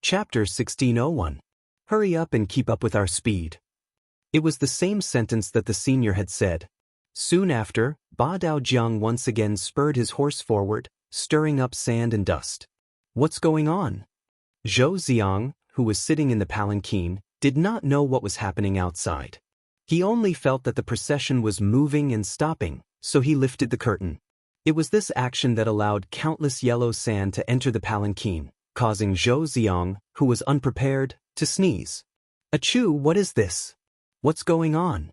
Chapter 1601. Hurry up and keep up with our speed. It was the same sentence that the senior had said. Soon after, Ba Daojiang once again spurred his horse forward, stirring up sand and dust. What's going on? Zhou Xiang, who was sitting in the palanquin, did not know what was happening outside. He only felt that the procession was moving and stopping, so he lifted the curtain. It was this action that allowed countless yellow sand to enter the palanquin, causing Zhou Xiang, who was unprepared, to sneeze. Achoo, what is this? What's going on?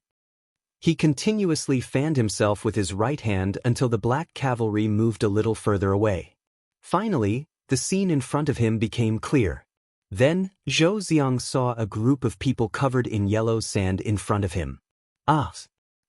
He continuously fanned himself with his right hand until the black cavalry moved a little further away. Finally, the scene in front of him became clear. Then, Zhou Xiang saw a group of people covered in yellow sand in front of him. Ah!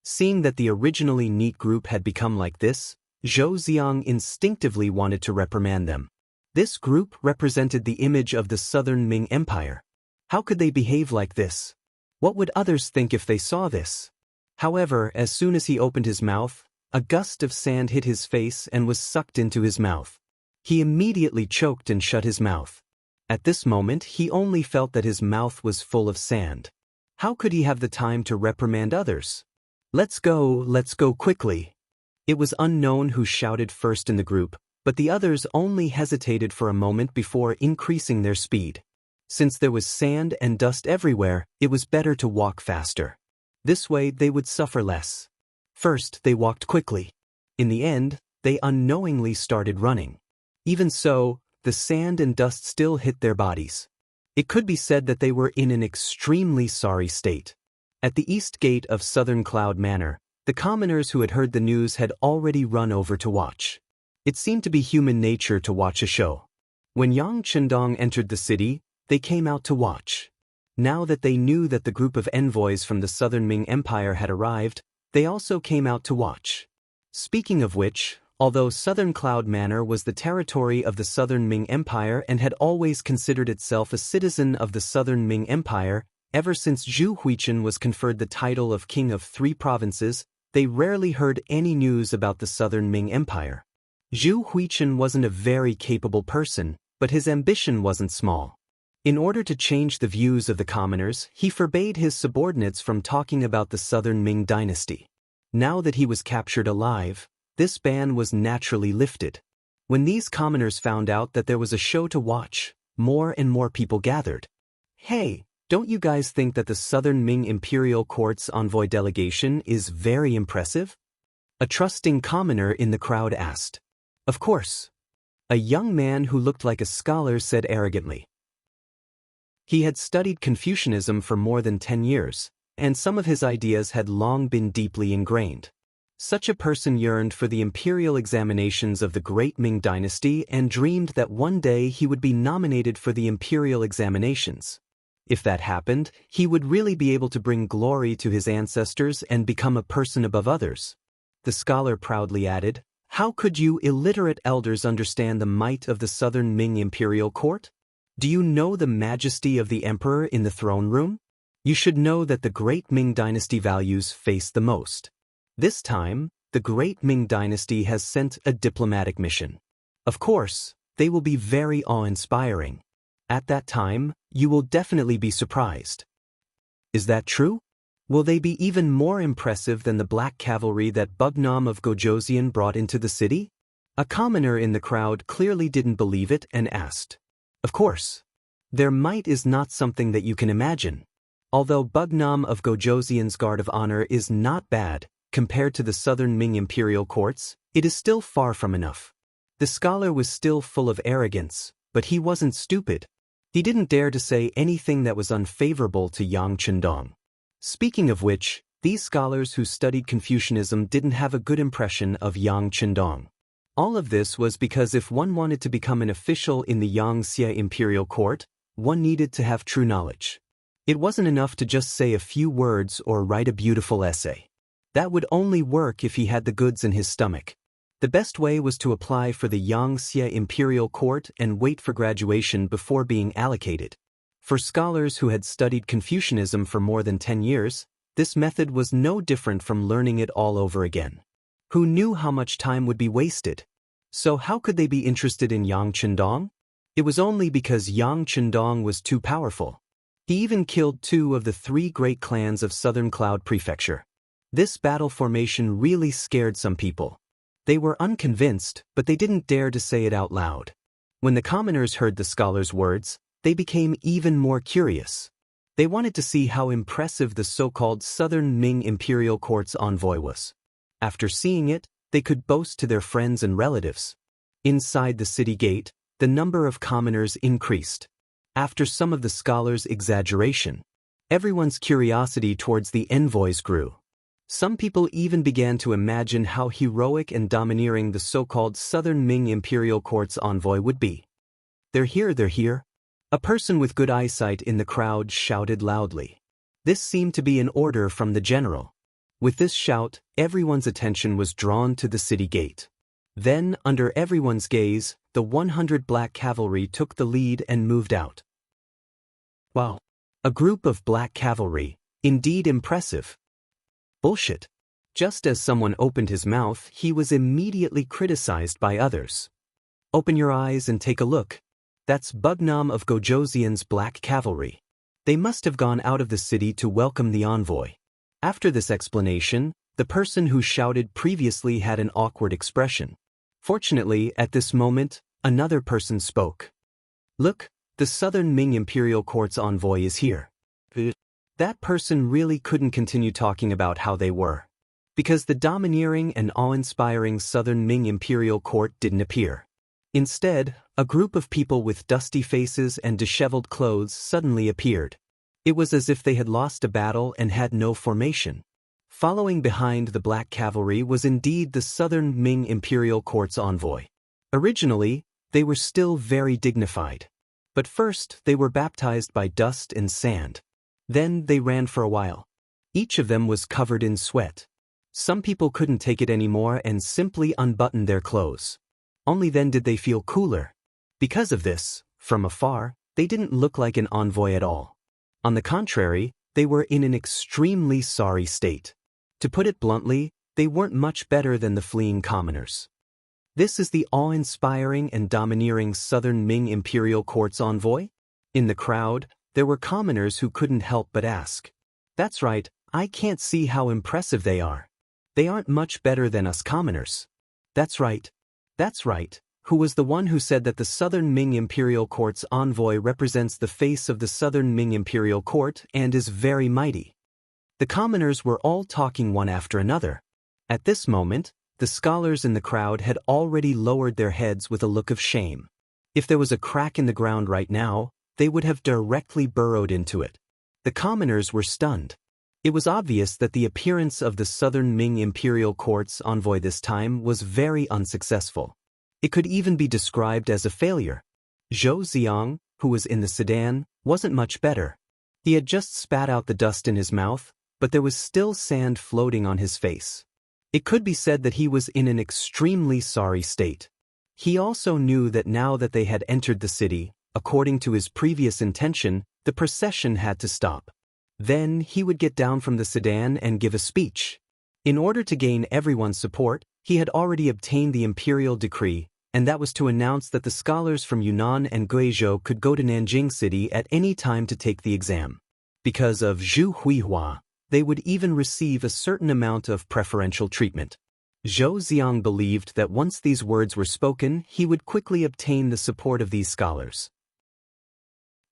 Seeing that the originally neat group had become like this, Zhou Xiang instinctively wanted to reprimand them. This group represented the image of the Southern Ming Empire. How could they behave like this? What would others think if they saw this? However, as soon as he opened his mouth, a gust of sand hit his face and was sucked into his mouth. He immediately choked and shut his mouth. At this moment, he only felt that his mouth was full of sand. How could he have the time to reprimand others? Let's go quickly. It was unknown who shouted first in the group, but the others only hesitated for a moment before increasing their speed. Since there was sand and dust everywhere, it was better to walk faster. This way they would suffer less. First, they walked quickly. In the end, they unknowingly started running. Even so, the sand and dust still hit their bodies. It could be said that they were in an extremely sorry state. At the east gate of Southern Cloud Manor, the commoners who had heard the news had already run over to watch. It seemed to be human nature to watch a show. When Yang Chendong entered the city, they came out to watch. Now that they knew that the group of envoys from the Southern Ming Empire had arrived, they also came out to watch. Speaking of which, although Southern Cloud Manor was the territory of the Southern Ming Empire and had always considered itself a citizen of the Southern Ming Empire, ever since Zhu Huichen was conferred the title of King of 3 provinces, they rarely heard any news about the Southern Ming Empire. Zhu Huichen wasn't a very capable person, but his ambition wasn't small. In order to change the views of the commoners, he forbade his subordinates from talking about the Southern Ming dynasty. Now that he was captured alive, this ban was naturally lifted. When these commoners found out that there was a show to watch, more and more people gathered. Hey, don't you guys think that the Southern Ming Imperial Court's envoy delegation is very impressive? A trusting commoner in the crowd asked. Of course. A young man who looked like a scholar said arrogantly. He had studied Confucianism for more than 10 years, and some of his ideas had long been deeply ingrained. Such a person yearned for the imperial examinations of the Great Ming Dynasty and dreamed that one day he would be nominated for the imperial examinations. If that happened, he would really be able to bring glory to his ancestors and become a person above others. The scholar proudly added, "How could you illiterate elders understand the might of the Southern Ming Imperial Court? Do you know the majesty of the emperor in the throne room? You should know that the Great Ming Dynasty values face the most. This time, the Great Ming Dynasty has sent a diplomatic mission. Of course, they will be very awe-inspiring. At that time, you will definitely be surprised." Is that true? Will they be even more impressive than the black cavalry that Bugnam of Gojoseon brought into the city? A commoner in the crowd clearly didn't believe it and asked. Of course. Their might is not something that you can imagine. Although Bugnam of Gojoseon's guard of honor is not bad, compared to the Southern Ming Imperial Courts, it is still far from enough. The scholar was still full of arrogance, but he wasn't stupid. He didn't dare to say anything that was unfavorable to Yang Chendong. Speaking of which, these scholars who studied Confucianism didn't have a good impression of Yang Chendong. All of this was because if one wanted to become an official in the Yangtze Imperial Court, one needed to have true knowledge. It wasn't enough to just say a few words or write a beautiful essay. That would only work if he had the goods in his stomach. The best way was to apply for the Yangtze Imperial Court and wait for graduation before being allocated. For scholars who had studied Confucianism for more than 10 years, this method was no different from learning it all over again. Who knew how much time would be wasted? So how could they be interested in Yang Chendong? It was only because Yang Chendong was too powerful. He even killed 2 of the 3 great clans of Southern Cloud Prefecture. This battle formation really scared some people. They were unconvinced, but they didn't dare to say it out loud. When the commoners heard the scholar's words, they became even more curious. They wanted to see how impressive the so-called Southern Ming Imperial Court's envoy was. After seeing it, they could boast to their friends and relatives. Inside the city gate, the number of commoners increased. After some of the scholars' exaggeration, everyone's curiosity towards the envoys grew. Some people even began to imagine how heroic and domineering the so-called Southern Ming Imperial Court's envoy would be. "They're here, they're here." A person with good eyesight in the crowd shouted loudly. This seemed to be an order from the general. With this shout, everyone's attention was drawn to the city gate. Then, under everyone's gaze, the 100 black cavalry took the lead and moved out. Wow! A group of black cavalry, indeed impressive. Bullshit. Just as someone opened his mouth, he was immediately criticized by others. Open your eyes and take a look. That's Bugnam of Gojoseon's black cavalry. They must have gone out of the city to welcome the envoy. After this explanation, the person who shouted previously had an awkward expression. Fortunately, at this moment, another person spoke. "Look, the Southern Ming Imperial Court's envoy is here." That person really couldn't continue talking about how they were, because the domineering and awe-inspiring Southern Ming Imperial Court didn't appear. Instead, a group of people with dusty faces and disheveled clothes suddenly appeared. It was as if they had lost a battle and had no formation. Following behind the black cavalry was indeed the Southern Ming Imperial Court's envoy. Originally, they were still very dignified. But first, they were baptized by dust and sand. Then they ran for a while. Each of them was covered in sweat. Some people couldn't take it anymore and simply unbuttoned their clothes. Only then did they feel cooler. Because of this, from afar, they didn't look like an envoy at all. On the contrary, they were in an extremely sorry state. To put it bluntly, they weren't much better than the fleeing commoners. This is the awe-inspiring and domineering Southern Ming Imperial Court's envoy? In the crowd, there were commoners who couldn't help but ask. "That's right, I can't see how impressive they are. They aren't much better than us commoners." That's right. That's right. Who was the one who said that the Southern Ming Imperial Court's envoy represents the face of the Southern Ming Imperial Court and is very mighty? The commoners were all talking one after another. At this moment, the scholars in the crowd had already lowered their heads with a look of shame. If there was a crack in the ground right now, they would have directly burrowed into it. The commoners were stunned. It was obvious that the appearance of the Southern Ming Imperial Court's envoy this time was very unsuccessful. It could even be described as a failure. Zhou Ziang, who was in the sedan, wasn't much better. He had just spat out the dust in his mouth, but there was still sand floating on his face. It could be said that he was in an extremely sorry state. He also knew that now that they had entered the city, according to his previous intention, the procession had to stop. Then he would get down from the sedan and give a speech. In order to gain everyone's support, he had already obtained the imperial decree, and that was to announce that the scholars from Yunnan and Guizhou could go to Nanjing City at any time to take the exam. Because of Zhu Huihua, they would even receive a certain amount of preferential treatment. Zhou Ziang believed that once these words were spoken, he would quickly obtain the support of these scholars.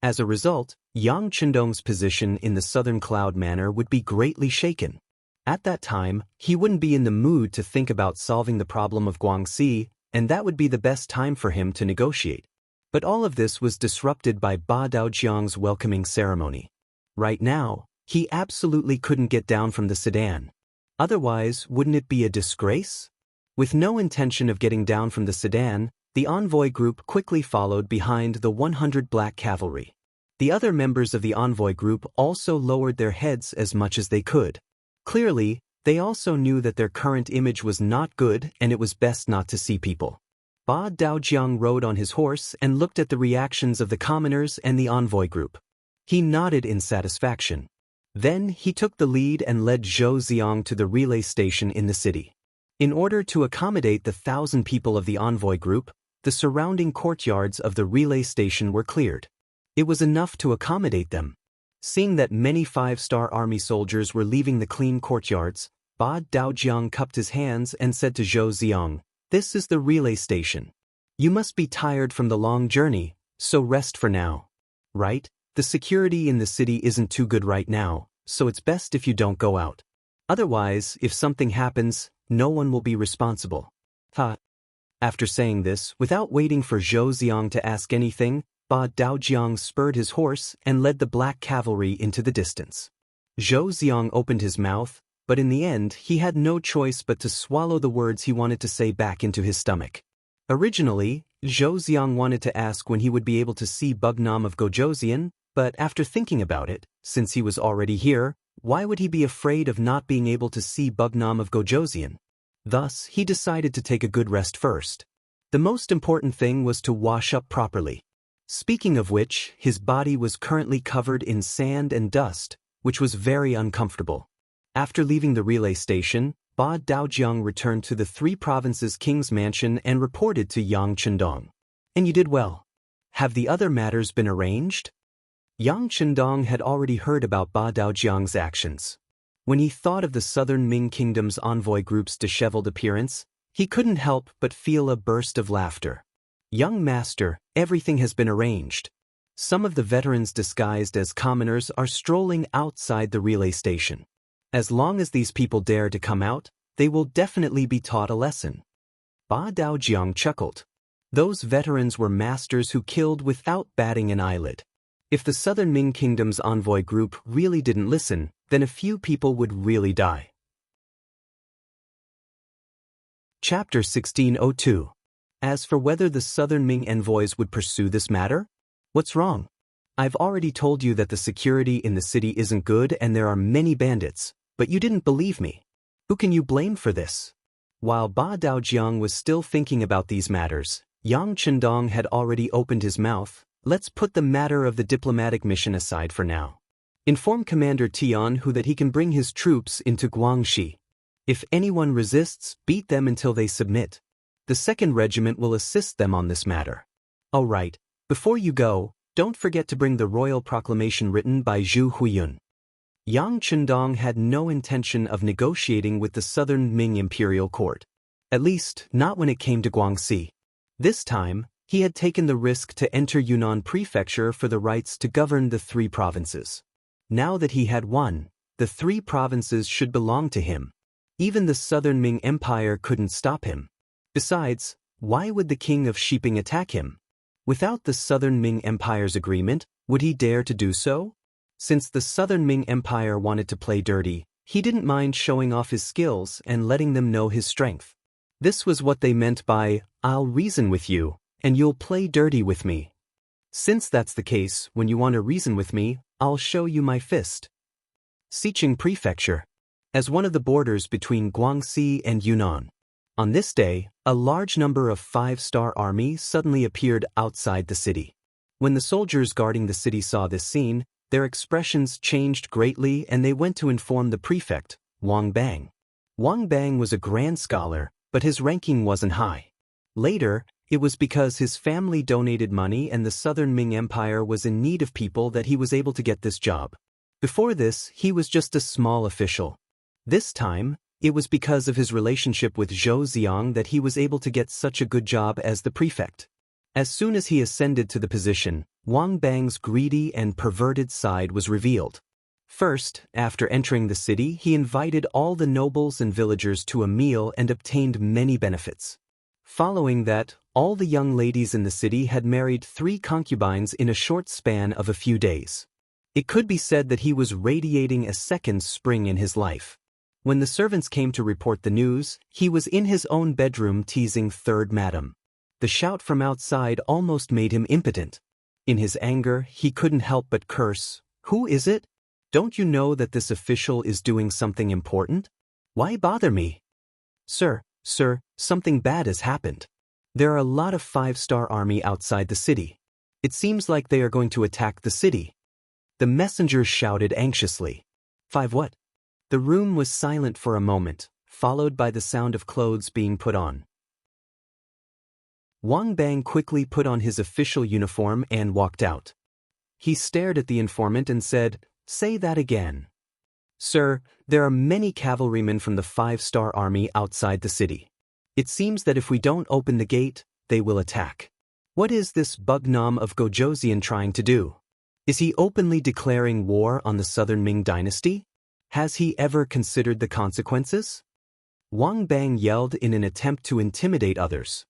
As a result, Yang Chendong's position in the Southern Cloud Manor would be greatly shaken. At that time, he wouldn't be in the mood to think about solving the problem of Guangxi, and that would be the best time for him to negotiate. But all of this was disrupted by Ba Daojiang's welcoming ceremony. Right now, he absolutely couldn't get down from the sedan. Otherwise, wouldn't it be a disgrace? With no intention of getting down from the sedan, the envoy group quickly followed behind the 100 black cavalry. The other members of the envoy group also lowered their heads as much as they could. Clearly, they also knew that their current image was not good and it was best not to see people. Ba Daojiang rode on his horse and looked at the reactions of the commoners and the envoy group. He nodded in satisfaction. Then he took the lead and led Zhou Ziang to the relay station in the city. In order to accommodate the 1,000 people of the envoy group, the surrounding courtyards of the relay station were cleared. It was enough to accommodate them. Seeing that many 5-star army soldiers were leaving the clean courtyards, Ba Daojiang cupped his hands and said to Zhou Ziong, "This is the relay station. You must be tired from the long journey, so rest for now. Right? The security in the city isn't too good right now, so it's best if you don't go out. Otherwise, if something happens, no one will be responsible." Ha! After saying this, without waiting for Zhou Ziong to ask anything, Ba Daojiang spurred his horse and led the black cavalry into the distance. Zhou Ziong opened his mouth, but in the end he had no choice but to swallow the words he wanted to say back into his stomach. Originally, Zhou Ziong wanted to ask when he would be able to see Bugnam of Gojoseon, but after thinking about it, since he was already here, why would he be afraid of not being able to see Bugnam of Gojoseon? Thus, he decided to take a good rest first. The most important thing was to wash up properly. Speaking of which, his body was currently covered in sand and dust, which was very uncomfortable. After leaving the relay station, Ba Daojiang returned to the Three Provinces King's mansion and reported to Yang Chendong. "And you did well. Have the other matters been arranged?" Yang Chendong had already heard about Ba Daojiang's actions. When he thought of the Southern Ming Kingdom's envoy group's disheveled appearance, he couldn't help but feel a burst of laughter. "Young master, everything has been arranged. Some of the veterans disguised as commoners are strolling outside the relay station. As long as these people dare to come out, they will definitely be taught a lesson." Ba Daojiang chuckled. Those veterans were masters who killed without batting an eyelid. If the Southern Ming Kingdom's envoy group really didn't listen, then a few people would really die. Chapter 1602. As for whether the Southern Ming envoys would pursue this matter? What's wrong? I've already told you that the security in the city isn't good and there are many bandits, but you didn't believe me. Who can you blame for this? While Ba Daojiang was still thinking about these matters, Yang Chendong had already opened his mouth. "Let's put the matter of the diplomatic mission aside for now. Inform Commander Tian Hu that he can bring his troops into Guangxi. If anyone resists, beat them until they submit. The 2nd Regiment will assist them on this matter. All right, before you go, don't forget to bring the royal proclamation written by Zhu Huiyun." Yang Chendong had no intention of negotiating with the Southern Ming Imperial Court. At least, not when it came to Guangxi. This time, he had taken the risk to enter Yunnan Prefecture for the rights to govern the 3 provinces. Now that he had won, the 3 provinces should belong to him. Even the Southern Ming Empire couldn't stop him. Besides, why would the king of Shiping attack him? Without the Southern Ming Empire's agreement, would he dare to do so? Since the Southern Ming Empire wanted to play dirty, he didn't mind showing off his skills and letting them know his strength. This was what they meant by, "I'll reason with you, and you'll play dirty with me. Since that's the case, when you want to reason with me, I'll show you my fist." Xiqing Prefecture. As one of the borders between Guangxi and Yunnan. On this day, a large number of 5-star army suddenly appeared outside the city. When the soldiers guarding the city saw this scene, their expressions changed greatly and they went to inform the prefect, Wang Bang. Wang Bang was a grand scholar, but his ranking wasn't high. Later, it was because his family donated money and the Southern Ming Empire was in need of people that he was able to get this job. Before this, he was just a small official. This time, it was because of his relationship with Zhou Ziong that he was able to get such a good job as the prefect. As soon as he ascended to the position, Wang Bang's greedy and perverted side was revealed. First, after entering the city, he invited all the nobles and villagers to a meal and obtained many benefits. Following that, all the young ladies in the city had married 3 concubines in a short span of a few days. It could be said that he was radiating a second spring in his life. When the servants came to report the news, he was in his own bedroom teasing Third Madam. The shout from outside almost made him impotent. In his anger, he couldn't help but curse, "Who is it? Don't you know that this official is doing something important? Why bother me?" Sir, something bad has happened. There are a lot of 5-star army outside the city. It seems like they are going to attack the city." The messenger shouted anxiously. "5 what?" The room was silent for a moment, followed by the sound of clothes being put on. Wang Bang quickly put on his official uniform and walked out. He stared at the informant and said, "Say that again." "Sir, there are many cavalrymen from the 5-star army outside the city. It seems that if we don't open the gate, they will attack. What is this Bugnam of Gojoseon trying to do? Is he openly declaring war on the Southern Ming dynasty? Has he ever considered the consequences?" Wang Bang yelled in an attempt to intimidate others.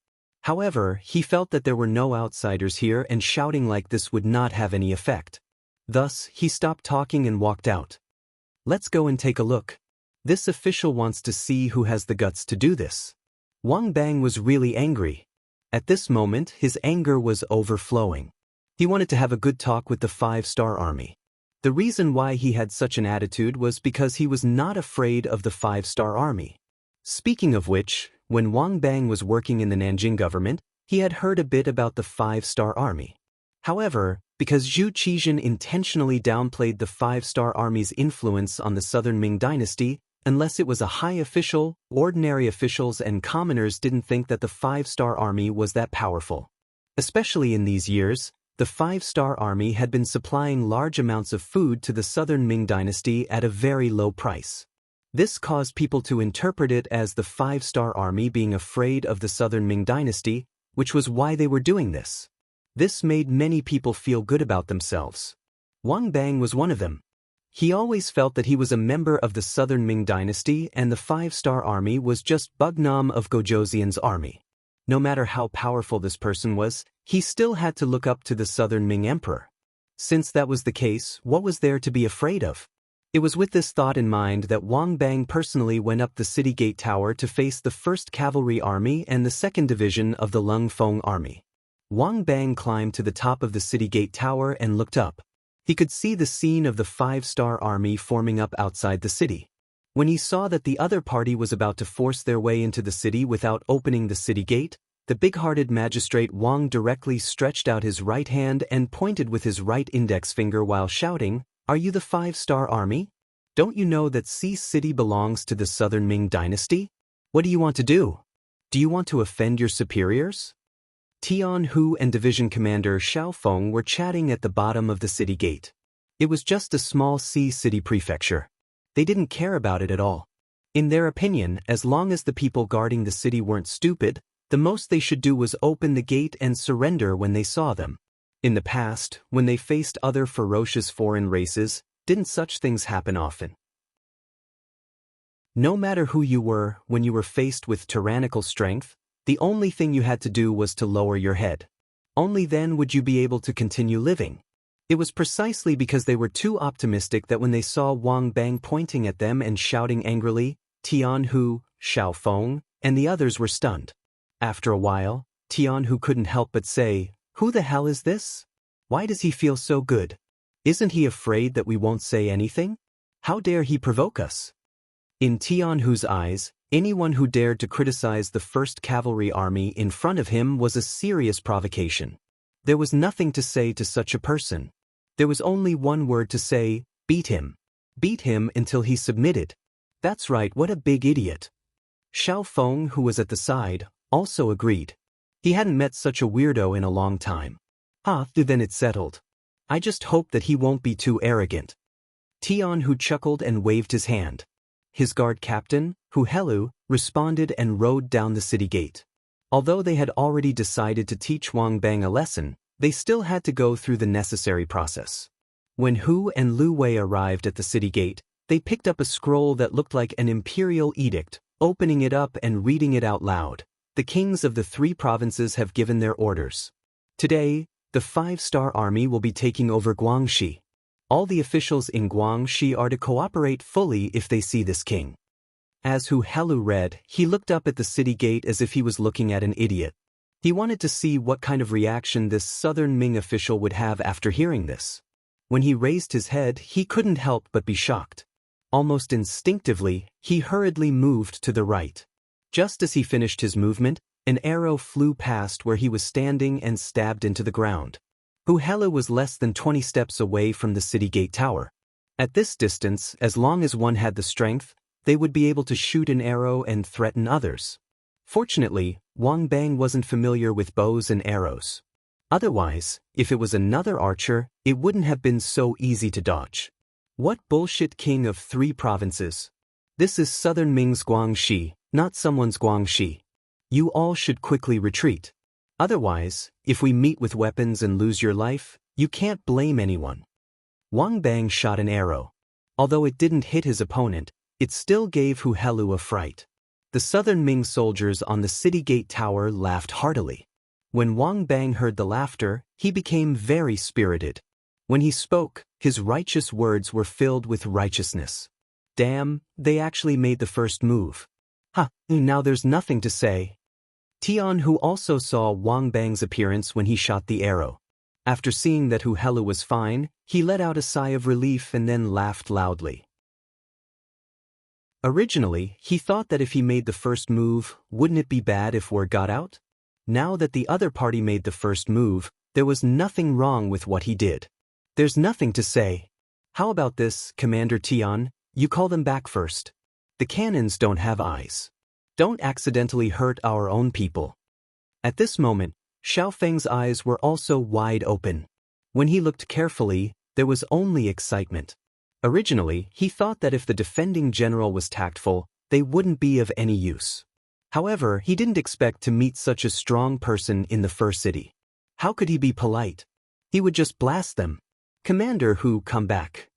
However, he felt that there were no outsiders here and shouting like this would not have any effect. Thus, he stopped talking and walked out. "Let's go and take a look. This official wants to see who has the guts to do this." Wang Bang was really angry. At this moment, his anger was overflowing. He wanted to have a good talk with the 5-star army. The reason why he had such an attitude was because he was not afraid of the 5-star army. Speaking of which, when Wang Bang was working in the Nanjing government, he had heard a bit about the 5-star army. However, because Zhu Qizhen intentionally downplayed the 5-star army's influence on the Southern Ming dynasty, unless it was a high official, ordinary officials and commoners didn't think that the 5-star army was that powerful. Especially in these years, the 5-star army had been supplying large amounts of food to the Southern Ming dynasty at a very low price. This caused people to interpret it as the 5-star army being afraid of the Southern Ming dynasty, which was why they were doing this. This made many people feel good about themselves. Wang Bang was one of them. He always felt that he was a member of the Southern Ming dynasty and the 5-star army was just Bugnam of Gojoseon's army. No matter how powerful this person was, he still had to look up to the Southern Ming emperor. Since that was the case, what was there to be afraid of? It was with this thought in mind that Wang Bang personally went up the city gate tower to face the 1st Cavalry Army and the 2nd Division of the Lung Feng Army. Wang Bang climbed to the top of the city gate tower and looked up. He could see the scene of the 5-star army forming up outside the city. When he saw that the other party was about to force their way into the city without opening the city gate, the big-hearted magistrate Wang directly stretched out his right hand and pointed with his right index finger while shouting, "Are you the 5-star army? Don't you know that Xi City belongs to the Southern Ming dynasty? What do you want to do? Do you want to offend your superiors?" Tian Hu and Division Commander Xiao Feng were chatting at the bottom of the city gate. It was just a small Xi City prefecture. They didn't care about it at all. In their opinion, as long as the people guarding the city weren't stupid, the most they should do was open the gate and surrender when they saw them. In the past, when they faced other ferocious foreign races, didn't such things happen often? No matter who you were, when you were faced with tyrannical strength, the only thing you had to do was to lower your head. Only then would you be able to continue living. It was precisely because they were too optimistic that when they saw Wang Bang pointing at them and shouting angrily, Tian Hu, Xiao Feng, and the others were stunned. After a while, Tian Hu couldn't help but say, "Who the hell is this? Why does he feel so good? Isn't he afraid that we won't say anything? How dare he provoke us?" In Tian Hu's eyes, anyone who dared to criticize the 1st Cavalry Army in front of him was a serious provocation. There was nothing to say to such a person. There was only one word to say, beat him. Beat him until he submitted. That's right, what a big idiot. Xiao Feng, who was at the side, also agreed. He hadn't met such a weirdo in a long time. Then it's settled. I just hope that he won't be too arrogant. Tian Hu chuckled and waved his hand. His guard captain, Hu Helu, responded and rode down the city gate. Although they had already decided to teach Wang Bang a lesson, they still had to go through the necessary process. When Hu and Lu Wei arrived at the city gate, they picked up a scroll that looked like an imperial edict, opening it up and reading it out loud. The kings of the 3 provinces have given their orders. Today, the 5-star army will be taking over Guangxi. All the officials in Guangxi are to cooperate fully if they see this king. As Hu Helu read, he looked up at the city gate as if he was looking at an idiot. He wanted to see what kind of reaction this Southern Ming official would have after hearing this. When he raised his head, he couldn't help but be shocked. Almost instinctively, he hurriedly moved to the right. Just as he finished his movement, an arrow flew past where he was standing and stabbed into the ground. Hu Helu was less than 20 steps away from the city gate tower. At this distance, as long as one had the strength, they would be able to shoot an arrow and threaten others. Fortunately, Wang Bang wasn't familiar with bows and arrows. Otherwise, if it was another archer, it wouldn't have been so easy to dodge. What bullshit, king of 3 provinces? This is Southern Ming's Guangxi, not someone's Guangxi. You all should quickly retreat. Otherwise, if we meet with weapons and lose your life, you can't blame anyone. Wang Bang shot an arrow. Although it didn't hit his opponent, it still gave Hu Helu a fright. The Southern Ming soldiers on the city gate tower laughed heartily. When Wang Bang heard the laughter, he became very spirited. When he spoke, his righteous words were filled with righteousness. Damn, they actually made the first move. Now there's nothing to say. Tian, who also saw Wang Bang's appearance when he shot the arrow. After seeing that Hu Helu was fine, he let out a sigh of relief and then laughed loudly. Originally, he thought that if he made the first move, wouldn't it be bad if word got out? Now that the other party made the first move, there was nothing wrong with what he did. There's nothing to say. How about this, Commander Tian? You call them back first. The cannons don't have eyes. Don't accidentally hurt our own people. At this moment, Xiao Feng's eyes were also wide open. When he looked carefully, there was only excitement. Originally, he thought that if the defending general was tactful, they wouldn't be of any use. However, he didn't expect to meet such a strong person in the Fur City. How could he be polite? He would just blast them. Commander Hu, come back.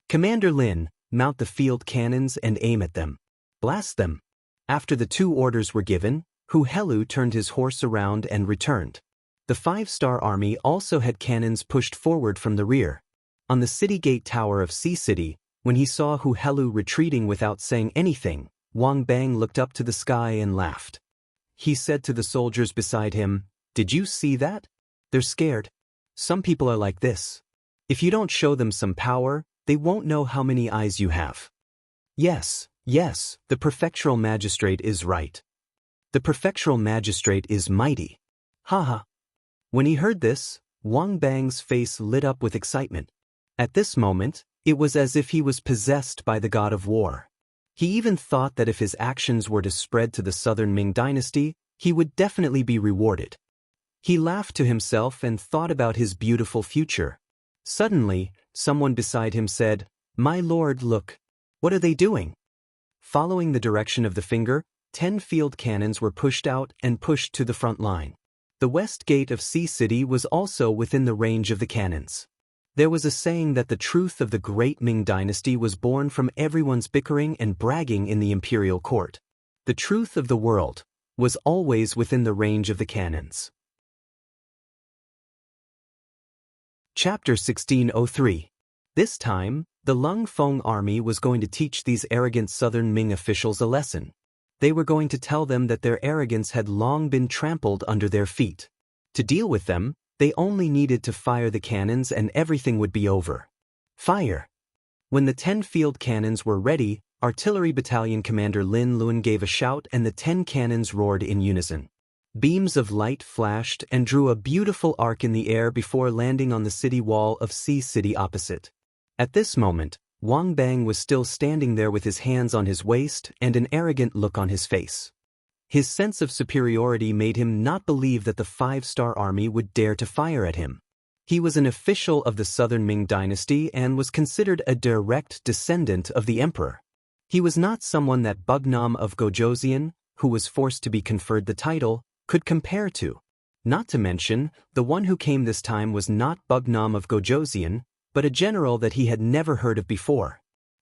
Commander Lin, mount the field cannons and aim at them. Blast them. After the 2 orders were given, Hu Helu turned his horse around and returned. The 5-star army also had cannons pushed forward from the rear. On the city gate tower of Sea City, when he saw Hu Helu retreating without saying anything, Wang Bang looked up to the sky and laughed. He said to the soldiers beside him, "Did you see that? They're scared. Some people are like this. If you don't show them some power, they won't know how many eyes you have." Yes, the prefectural magistrate is right. The prefectural magistrate is mighty. Haha. When he heard this, Wang Bang's face lit up with excitement. At this moment, it was as if he was possessed by the god of war. He even thought that if his actions were to spread to the Southern Ming dynasty, he would definitely be rewarded. He laughed to himself and thought about his beautiful future. Suddenly, someone beside him said, "My lord, look. What are they doing?" Following the direction of the finger, 10 field cannons were pushed out and pushed to the front line. The west gate of Sea City was also within the range of the cannons. There was a saying that the truth of the great Ming dynasty was born from everyone's bickering and bragging in the imperial court. The truth of the world was always within the range of the cannons. Chapter 1603. This time, the Lung Feng army was going to teach these arrogant Southern Ming officials a lesson. They were going to tell them that their arrogance had long been trampled under their feet. To deal with them, they only needed to fire the cannons and everything would be over. Fire! When the 10 field cannons were ready, Artillery Battalion Commander Lin Luan gave a shout and the 10 cannons roared in unison. Beams of light flashed and drew a beautiful arc in the air before landing on the city wall of Sea City opposite. At this moment, Wang Bang was still standing there with his hands on his waist and an arrogant look on his face. His sense of superiority made him not believe that the 5-star army would dare to fire at him. He was an official of the Southern Ming dynasty and was considered a direct descendant of the emperor. He was not someone that Bugnam of Gojoseon, who was forced to be conferred the title, could compare to. Not to mention, the one who came this time was not Bugnam of Gojoseon, but a general that he had never heard of before.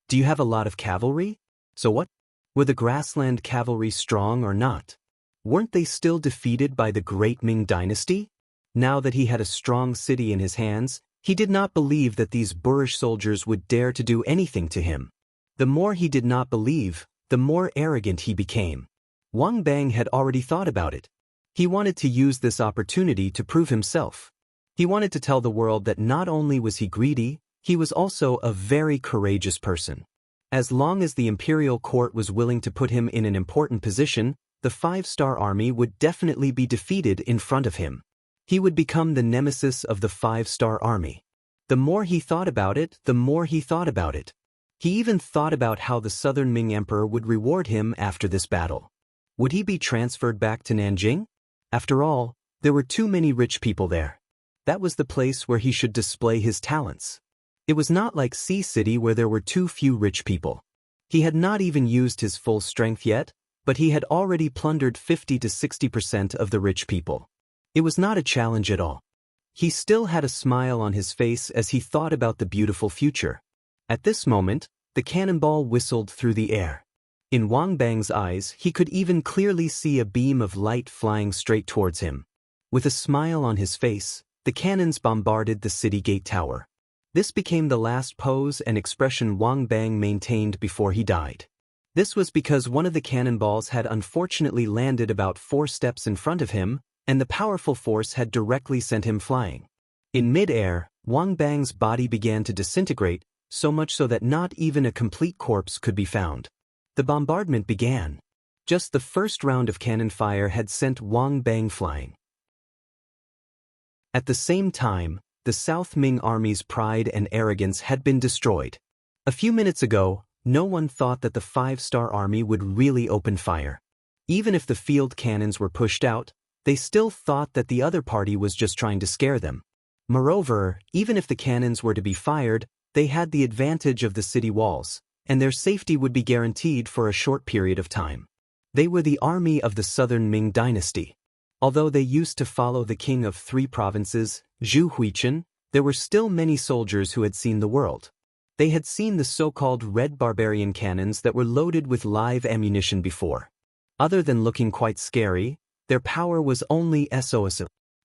"Do you have a lot of cavalry? So what? Were the grassland cavalry strong or not? Weren't they still defeated by the great Ming dynasty?" Now that he had a strong city in his hands, he did not believe that these boorish soldiers would dare to do anything to him. The more he did not believe, the more arrogant he became. Wang Bang had already thought about it. He wanted to use this opportunity to prove himself. He wanted to tell the world that not only was he greedy, he was also a very courageous person. As long as the imperial court was willing to put him in an important position, the 5-star army would definitely be defeated in front of him. He would become the nemesis of the 5-star army. The more he thought about it, the more he thought about it. He even thought about how the Southern Ming emperor would reward him after this battle. Would he be transferred back to Nanjing? After all, there were too many rich people there. That was the place where he should display his talents. It was not like Sea City where there were too few rich people. He had not even used his full strength yet, but he had already plundered 50 to 60% of the rich people. It was not a challenge at all. He still had a smile on his face as he thought about the beautiful future. At this moment, the cannonball whistled through the air. In Wang Bang's eyes, he could even clearly see a beam of light flying straight towards him. With a smile on his face, the cannons bombarded the city gate tower. This became the last pose and expression Wang Bang maintained before he died. This was because one of the cannonballs had unfortunately landed about 4 steps in front of him, and the powerful force had directly sent him flying. In mid-air, Wang Bang's body began to disintegrate, so much so that not even a complete corpse could be found. The bombardment began. Just the first round of cannon fire had sent Wang Bang flying. At the same time, the South Ming Army's pride and arrogance had been destroyed. A few minutes ago, no one thought that the 5-star army would really open fire. Even if the field cannons were pushed out, they still thought that the other party was just trying to scare them. Moreover, even if the cannons were to be fired, they had the advantage of the city walls, and their safety would be guaranteed for a short period of time. They were the army of the Southern Ming dynasty. Although they used to follow the king of 3 provinces, Zhu Huichen, there were still many soldiers who had seen the world. They had seen the so-called red barbarian cannons that were loaded with live ammunition before. Other than looking quite scary, their power was only SOS.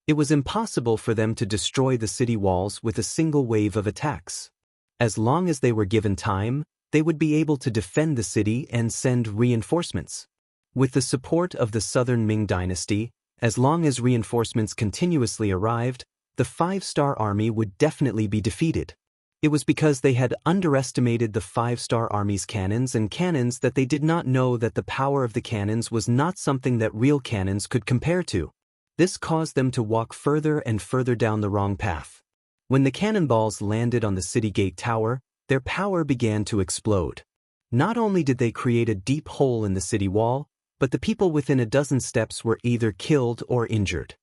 It was impossible for them to destroy the city walls with a single wave of attacks. As long as they were given time, they would be able to defend the city and send reinforcements. With the support of the Southern Ming dynasty, as long as reinforcements continuously arrived, the 5-star army would definitely be defeated. It was because they had underestimated the 5-star army's cannons and cannons that they did not know that the power of the cannons was not something that real cannons could compare to. This caused them to walk further and further down the wrong path. When the cannonballs landed on the city gate tower, their power began to explode. Not only did they create a deep hole in the city wall, but the people within a dozen steps were either killed or injured.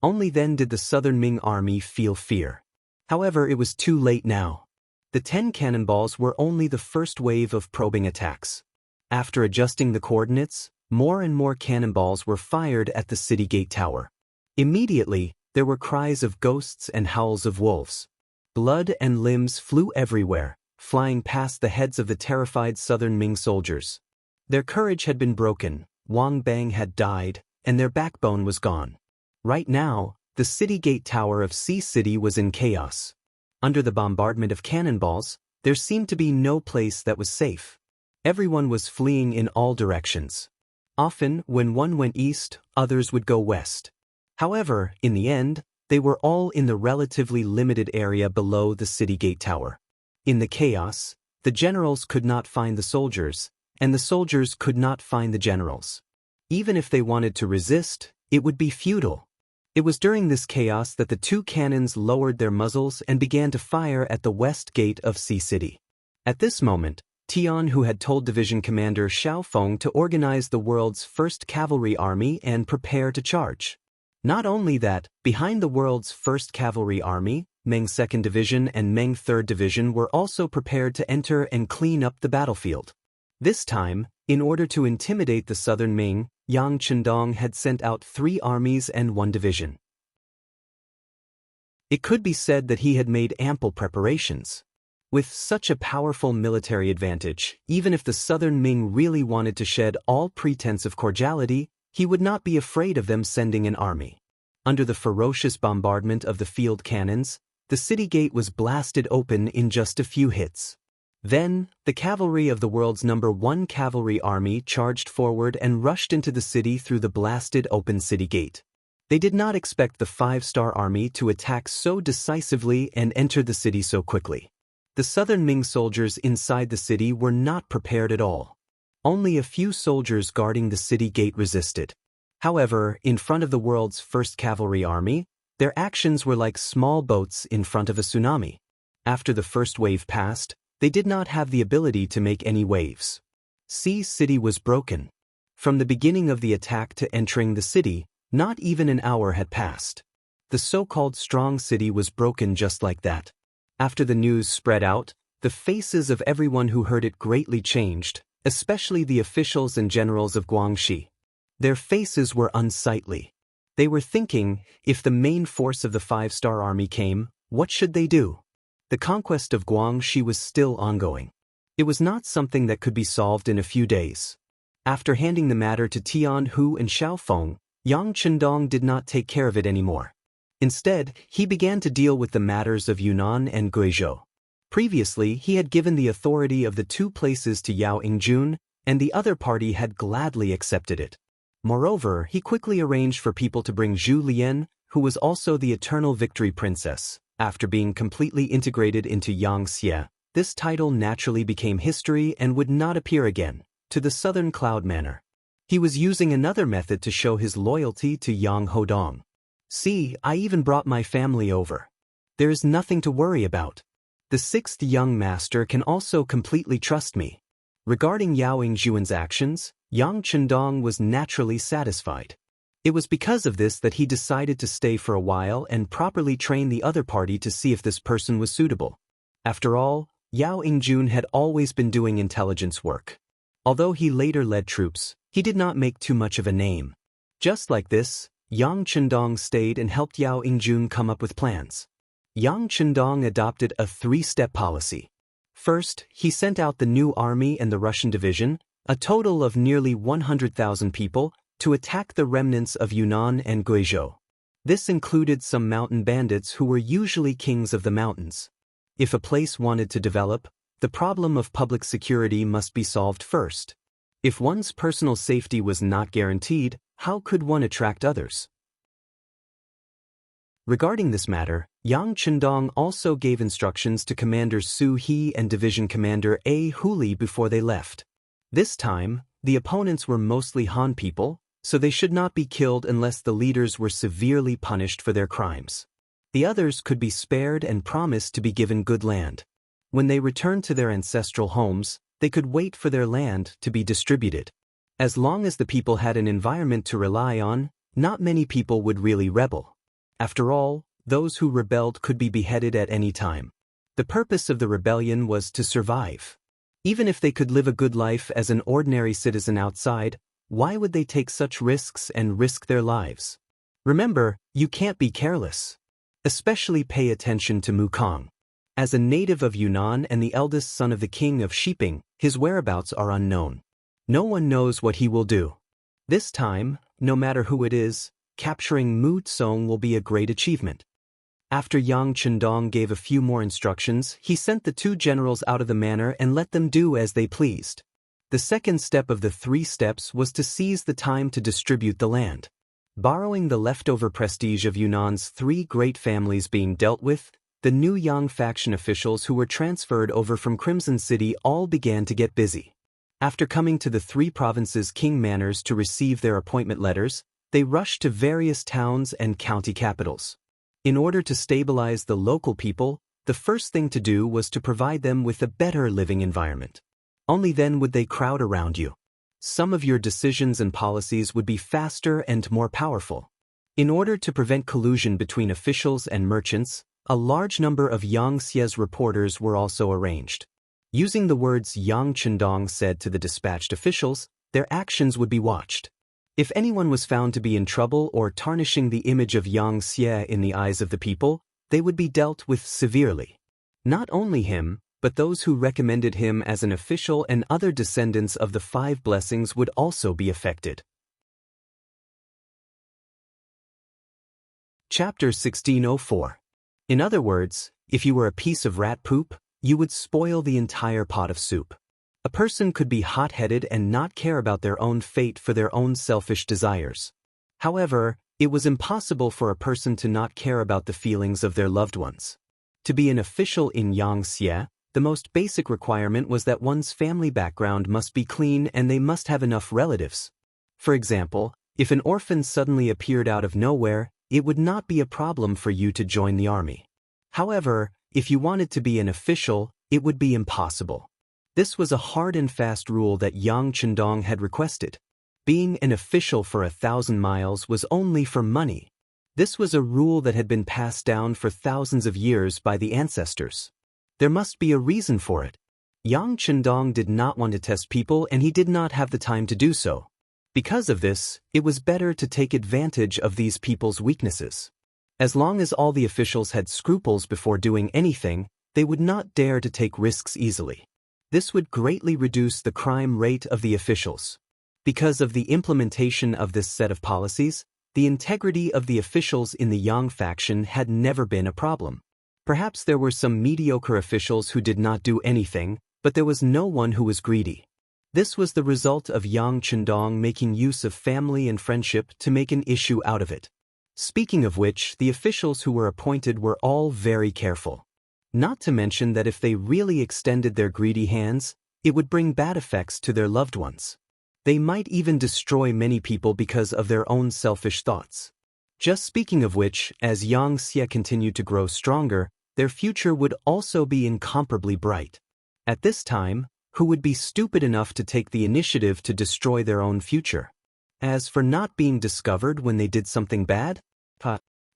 Only then did the Southern Ming army feel fear. However, it was too late now. The 10 cannonballs were only the first wave of probing attacks. After adjusting the coordinates, more and more cannonballs were fired at the city gate tower. Immediately, there were cries of ghosts and howls of wolves. Blood and limbs flew everywhere, flying past the heads of the terrified Southern Ming soldiers. Their courage had been broken, Wang Bang had died, and their backbone was gone. Right now, the city gate tower of Sea City was in chaos. Under the bombardment of cannonballs, there seemed to be no place that was safe. Everyone was fleeing in all directions. Often, when one went east, others would go west. However, in the end, they were all in the relatively limited area below the city gate tower. In the chaos, the generals could not find the soldiers, and the soldiers could not find the generals. Even if they wanted to resist, it would be futile. It was during this chaos that the 2 cannons lowered their muzzles and began to fire at the west gate of Sea City. At this moment, Tian, who had told Division Commander Xiao Feng to organize the world's first cavalry army and prepare to charge. Not only that, behind the world's first cavalry army, Meng's 2nd Division and Meng's 3rd Division were also prepared to enter and clean up the battlefield. This time, in order to intimidate the Southern Ming, Yang Chendong had sent out 3 armies and 1 division. It could be said that he had made ample preparations. With such a powerful military advantage, even if the Southern Ming really wanted to shed all pretense of cordiality, he would not be afraid of them sending an army. Under the ferocious bombardment of the field cannons, the city gate was blasted open in just a few hits. Then, the cavalry of the world's #1 cavalry army charged forward and rushed into the city through the blasted open city gate. They did not expect the 5-star army to attack so decisively and enter the city so quickly. The Southern Ming soldiers inside the city were not prepared at all. Only a few soldiers guarding the city gate resisted. However, in front of the world's first cavalry army, their actions were like small boats in front of a tsunami. After the first wave passed, they did not have the ability to make any waves. Sea City was broken. From the beginning of the attack to entering the city, not even an hour had passed. The so-called strong city was broken just like that. After the news spread out, the faces of everyone who heard it greatly changed, especially the officials and generals of Guangxi. Their faces were unsightly. They were thinking, if the main force of the five-star army came, what should they do? The conquest of Guangxi was still ongoing. It was not something that could be solved in a few days. After handing the matter to Tian Hu and Xiaofeng, Yang Chendong did not take care of it anymore. Instead, he began to deal with the matters of Yunnan and Guizhou. Previously, he had given the authority of the two places to Yao Ingjun, and the other party had gladly accepted it. Moreover, he quickly arranged for people to bring Zhu Lian, who was also the Eternal Victory Princess. After being completely integrated into Yangxie, this title naturally became history and would not appear again, to the Southern Cloud Manor. He was using another method to show his loyalty to Yang Hodong. See, I even brought my family over. There is nothing to worry about. The sixth young master can also completely trust me. Regarding Yao Ingjuan's actions, Yang Chendong was naturally satisfied. It was because of this that he decided to stay for a while and properly train the other party to see if this person was suitable. After all, Yao Ingjun had always been doing intelligence work. Although he later led troops, he did not make too much of a name. Just like this, Yang Chendong stayed and helped Yao Ingjun come up with plans. Yang Chendong adopted a three-step policy. First, he sent out the new army and the Russian division, a total of nearly 100,000 people, to attack the remnants of Yunnan and Guizhou. This included some mountain bandits who were usually kings of the mountains. If a place wanted to develop, the problem of public security must be solved first. If one's personal safety was not guaranteed, how could one attract others? Regarding this matter, Yang Chendong also gave instructions to Commanders Su He and Division Commander A Huli before they left. This time, the opponents were mostly Han people, so they should not be killed unless the leaders were severely punished for their crimes. The others could be spared and promised to be given good land. When they returned to their ancestral homes, they could wait for their land to be distributed. As long as the people had an environment to rely on, not many people would really rebel. After all, those who rebelled could be beheaded at any time. The purpose of the rebellion was to survive. Even if they could live a good life as an ordinary citizen outside, why would they take such risks and risk their lives? Remember, you can't be careless. Especially pay attention to Mukong. As a native of Yunnan and the eldest son of the king of Shiping, his whereabouts are unknown. No one knows what he will do. This time, no matter who it is, capturing Mu Tsong will be a great achievement. After Yang Chendong gave a few more instructions, he sent the two generals out of the manor and let them do as they pleased. The second step of the 3 steps was to seize the time to distribute the land. Borrowing the leftover prestige of Yunnan's 3 great families being dealt with, the new Yang faction officials who were transferred over from Crimson City all began to get busy. After coming to the 3 provinces' king manors to receive their appointment letters, they rushed to various towns and county capitals. In order to stabilize the local people, the first thing to do was to provide them with a better living environment. Only then would they crowd around you. Some of your decisions and policies would be faster and more powerful. In order to prevent collusion between officials and merchants, a large number of Yangxie's reporters were also arranged. Using the words Yang Chendong said to the dispatched officials, their actions would be watched. If anyone was found to be in trouble or tarnishing the image of Yangxie in the eyes of the people, they would be dealt with severely. Not only him, but those who recommended him as an official and other descendants of the 5 blessings would also be affected. Chapter 1604. In other words, if you were a piece of rat poop, you would spoil the entire pot of soup. A person could be hot-headed and not care about their own fate for their own selfish desires. However, it was impossible for a person to not care about the feelings of their loved ones. To be an official in Yangxie, the most basic requirement was that one's family background must be clean and they must have enough relatives. For example, if an orphan suddenly appeared out of nowhere, it would not be a problem for you to join the army. However, if you wanted to be an official, it would be impossible. This was a hard and fast rule that Yang Chendong had requested. Being an official for 1,000 miles was only for money. This was a rule that had been passed down for thousands of years by the ancestors. There must be a reason for it. Yang Chendong did not want to test people, and he did not have the time to do so. Because of this, it was better to take advantage of these people's weaknesses. As long as all the officials had scruples before doing anything, they would not dare to take risks easily. This would greatly reduce the crime rate of the officials. Because of the implementation of this set of policies, the integrity of the officials in the Yang faction had never been a problem. Perhaps there were some mediocre officials who did not do anything, but there was no one who was greedy. This was the result of Yang Chendong making use of family and friendship to make an issue out of it. Speaking of which, the officials who were appointed were all very careful. Not to mention that if they really extended their greedy hands, it would bring bad effects to their loved ones. They might even destroy many people because of their own selfish thoughts. Just speaking of which, as Yang Xie continued to grow stronger, their future would also be incomparably bright. At this time, who would be stupid enough to take the initiative to destroy their own future? As for not being discovered when they did something bad,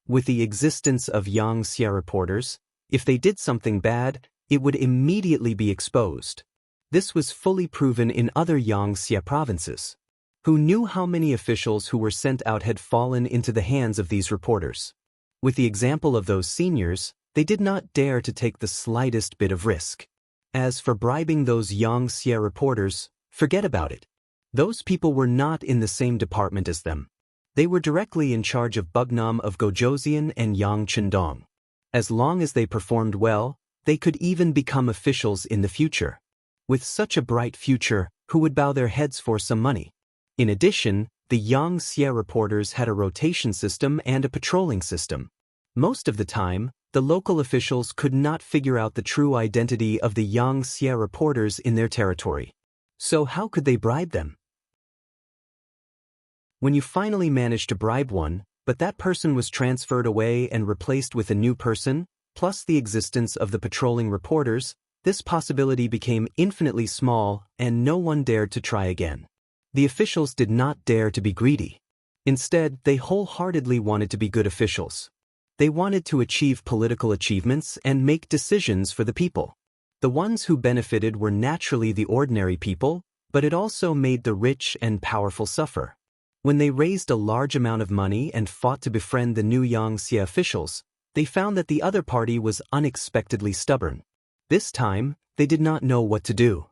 with the existence of Yang Xie reporters, if they did something bad, it would immediately be exposed. This was fully proven in other Yang Xie provinces. Who knew how many officials who were sent out had fallen into the hands of these reporters? With the example of those seniors, they did not dare to take the slightest bit of risk. As for bribing those Yang Xie reporters, forget about it. Those people were not in the same department as them. They were directly in charge of Bugnam of Gojoseon and Yang Chendong. As long as they performed well, they could even become officials in the future. With such a bright future, who would bow their heads for some money? In addition, the Yang Xie reporters had a rotation system and a patrolling system. Most of the time, the local officials could not figure out the true identity of the Yang Xie reporters in their territory. So how could they bribe them? When you finally managed to bribe one, but that person was transferred away and replaced with a new person, plus the existence of the patrolling reporters, this possibility became infinitely small and no one dared to try again. The officials did not dare to be greedy. Instead, they wholeheartedly wanted to be good officials. They wanted to achieve political achievements and make decisions for the people. The ones who benefited were naturally the ordinary people, but it also made the rich and powerful suffer. When they raised a large amount of money and fought to befriend the new Yang Xie officials, they found that the other party was unexpectedly stubborn. This time, they did not know what to do.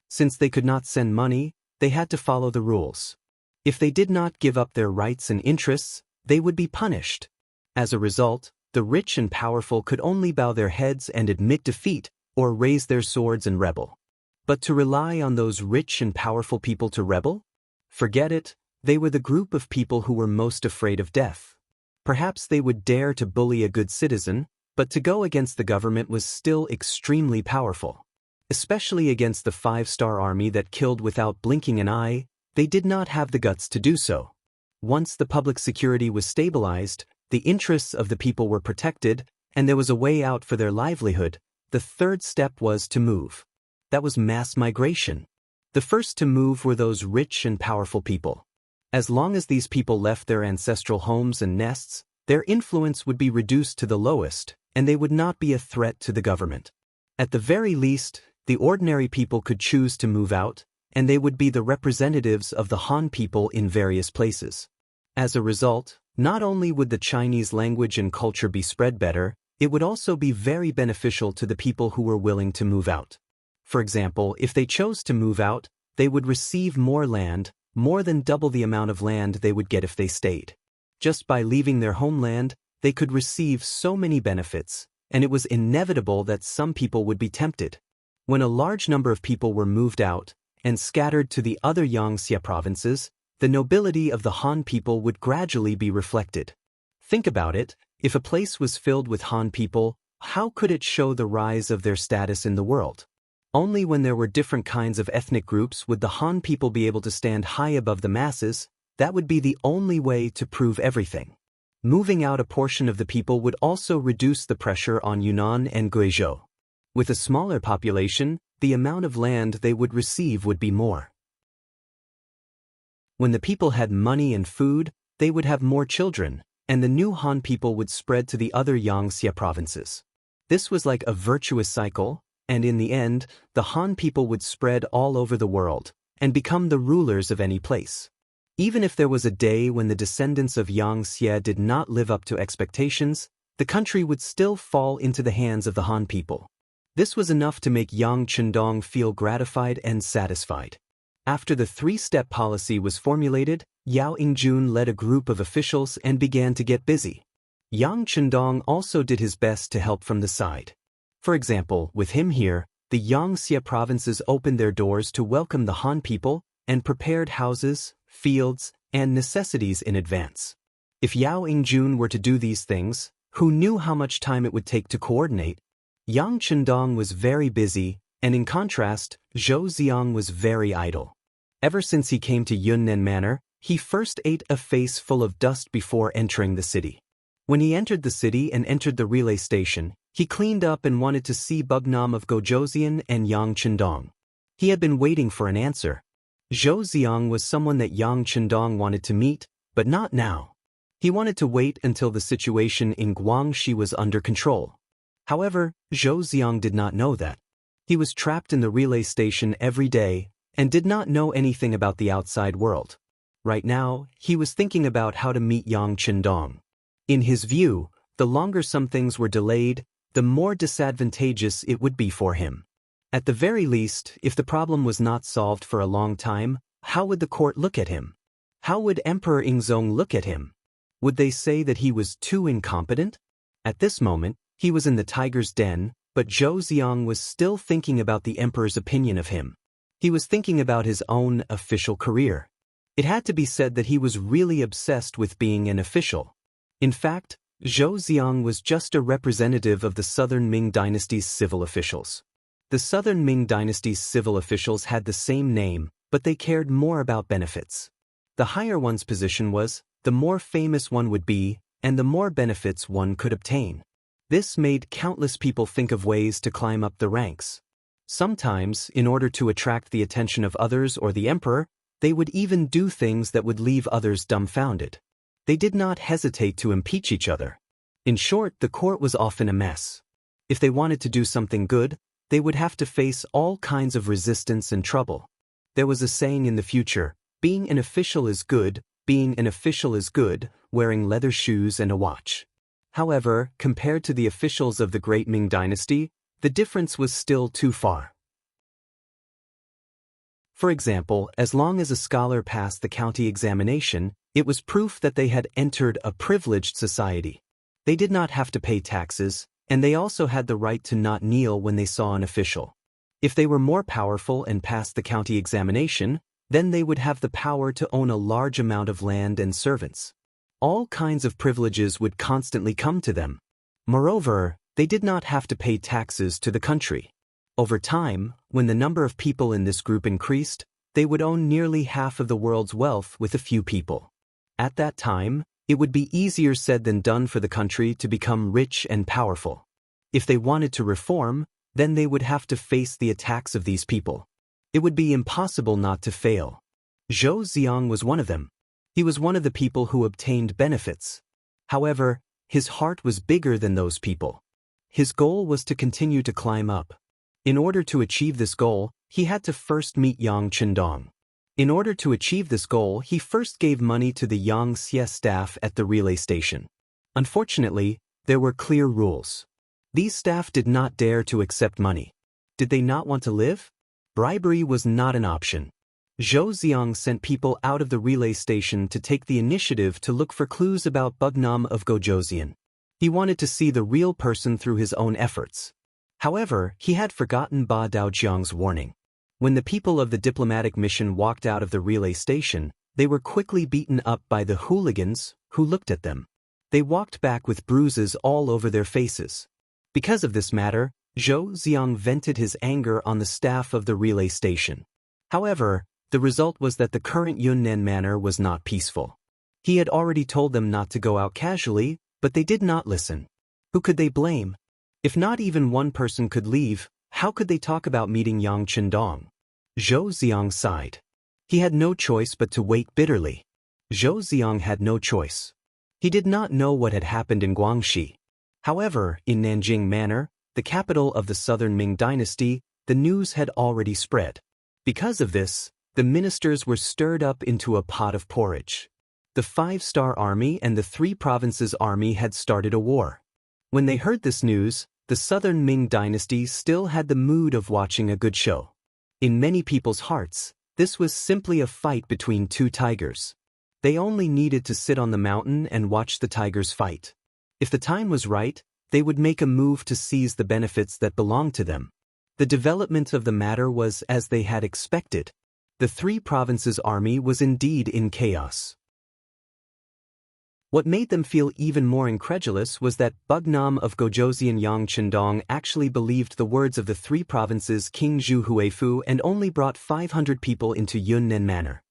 Since they could not send money, they had to follow the rules. If they did not give up their rights and interests, they would be punished. As a result, the rich and powerful could only bow their heads and admit defeat, or raise their swords and rebel. But to rely on those rich and powerful people to rebel? Forget it, they were the group of people who were most afraid of death. Perhaps they would dare to bully a good citizen, but to go against the government was still extremely powerful. Especially against the 5-star army that killed without blinking an eye, they did not have the guts to do so. Once the public security was stabilized, the interests of the people were protected, and there was a way out for their livelihood, the third step was to move. That was mass migration. The first to move were those rich and powerful people. As long as these people left their ancestral homes and nests, their influence would be reduced to the lowest, and they would not be a threat to the government. At the very least, the ordinary people could choose to move out, and they would be the representatives of the Han people in various places. As a result, not only would the Chinese language and culture be spread better, it would also be very beneficial to the people who were willing to move out. For example, if they chose to move out, they would receive more land, more than double the amount of land they would get if they stayed. Just by leaving their homeland, they could receive so many benefits, and it was inevitable that some people would be tempted. When a large number of people were moved out and scattered to the other Yang Xie provinces, the nobility of the Han people would gradually be reflected. Think about it, if a place was filled with Han people, how could it show the rise of their status in the world? Only when there were different kinds of ethnic groups would the Han people be able to stand high above the masses. That would be the only way to prove everything. Moving out a portion of the people would also reduce the pressure on Yunnan and Guizhou. With a smaller population, the amount of land they would receive would be more. When the people had money and food, they would have more children, and the new Han people would spread to the other Yangtze provinces. This was like a virtuous cycle, and in the end, the Han people would spread all over the world and become the rulers of any place. Even if there was a day when the descendants of Yang Xie did not live up to expectations, the country would still fall into the hands of the Han people. This was enough to make Yang Chendong feel gratified and satisfied. After the three-step policy was formulated, Yao Ingjun led a group of officials and began to get busy. Yang Chendong also did his best to help from the side. For example, with him here, the Yangtze provinces opened their doors to welcome the Han people and prepared houses, fields, and necessities in advance. If Yao Ingjun were to do these things, who knew how much time it would take to coordinate? Yang Chendong was very busy, and in contrast, Zhou Xiang was very idle. Ever since he came to Yunnan Manor, he first ate a face full of dust before entering the city. When he entered the city and entered the relay station, he cleaned up and wanted to see Bugnam of Gojoseon and Yang Chendong. He had been waiting for an answer. Zhou Xiang was someone that Yang Chendong wanted to meet, but not now. He wanted to wait until the situation in Guangxi was under control. However, Zhou Xiang did not know that. He was trapped in the relay station every day and did not know anything about the outside world. Right now, he was thinking about how to meet Yang Chendong. In his view, the longer some things were delayed, the more disadvantageous it would be for him. At the very least, if the problem was not solved for a long time, how would the court look at him? How would Emperor Yingzong look at him? Would they say that he was too incompetent? At this moment, he was in the tiger's den, but Zhou Xiang was still thinking about the emperor's opinion of him. He was thinking about his own official career. It had to be said that he was really obsessed with being an official. In fact, Zhou Xiang was just a representative of the Southern Ming Dynasty's civil officials. The Southern Ming Dynasty's civil officials had the same name, but they cared more about benefits. The higher one's position was, the more famous one would be, and the more benefits one could obtain. This made countless people think of ways to climb up the ranks. Sometimes, in order to attract the attention of others or the emperor, they would even do things that would leave others dumbfounded. They did not hesitate to impeach each other. In short, the court was often a mess. If they wanted to do something good, they would have to face all kinds of resistance and trouble. There was a saying in the future, being an official is good, being an official is good, wearing leather shoes and a watch. However, compared to the officials of the Great Ming Dynasty, the difference was still too far. For example, as long as a scholar passed the county examination, it was proof that they had entered a privileged society. They did not have to pay taxes, and they also had the right to not kneel when they saw an official. If they were more powerful and passed the county examination, then they would have the power to own a large amount of land and servants. All kinds of privileges would constantly come to them. Moreover, they did not have to pay taxes to the country. Over time, when the number of people in this group increased, they would own nearly half of the world's wealth with a few people. At that time, it would be easier said than done for the country to become rich and powerful. If they wanted to reform, then they would have to face the attacks of these people. It would be impossible not to fail. Zhou Xiang was one of them. He was one of the people who obtained benefits. However, his heart was bigger than those people. His goal was to continue to climb up. In order to achieve this goal, he had to first meet Yang Chendong. In order to achieve this goal, he first gave money to the Yang Xie staff at the relay station. Unfortunately, there were clear rules. These staff did not dare to accept money. Did they not want to live? Bribery was not an option. Zhou Xiang sent people out of the relay station to take the initiative to look for clues about Bugnam of Gojoseon. He wanted to see the real person through his own efforts. However, he had forgotten Ba Daojiang's warning. When the people of the diplomatic mission walked out of the relay station, they were quickly beaten up by the hooligans, who looked at them. They walked back with bruises all over their faces. Because of this matter, Zhou Xiang vented his anger on the staff of the relay station. However, the result was that the current Yunnan Manor was not peaceful. He had already told them not to go out casually, but they did not listen. Who could they blame? If not even one person could leave, how could they talk about meeting Yang Chendong? Zhou Xiang sighed. He had no choice but to wait bitterly. Zhou Xiang had no choice. He did not know what had happened in Guangxi. However, in Nanjing Manor, the capital of the southern Ming dynasty, the news had already spread. Because of this, the ministers were stirred up into a pot of porridge. The Five-Star Army and the Three Provinces Army had started a war. When they heard this news, the southern Ming dynasty still had the mood of watching a good show. In many people's hearts, this was simply a fight between two tigers. They only needed to sit on the mountain and watch the tigers fight. If the time was right, they would make a move to seize the benefits that belonged to them. The development of the matter was as they had expected. The Three Provinces Army was indeed in chaos. What made them feel even more incredulous was that Bugnam of Gojoseon Yang Chendong actually believed the words of the Three Provinces King Zhu Huifu and only brought 500 people into Yunnan Manor.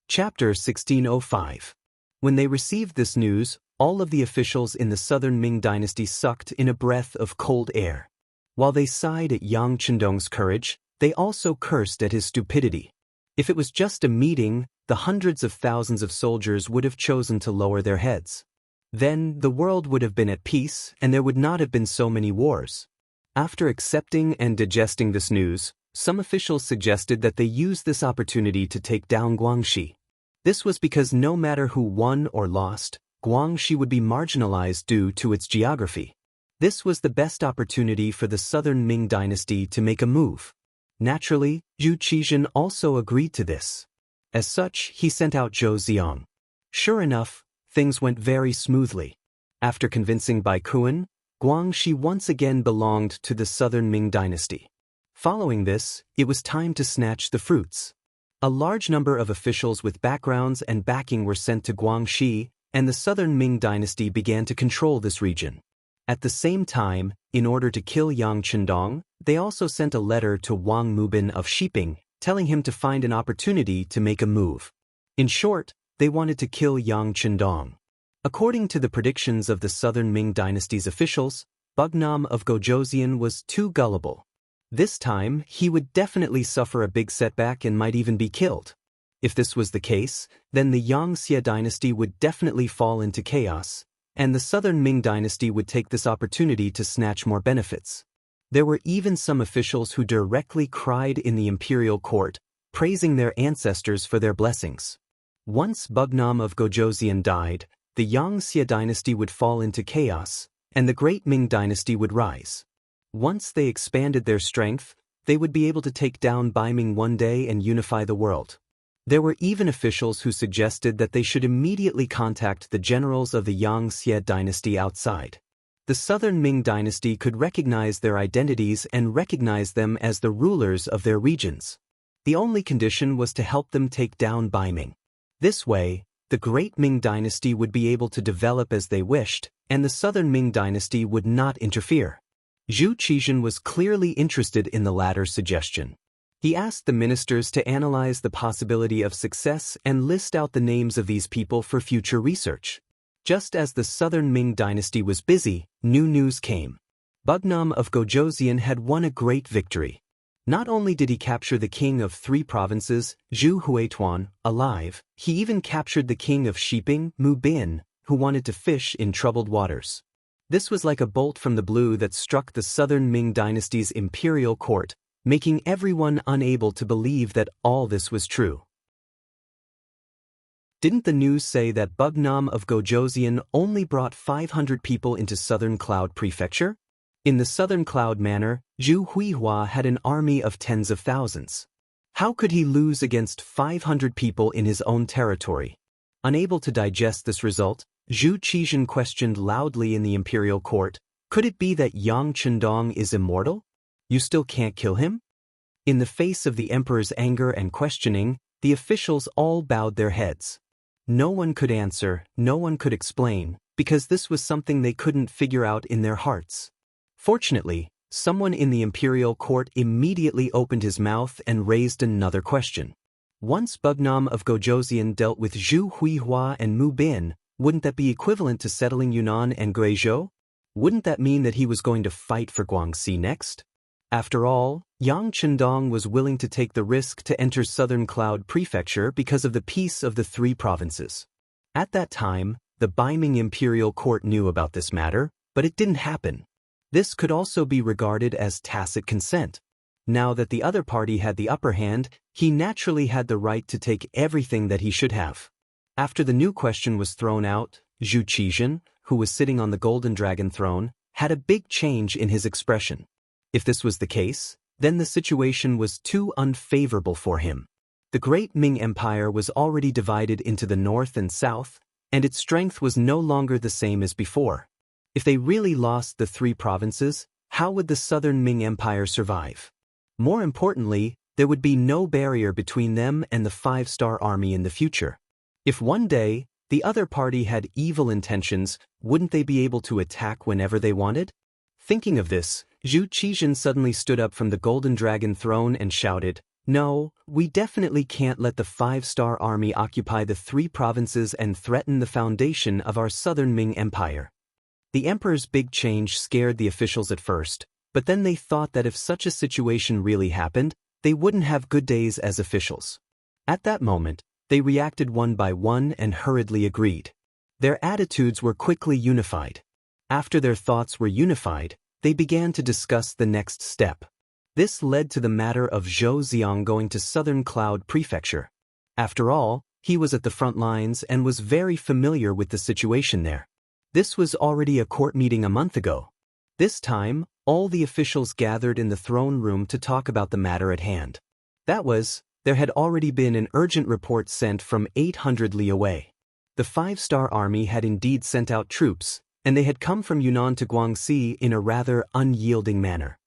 Chapter 1605. When they received this news, all of the officials in the southern Ming dynasty sucked in a breath of cold air. While they sighed at Yang Chendong's courage, they also cursed at his stupidity. If it was just a meeting, the hundreds of thousands of soldiers would have chosen to lower their heads. Then the world would have been at peace and there would not have been so many wars. After accepting and digesting this news, some officials suggested that they use this opportunity to take down Guangxi. This was because no matter who won or lost, Guangxi would be marginalized due to its geography. This was the best opportunity for the southern Ming dynasty to make a move. Naturally, Zhu Qizhen also agreed to this. As such, he sent out Zhou Xiang. Sure enough, things went very smoothly. After convincing Bai Kuan, Guangxi once again belonged to the southern Ming dynasty. Following this, it was time to snatch the fruits. A large number of officials with backgrounds and backing were sent to Guangxi, and the southern Ming dynasty began to control this region. At the same time, in order to kill Yang Chendong, they also sent a letter to Wang Mubin of Shiping, telling him to find an opportunity to make a move. In short, they wanted to kill Yang Chendong. According to the predictions of the southern Ming dynasty's officials, Bugnam of Gojoseon was too gullible. This time, he would definitely suffer a big setback and might even be killed. If this was the case, then the Yangxia dynasty would definitely fall into chaos, and the southern Ming dynasty would take this opportunity to snatch more benefits. There were even some officials who directly cried in the imperial court, praising their ancestors for their blessings. Once Bugnam of Gojoseon died, the Yangxia dynasty would fall into chaos, and the great Ming dynasty would rise. Once they expanded their strength, they would be able to take down Baiming one day and unify the world. There were even officials who suggested that they should immediately contact the generals of the Yangxia dynasty outside. The southern Ming dynasty could recognize their identities and recognize them as the rulers of their regions. The only condition was to help them take down Baiming. This way, the great Ming dynasty would be able to develop as they wished, and the southern Ming dynasty would not interfere. Zhu Qizhen was clearly interested in the latter suggestion. He asked the ministers to analyze the possibility of success and list out the names of these people for future research. Just as the southern Ming dynasty was busy, new news came. Bugnam of Gojoseon had won a great victory. Not only did he capture the king of Three Provinces, Zhu Huituan, alive, he even captured the king of Shiping, Mu Bin, who wanted to fish in troubled waters. This was like a bolt from the blue that struck the southern Ming dynasty's imperial court, making everyone unable to believe that all this was true. Didn't the news say that Bugnam of Gojoseon only brought 500 people into Southern Cloud Prefecture? In the Southern Cloud Manor, Zhu Huihua had an army of tens of thousands. How could he lose against 500 people in his own territory? Unable to digest this result, Zhu Qizhen questioned loudly in the imperial court, could it be that Yang Chendong is immortal? You still can't kill him? In the face of the emperor's anger and questioning, the officials all bowed their heads. No one could answer, no one could explain, because this was something they couldn't figure out in their hearts. Fortunately, someone in the imperial court immediately opened his mouth and raised another question. Once Bugnam of Gojoseon dealt with Zhu Huihua and Mu Bin, wouldn't that be equivalent to settling Yunnan and Guizhou? Wouldn't that mean that he was going to fight for Guangxi next? After all, Yang Chendong was willing to take the risk to enter Southern Cloud Prefecture because of the peace of the three provinces. At that time, the Baiming Imperial Court knew about this matter, but it didn't happen. This could also be regarded as tacit consent. Now that the other party had the upper hand, he naturally had the right to take everything that he should have. After the new question was thrown out, Zhu Qizhen, who was sitting on the Golden Dragon throne, had a big change in his expression. If this was the case, then the situation was too unfavorable for him. The Great Ming Empire was already divided into the north and south, and its strength was no longer the same as before. If they really lost the three provinces, how would the Southern Ming Empire survive? More importantly, there would be no barrier between them and the five-star army in the future. If one day, the other party had evil intentions, wouldn't they be able to attack whenever they wanted? Thinking of this, Zhu Qizhen suddenly stood up from the Golden Dragon throne and shouted, "No, we definitely can't let the five-star army occupy the three provinces and threaten the foundation of our Southern Ming Empire." The emperor's big change scared the officials at first, but then they thought that if such a situation really happened, they wouldn't have good days as officials. At that moment, they reacted one by one and hurriedly agreed. Their attitudes were quickly unified. After their thoughts were unified, they began to discuss the next step. This led to the matter of Zhou Xiang going to Southern Cloud Prefecture. After all, he was at the front lines and was very familiar with the situation there. This was already a court meeting a month ago. This time, all the officials gathered in the throne room to talk about the matter at hand. That was, there had already been an urgent report sent from 800 li away. The five-star army had indeed sent out troops, and they had come from Yunnan to Guangxi in a rather unyielding manner.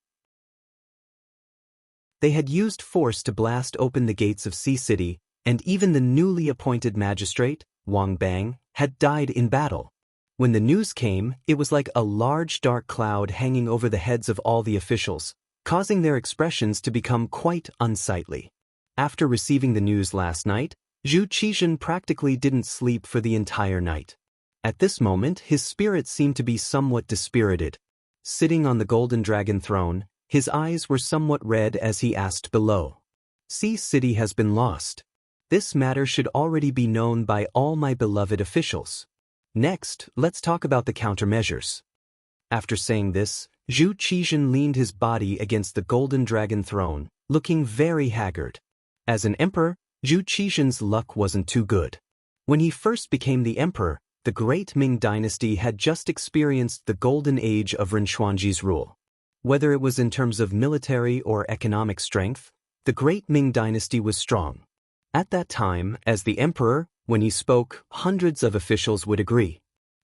They had used force to blast open the gates of Sea City, and even the newly appointed magistrate, Wang Bang, had died in battle. When the news came, it was like a large dark cloud hanging over the heads of all the officials, causing their expressions to become quite unsightly. After receiving the news last night, Zhu Qizhen practically didn't sleep for the entire night. At this moment, his spirit seemed to be somewhat dispirited. Sitting on the Golden Dragon throne, his eyes were somewhat red as he asked below. Sea City has been lost. This matter should already be known by all my beloved officials. Next, let's talk about the countermeasures. After saying this, Zhu Qizhen leaned his body against the Golden Dragon throne, looking very haggard. As an emperor, Zhu Qizhen's luck wasn't too good. When he first became the emperor, the Great Ming Dynasty had just experienced the golden age of Ren Xuanji's rule. Whether it was in terms of military or economic strength, the Great Ming Dynasty was strong. At that time, as the emperor, when he spoke, hundreds of officials would agree.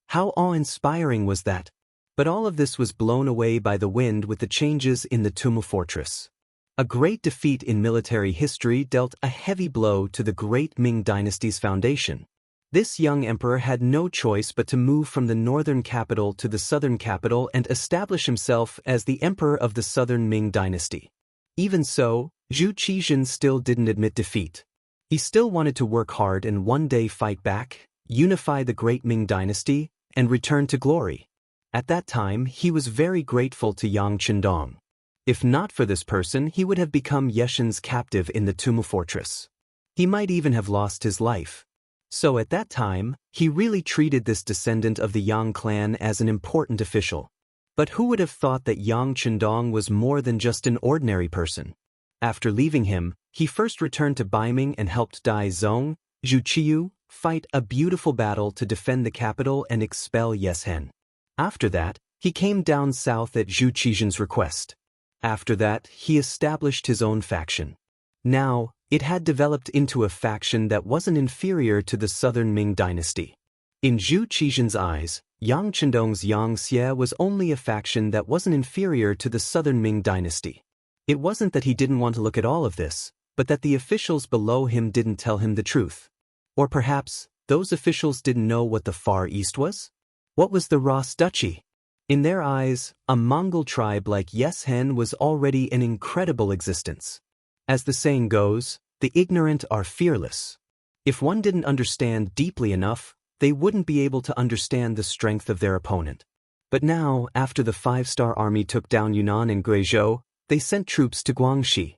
How awe-inspiring was that? But all of this was blown away by the wind with the changes in the Tumu fortress. A great defeat in military history dealt a heavy blow to the Great Ming Dynasty's foundation. This young emperor had no choice but to move from the northern capital to the southern capital and establish himself as the emperor of the Southern Ming Dynasty. Even so, Zhu Qizhen still didn't admit defeat. He still wanted to work hard and one day fight back, unify the Great Ming Dynasty, and return to glory. At that time, he was very grateful to Yang Chendong. If not for this person, he would have become Yeshen's captive in the Tumu fortress. He might even have lost his life. So at that time, he really treated this descendant of the Yang clan as an important official. But who would have thought that Yang Chendong was more than just an ordinary person? After leaving him, he first returned to Baiming and helped Dai Zong, Zhu Qiyu, fight a beautiful battle to defend the capital and expel Yeshen. After that, he came down south at Zhu Qizhen's request. After that, he established his own faction. Now, it had developed into a faction that wasn't inferior to the Southern Ming Dynasty. In Zhu Qizhen's eyes, Yang Chendong's Yang Xie was only a faction that wasn't inferior to the Southern Ming Dynasty. It wasn't that he didn't want to look at all of this, but that the officials below him didn't tell him the truth. Or perhaps, those officials didn't know what the Far East was? What was the Ras Duchy? In their eyes, a Mongol tribe like Yeshen was already an incredible existence. As the saying goes, the ignorant are fearless. If one didn't understand deeply enough, they wouldn't be able to understand the strength of their opponent. But now, after the five-star army took down Yunnan and Guizhou, They sent troops to Guangxi.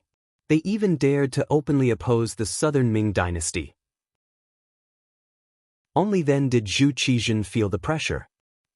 They even dared to openly oppose the southern Ming dynasty. Only then did Zhu Qizhen feel the pressure.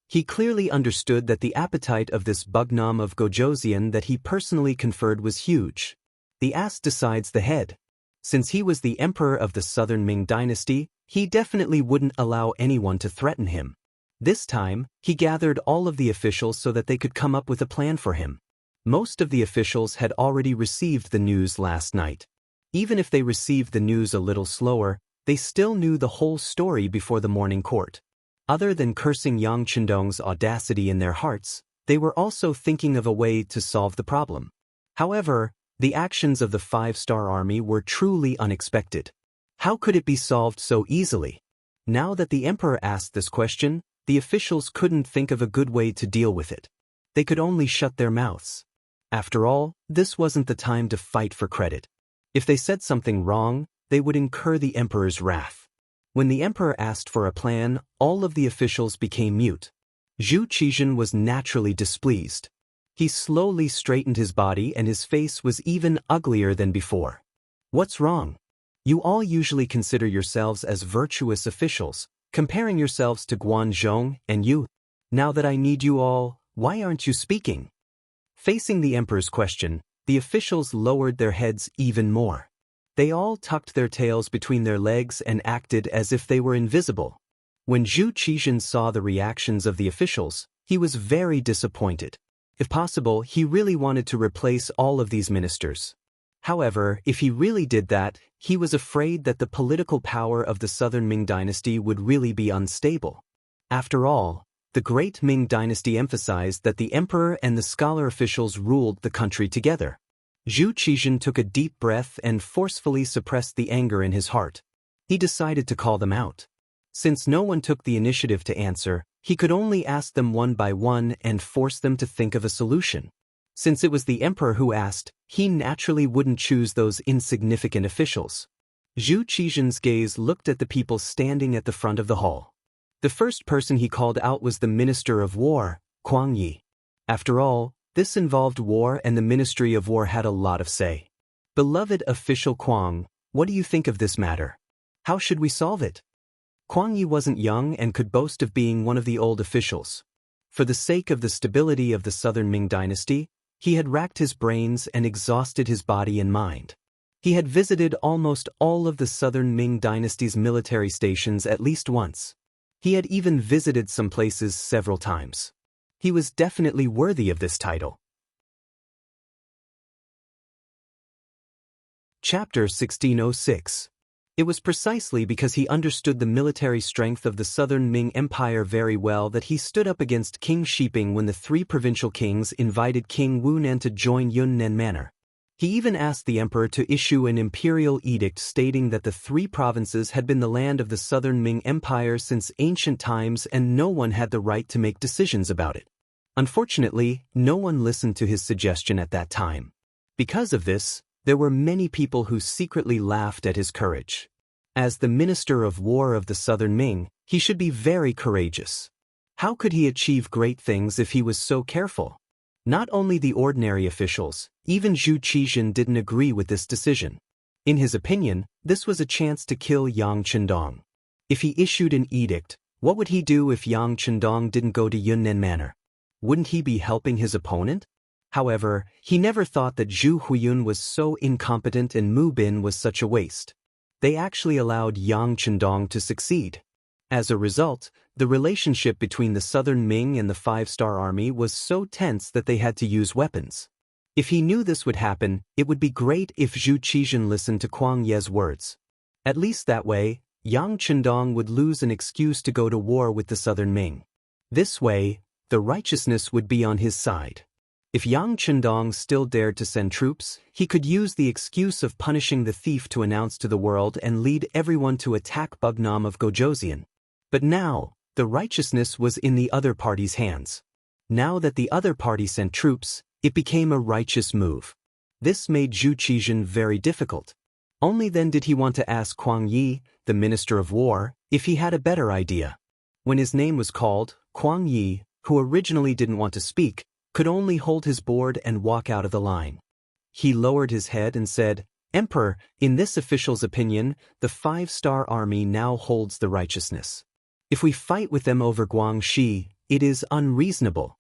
He clearly understood that the appetite of this Bugnam of Gojoseon that he personally conferred was huge. The ass decides the head. Since he was the emperor of the southern Ming dynasty, he definitely wouldn't allow anyone to threaten him. This time, he gathered all of the officials so that they could come up with a plan for him. Most of the officials had already received the news last night. Even if they received the news a little slower, they still knew the whole story before the morning court. Other than cursing Yang Chendong's audacity in their hearts, they were also thinking of a way to solve the problem. However, the actions of the five-star army were truly unexpected. How could it be solved so easily? Now that the emperor asked this question, the officials couldn't think of a good way to deal with it. They could only shut their mouths. After all, this wasn't the time to fight for credit. If they said something wrong, they would incur the emperor's wrath. When the emperor asked for a plan, all of the officials became mute. Zhu Qizhen was naturally displeased. He slowly straightened his body and his face was even uglier than before. What's wrong? You all usually consider yourselves as virtuous officials, comparing yourselves to Guanzhong and you. Now that I need you all, why aren't you speaking? Facing the emperor's question, the officials lowered their heads even more. They all tucked their tails between their legs and acted as if they were invisible. When Zhu Qizhen saw the reactions of the officials, he was very disappointed. If possible, he really wanted to replace all of these ministers. However, if he really did that, he was afraid that the political power of the southern Ming dynasty would really be unstable. After all, the great Ming dynasty emphasized that the emperor and the scholar officials ruled the country together. Zhu Qizhen took a deep breath and forcefully suppressed the anger in his heart. He decided to call them out. Since no one took the initiative to answer, he could only ask them one by one and force them to think of a solution. Since it was the emperor who asked, he naturally wouldn't choose those insignificant officials. Zhu Qizhen's gaze looked at the people standing at the front of the hall. The first person he called out was the Minister of War, Kuang Yi. After all, this involved war and the Ministry of War had a lot of say. Beloved official Kuang, what do you think of this matter? How should we solve it? Kuang Yi wasn't young and could boast of being one of the old officials. For the sake of the stability of the southern Ming dynasty, he had racked his brains and exhausted his body and mind. He had visited almost all of the southern Ming dynasty's military stations at least once. He had even visited some places several times. He was definitely worthy of this title. Chapter 1606. It was precisely because he understood the military strength of the southern Ming Empire very well that he stood up against King Shiping when the three provincial kings invited King Wunan to join Yunnan Manor. He even asked the emperor to issue an imperial edict stating that the three provinces had been the land of the southern Ming Empire since ancient times and no one had the right to make decisions about it. Unfortunately, no one listened to his suggestion at that time. Because of this, there were many people who secretly laughed at his courage. As the Minister of War of the southern Ming, he should be very courageous. How could he achieve great things if he was so careful? Not only the ordinary officials, even Zhu Qizhen didn't agree with this decision. In his opinion, this was a chance to kill Yang Chendong. If he issued an edict, what would he do if Yang Chendong didn't go to Yunnan Manor? Wouldn't he be helping his opponent? However, he never thought that Zhu Huiyun was so incompetent and Mu Bin was such a waste. They actually allowed Yang Chendong to succeed. As a result, the relationship between the southern Ming and the five-star army was so tense that they had to use weapons. If he knew this would happen, it would be great if Zhu Qizhen listened to Kuang Ye's words. At least that way, Yang Chendong would lose an excuse to go to war with the southern Ming. This way, the righteousness would be on his side. If Yang Chendong still dared to send troops, he could use the excuse of punishing the thief to announce to the world and lead everyone to attack Bugnam of Gojoseon. But now, the righteousness was in the other party's hands. Now that the other party sent troops, it became a righteous move. This made Zhu Qizhen very difficult. Only then did he want to ask Kuang Yi, the Minister of War, if he had a better idea. When his name was called, Kuang Yi, who originally didn't want to speak, could only hold his board and walk out of the line. he lowered his head and said, "Emperor, in this official's opinion, the 5-star army now holds the righteousness. If we fight with them over Guangxi, it is unreasonable."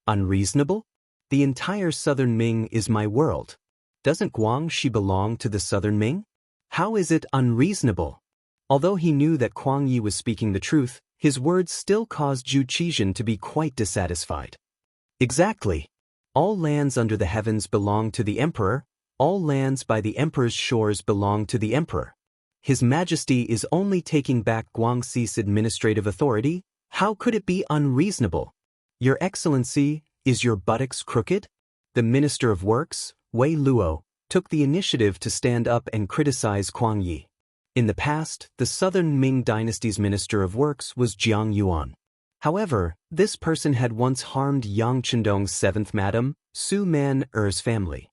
Unreasonable? The entire southern Ming is my world. Doesn't Guangxi belong to the southern Ming? How is it unreasonable? Although he knew that Kuang Yi was speaking the truth, his words still caused Zhu Qizhen to be quite dissatisfied. Exactly. All lands under the heavens belong to the emperor, all lands by the emperor's shores belong to the emperor. His Majesty is only taking back Guangxi's administrative authority. How could it be unreasonable? Your Excellency, is your buttocks crooked? The Minister of Works, Wei Luo, took the initiative to stand up and criticize Kuang Yi. In the past, the southern Ming dynasty's Minister of Works was Jiang Yuan. However, this person had once harmed Yang Chendong's 7th Madam, Su Man-er's family.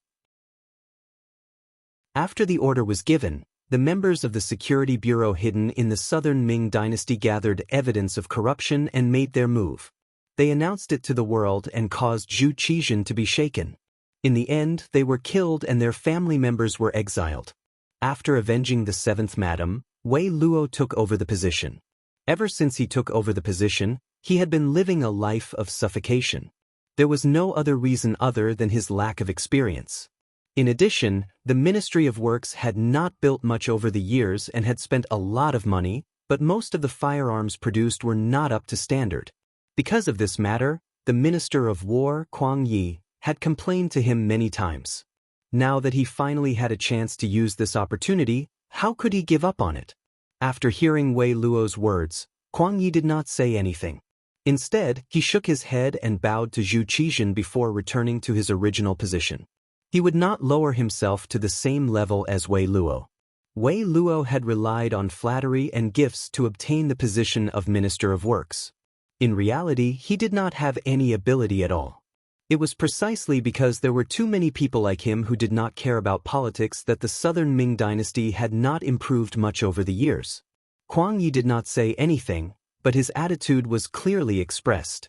After the order was given, the members of the Security Bureau hidden in the southern Ming dynasty gathered evidence of corruption and made their move. They announced it to the world and caused Zhu Qizhen to be shaken. In the end, they were killed and their family members were exiled. After avenging the 7th Madam, Wei Luo took over the position. Ever since he took over the position, he had been living a life of suffocation. There was no other reason other than his lack of experience. In addition, the Ministry of Works had not built much over the years and had spent a lot of money, but most of the firearms produced were not up to standard. Because of this matter, the Minister of War, Kuang Yi, had complained to him many times. Now that he finally had a chance to use this opportunity, how could he give up on it? After hearing Wei Luo's words, Kuang Yi did not say anything. Instead, he shook his head and bowed to Zhu Qizhen before returning to his original position. He would not lower himself to the same level as Wei Luo. Wei Luo had relied on flattery and gifts to obtain the position of Minister of Works. In reality, he did not have any ability at all. It was precisely because there were too many people like him who did not care about politics that the southern Ming dynasty had not improved much over the years. Kuang Yi did not say anything, but his attitude was clearly expressed.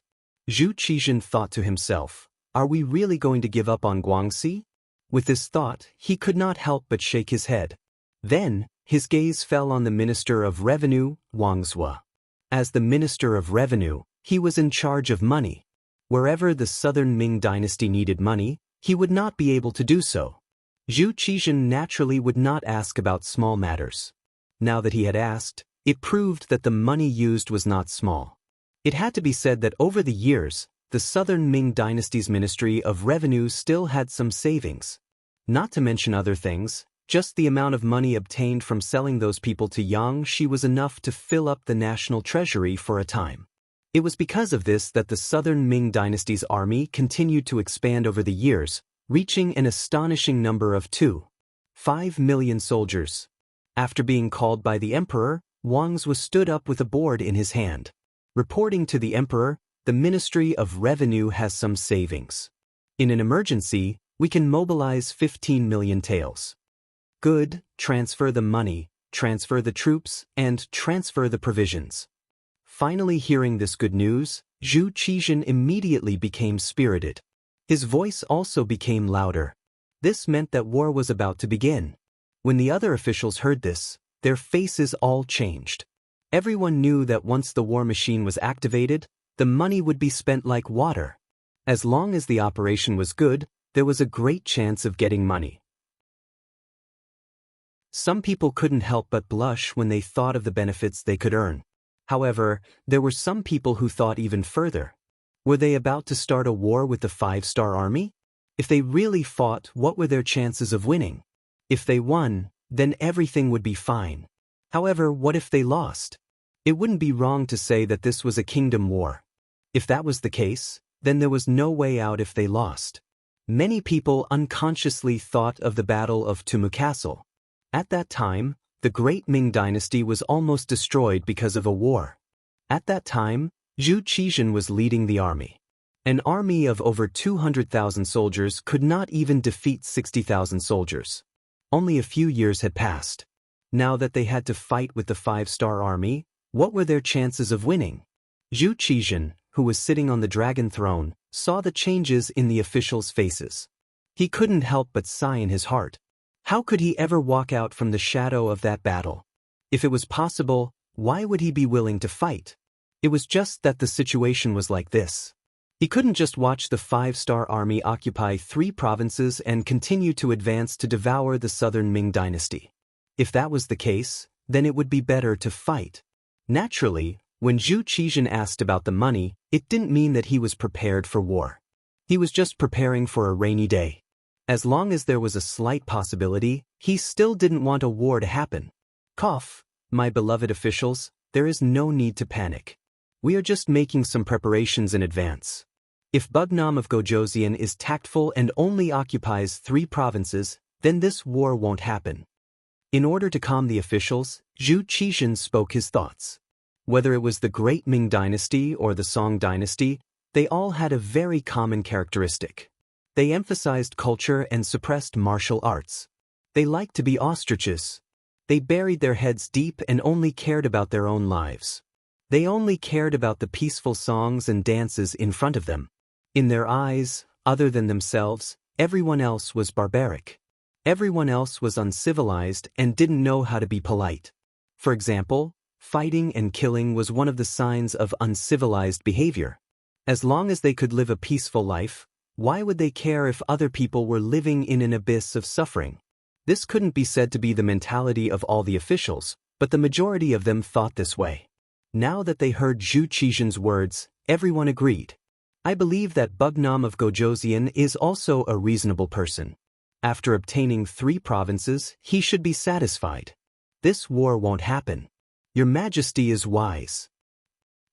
Zhu Qizhen thought to himself, "Are we really going to give up on Guangxi?" With this thought, he could not help but shake his head. Then, his gaze fell on the Minister of Revenue, Wang Zhua. As the Minister of Revenue, he was in charge of money. Wherever the southern Ming dynasty needed money, he would not be able to do so. Zhu Qizhen naturally would not ask about small matters. Now that he had asked, it proved that the money used was not small. It had to be said that over the years, the southern Ming dynasty's Ministry of Revenue still had some savings. Not to mention other things, just the amount of money obtained from selling those people to Yangshi was enough to fill up the national treasury for a time. It was because of this that the southern Ming dynasty's army continued to expand over the years, reaching an astonishing number of 2.5 million soldiers. After being called by the emperor, Wang Zhua stood up with a board in his hand. Reporting to the emperor, the Ministry of Revenue has some savings. In an emergency, we can mobilize 15 million taels. Good, transfer the money, transfer the troops, and transfer the provisions. Finally hearing this good news, Zhu Qizhen immediately became spirited. His voice also became louder. This meant that war was about to begin. When the other officials heard this, their faces all changed. Everyone knew that once the war machine was activated, the money would be spent like water. As long as the operation was good, there was a great chance of getting money. Some people couldn't help but blush when they thought of the benefits they could earn. However, there were some people who thought even further. Were they about to start a war with the 5-star army? If they really fought, what were their chances of winning? If they won, then everything would be fine. However, what if they lost? It wouldn't be wrong to say that this was a kingdom war. If that was the case, then there was no way out if they lost. Many people unconsciously thought of the Battle of Tumu Castle. At that time, the great Ming dynasty was almost destroyed because of a war. At that time, Zhu Qizhen was leading the army. An army of over 200,000 soldiers could not even defeat 60,000 soldiers. Only a few years had passed. Now that they had to fight with the 5-star army, what were their chances of winning? Zhu Qizhen, who was sitting on the dragon throne, saw the changes in the officials' faces. He couldn't help but sigh in his heart. How could he ever walk out from the shadow of that battle? If it was possible, why would he be willing to fight? It was just that the situation was like this. He couldn't just watch the five-star army occupy 3 provinces and continue to advance to devour the southern Ming dynasty. If that was the case, then it would be better to fight. Naturally, when Zhu Qizhen asked about the money, it didn't mean that he was prepared for war. He was just preparing for a rainy day. As long as there was a slight possibility, he still didn't want a war to happen. Cough, my beloved officials, there is no need to panic. We are just making some preparations in advance. If Bugnam of Gojoseon is tactful and only occupies 3 provinces, then this war won't happen. In order to calm the officials, Zhu Qizhen spoke his thoughts. Whether it was the Great Ming dynasty or the Song dynasty, they all had a very common characteristic. They emphasized culture and suppressed martial arts. They liked to be ostriches. They buried their heads deep and only cared about their own lives. They only cared about the peaceful songs and dances in front of them. In their eyes, other than themselves, everyone else was barbaric. Everyone else was uncivilized and didn't know how to be polite. For example, fighting and killing was one of the signs of uncivilized behavior. As long as they could live a peaceful life, why would they care if other people were living in an abyss of suffering? This couldn't be said to be the mentality of all the officials, but the majority of them thought this way. Now that they heard Zhu Qizhen's words, everyone agreed. I believe that Bugnam of Gojoseon is also a reasonable person. After obtaining 3 provinces, he should be satisfied. This war won't happen. Your Majesty is wise.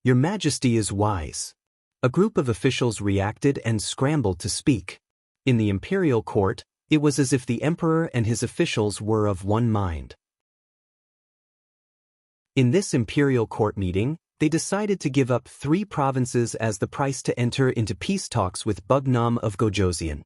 Your Majesty is wise. A group of officials reacted and scrambled to speak. In the imperial court, it was as if the emperor and his officials were of one mind. In this imperial court meeting, they decided to give up 3 provinces as the price to enter into peace talks with Bugnam of Gojoseon.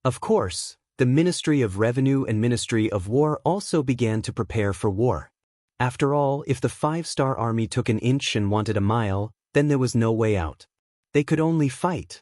Of course, the Ministry of Revenue and Ministry of War also began to prepare for war. After all, if the 5-star army took an inch and wanted a mile, then there was no way out. They could only fight.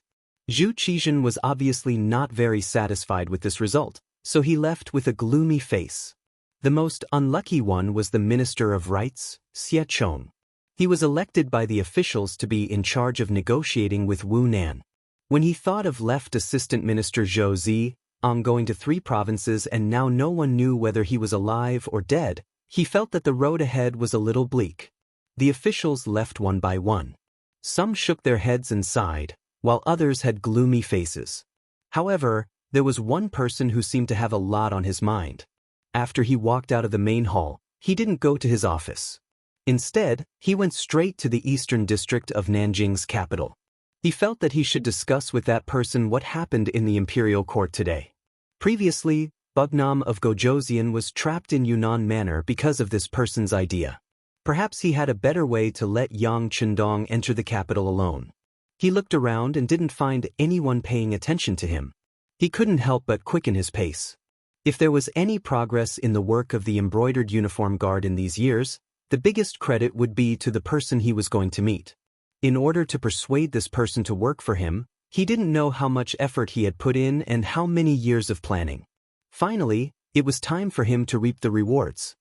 Zhu Qizhen was obviously not very satisfied with this result, so he left with a gloomy face. The most unlucky one was the Minister of Rights, Xie Chong. He was elected by the officials to be in charge of negotiating with Wu Nan. When he thought of left Assistant Minister Zhou Zi, going to 3 provinces and now no one knew whether he was alive or dead, he felt that the road ahead was a little bleak. The officials left one by one. Some shook their heads and sighed, while others had gloomy faces. However, there was one person who seemed to have a lot on his mind. After he walked out of the main hall, he didn't go to his office. Instead, he went straight to the eastern district of Nanjing's capital. He felt that he should discuss with that person what happened in the imperial court today. Previously, Bugnam of Gojoseon was trapped in Yunnan Manor because of this person's idea. Perhaps he had a better way to let Yang Chendong enter the capital alone. He looked around and didn't find anyone paying attention to him. He couldn't help but quicken his pace. If there was any progress in the work of the embroidered uniform guard in these years, the biggest credit would be to the person he was going to meet. In order to persuade this person to work for him, he didn't know how much effort he had put in and how many years of planning. Finally, it was time for him to reap the rewards.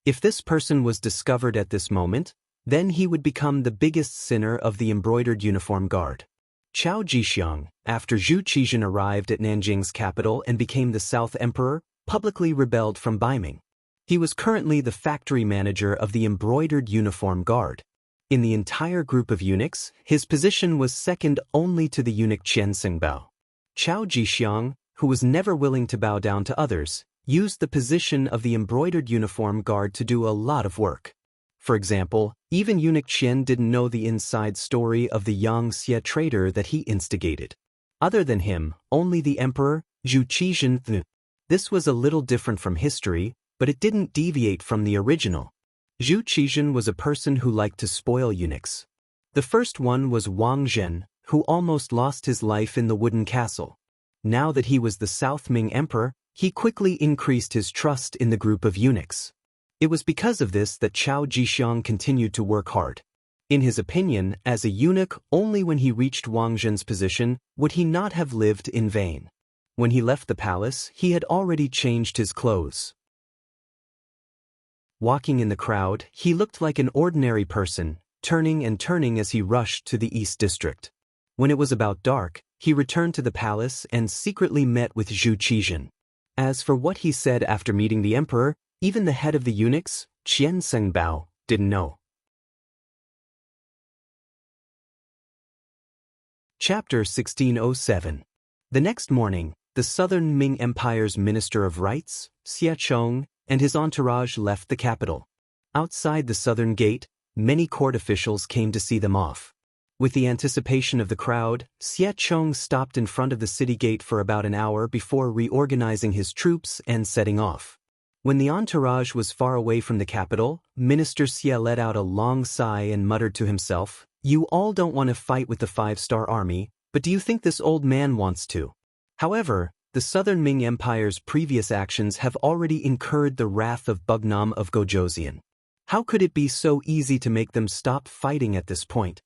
If this person was discovered at this moment, then he would become the biggest sinner of the embroidered uniform guard. Chao Jixiang, after Zhu Qizhen arrived at Nanjing's capital and became the South Emperor, publicly rebelled from Baiming. He was currently the factory manager of the embroidered uniform guard. In the entire group of eunuchs, his position was second only to the eunuch Qian Xingbao. Chao Jixiang, who was never willing to bow down to others, used the position of the embroidered uniform guard to do a lot of work. For example, even eunuch Qian didn't know the inside story of the Yang Xie traitor that he instigated. Other than him, only the emperor, Zhu Qizhen, knew. This was a little different from history, but it didn't deviate from the original. Zhu Qizhen was a person who liked to spoil eunuchs. The first one was Wang Zhen, who almost lost his life in the wooden castle. Now that he was the South Ming emperor, he quickly increased his trust in the group of eunuchs. It was because of this that Chao Jixiang continued to work hard. In his opinion, as a eunuch, only when he reached Wang Zhen's position would he not have lived in vain. When he left the palace, he had already changed his clothes. Walking in the crowd, he looked like an ordinary person, turning and turning as he rushed to the East District. When it was about dark, he returned to the palace and secretly met with Zhu Qizhen. As for what he said after meeting the emperor, even the head of the eunuchs, Qian Sengbao, didn't know. Chapter 1607. The next morning, the Southern Ming Empire's Minister of Rites, Xie Chong, and his entourage left the capital. Outside the southern gate, many court officials came to see them off. With the anticipation of the crowd, Xie Chong stopped in front of the city gate for about an hour before reorganizing his troops and setting off. When the entourage was far away from the capital, Minister Xie let out a long sigh and muttered to himself, "You all don't want to fight with the five-star army, but do you think this old man wants to?" However, the Southern Ming Empire's previous actions have already incurred the wrath of Bugnam of Gojoseon. How could it be so easy to make them stop fighting at this point?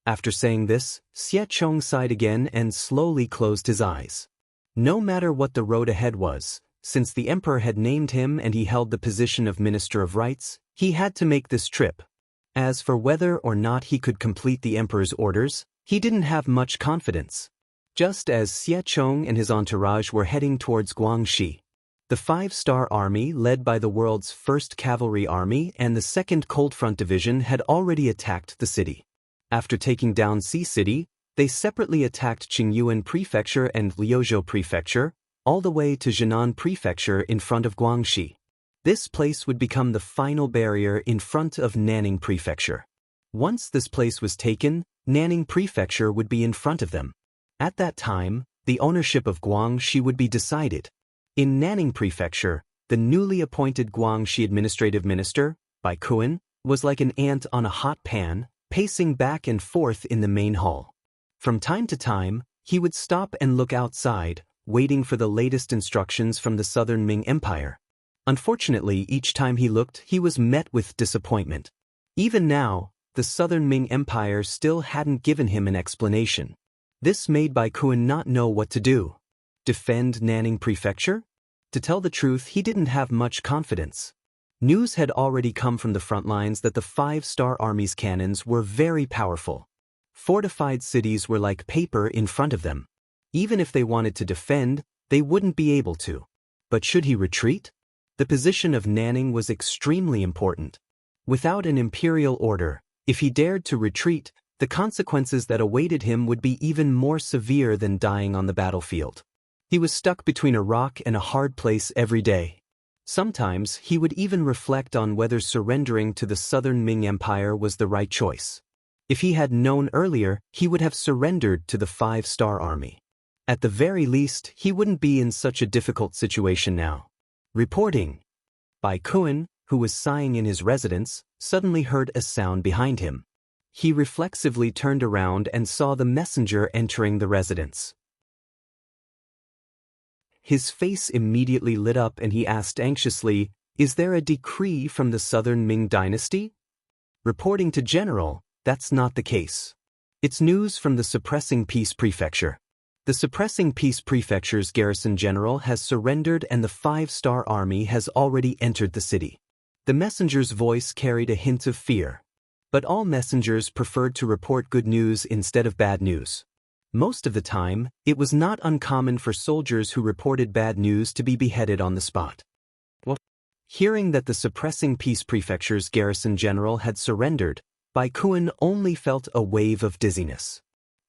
After saying this, Xie Chong sighed again and slowly closed his eyes. No matter what the road ahead was, since the emperor had named him and he held the position of Minister of Rites, he had to make this trip. As for whether or not he could complete the emperor's orders, he didn't have much confidence. Just as Xie Chong and his entourage were heading towards Guangxi, the five-star army led by the world's first cavalry army and the 2nd Cold Front Division had already attacked the city. After taking down Xi City, they separately attacked Qingyuan Prefecture and Liuzhou Prefecture, all the way to Jinan Prefecture in front of Guangxi. This place would become the final barrier in front of Nanning Prefecture. Once this place was taken, Nanning Prefecture would be in front of them. At that time, the ownership of Guangxi would be decided. In Nanning Prefecture, the newly appointed Guangxi administrative minister, Bai Kuan, was like an ant on a hot pan, pacing back and forth in the main hall. From time to time, he would stop and look outside, waiting for the latest instructions from the Southern Ming Empire. Unfortunately, each time he looked, he was met with disappointment. Even now, the Southern Ming Empire still hadn't given him an explanation. This made Bai Kuan not know what to do. Defend Nanning Prefecture? To tell the truth, he didn't have much confidence. News had already come from the front lines that the five-star army's cannons were very powerful. Fortified cities were like paper in front of them. Even if they wanted to defend, they wouldn't be able to. But should he retreat? The position of Nanning was extremely important. Without an imperial order, if he dared to retreat, the consequences that awaited him would be even more severe than dying on the battlefield. He was stuck between a rock and a hard place every day. Sometimes he would even reflect on whether surrendering to the Southern Ming Empire was the right choice. If he had known earlier, he would have surrendered to the five-star army. At the very least, he wouldn't be in such a difficult situation now. Reporting. Bai Kuan, who was sighing in his residence, suddenly heard a sound behind him. He reflexively turned around and saw the messenger entering the residence. His face immediately lit up and he asked anxiously, "Is there a decree from the Southern Ming dynasty?" Reporting to General, that's not the case. It's news from the Suppressing Peace Prefecture. The Suppressing Peace Prefecture's garrison general has surrendered and the five-star army has already entered the city. The messenger's voice carried a hint of fear. But all messengers preferred to report good news instead of bad news. Most of the time, it was not uncommon for soldiers who reported bad news to be beheaded on the spot. Hearing that the Suppressing Peace Prefecture's garrison general had surrendered, Bai Kuan only felt a wave of dizziness.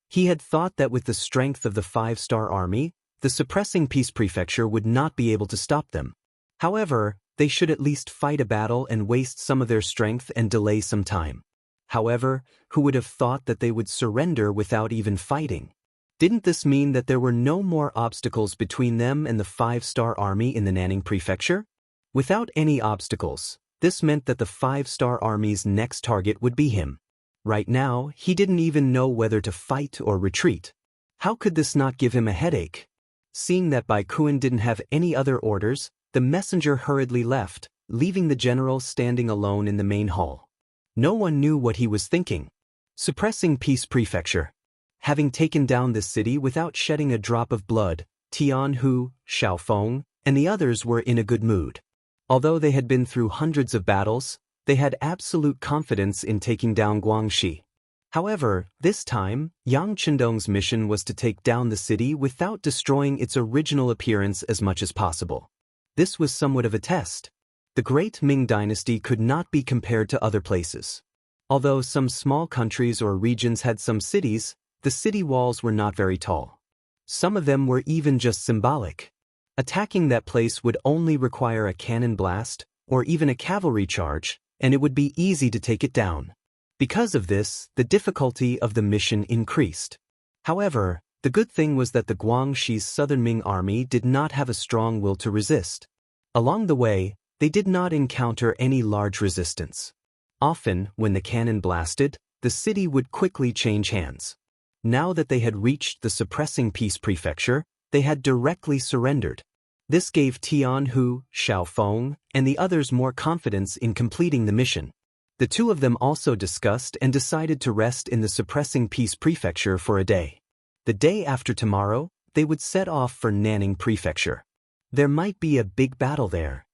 He had thought that with the strength of the five-star army, the Suppressing Peace Prefecture would not be able to stop them. However, they should at least fight a battle and waste some of their strength and delay some time. However, who would have thought that they would surrender without even fighting? Didn't this mean that there were no more obstacles between them and the five-star army in the Nanning Prefecture? Without any obstacles, this meant that the five-star army's next target would be him. Right now, he didn't even know whether to fight or retreat. How could this not give him a headache? Seeing that Bai Kuan didn't have any other orders, the messenger hurriedly left, leaving the general standing alone in the main hall. No one knew what he was thinking. Suppressing Peace Prefecture. Having taken down this city without shedding a drop of blood, Tian Hu, Xiaofeng, and the others were in a good mood. Although they had been through hundreds of battles, they had absolute confidence in taking down Guangxi. However, this time, Yang Chendong's mission was to take down the city without destroying its original appearance as much as possible. This was somewhat of a test. The great Ming dynasty could not be compared to other places. Although some small countries or regions had some cities, the city walls were not very tall. Some of them were even just symbolic. Attacking that place would only require a cannon blast, or even a cavalry charge, and it would be easy to take it down. Because of this, the difficulty of the mission increased. However, the good thing was that the Guangxi's southern Ming army did not have a strong will to resist. Along the way, they did not encounter any large resistance. Often, when the cannon blasted, the city would quickly change hands. Now that they had reached the suppressing peace prefecture, they had directly surrendered. This gave Tian Hu, Xiaofeng, and the others more confidence in completing the mission. The two of them also discussed and decided to rest in the suppressing peace prefecture for a day. The day after tomorrow, they would set off for Nanning Prefecture. There might be a big battle there.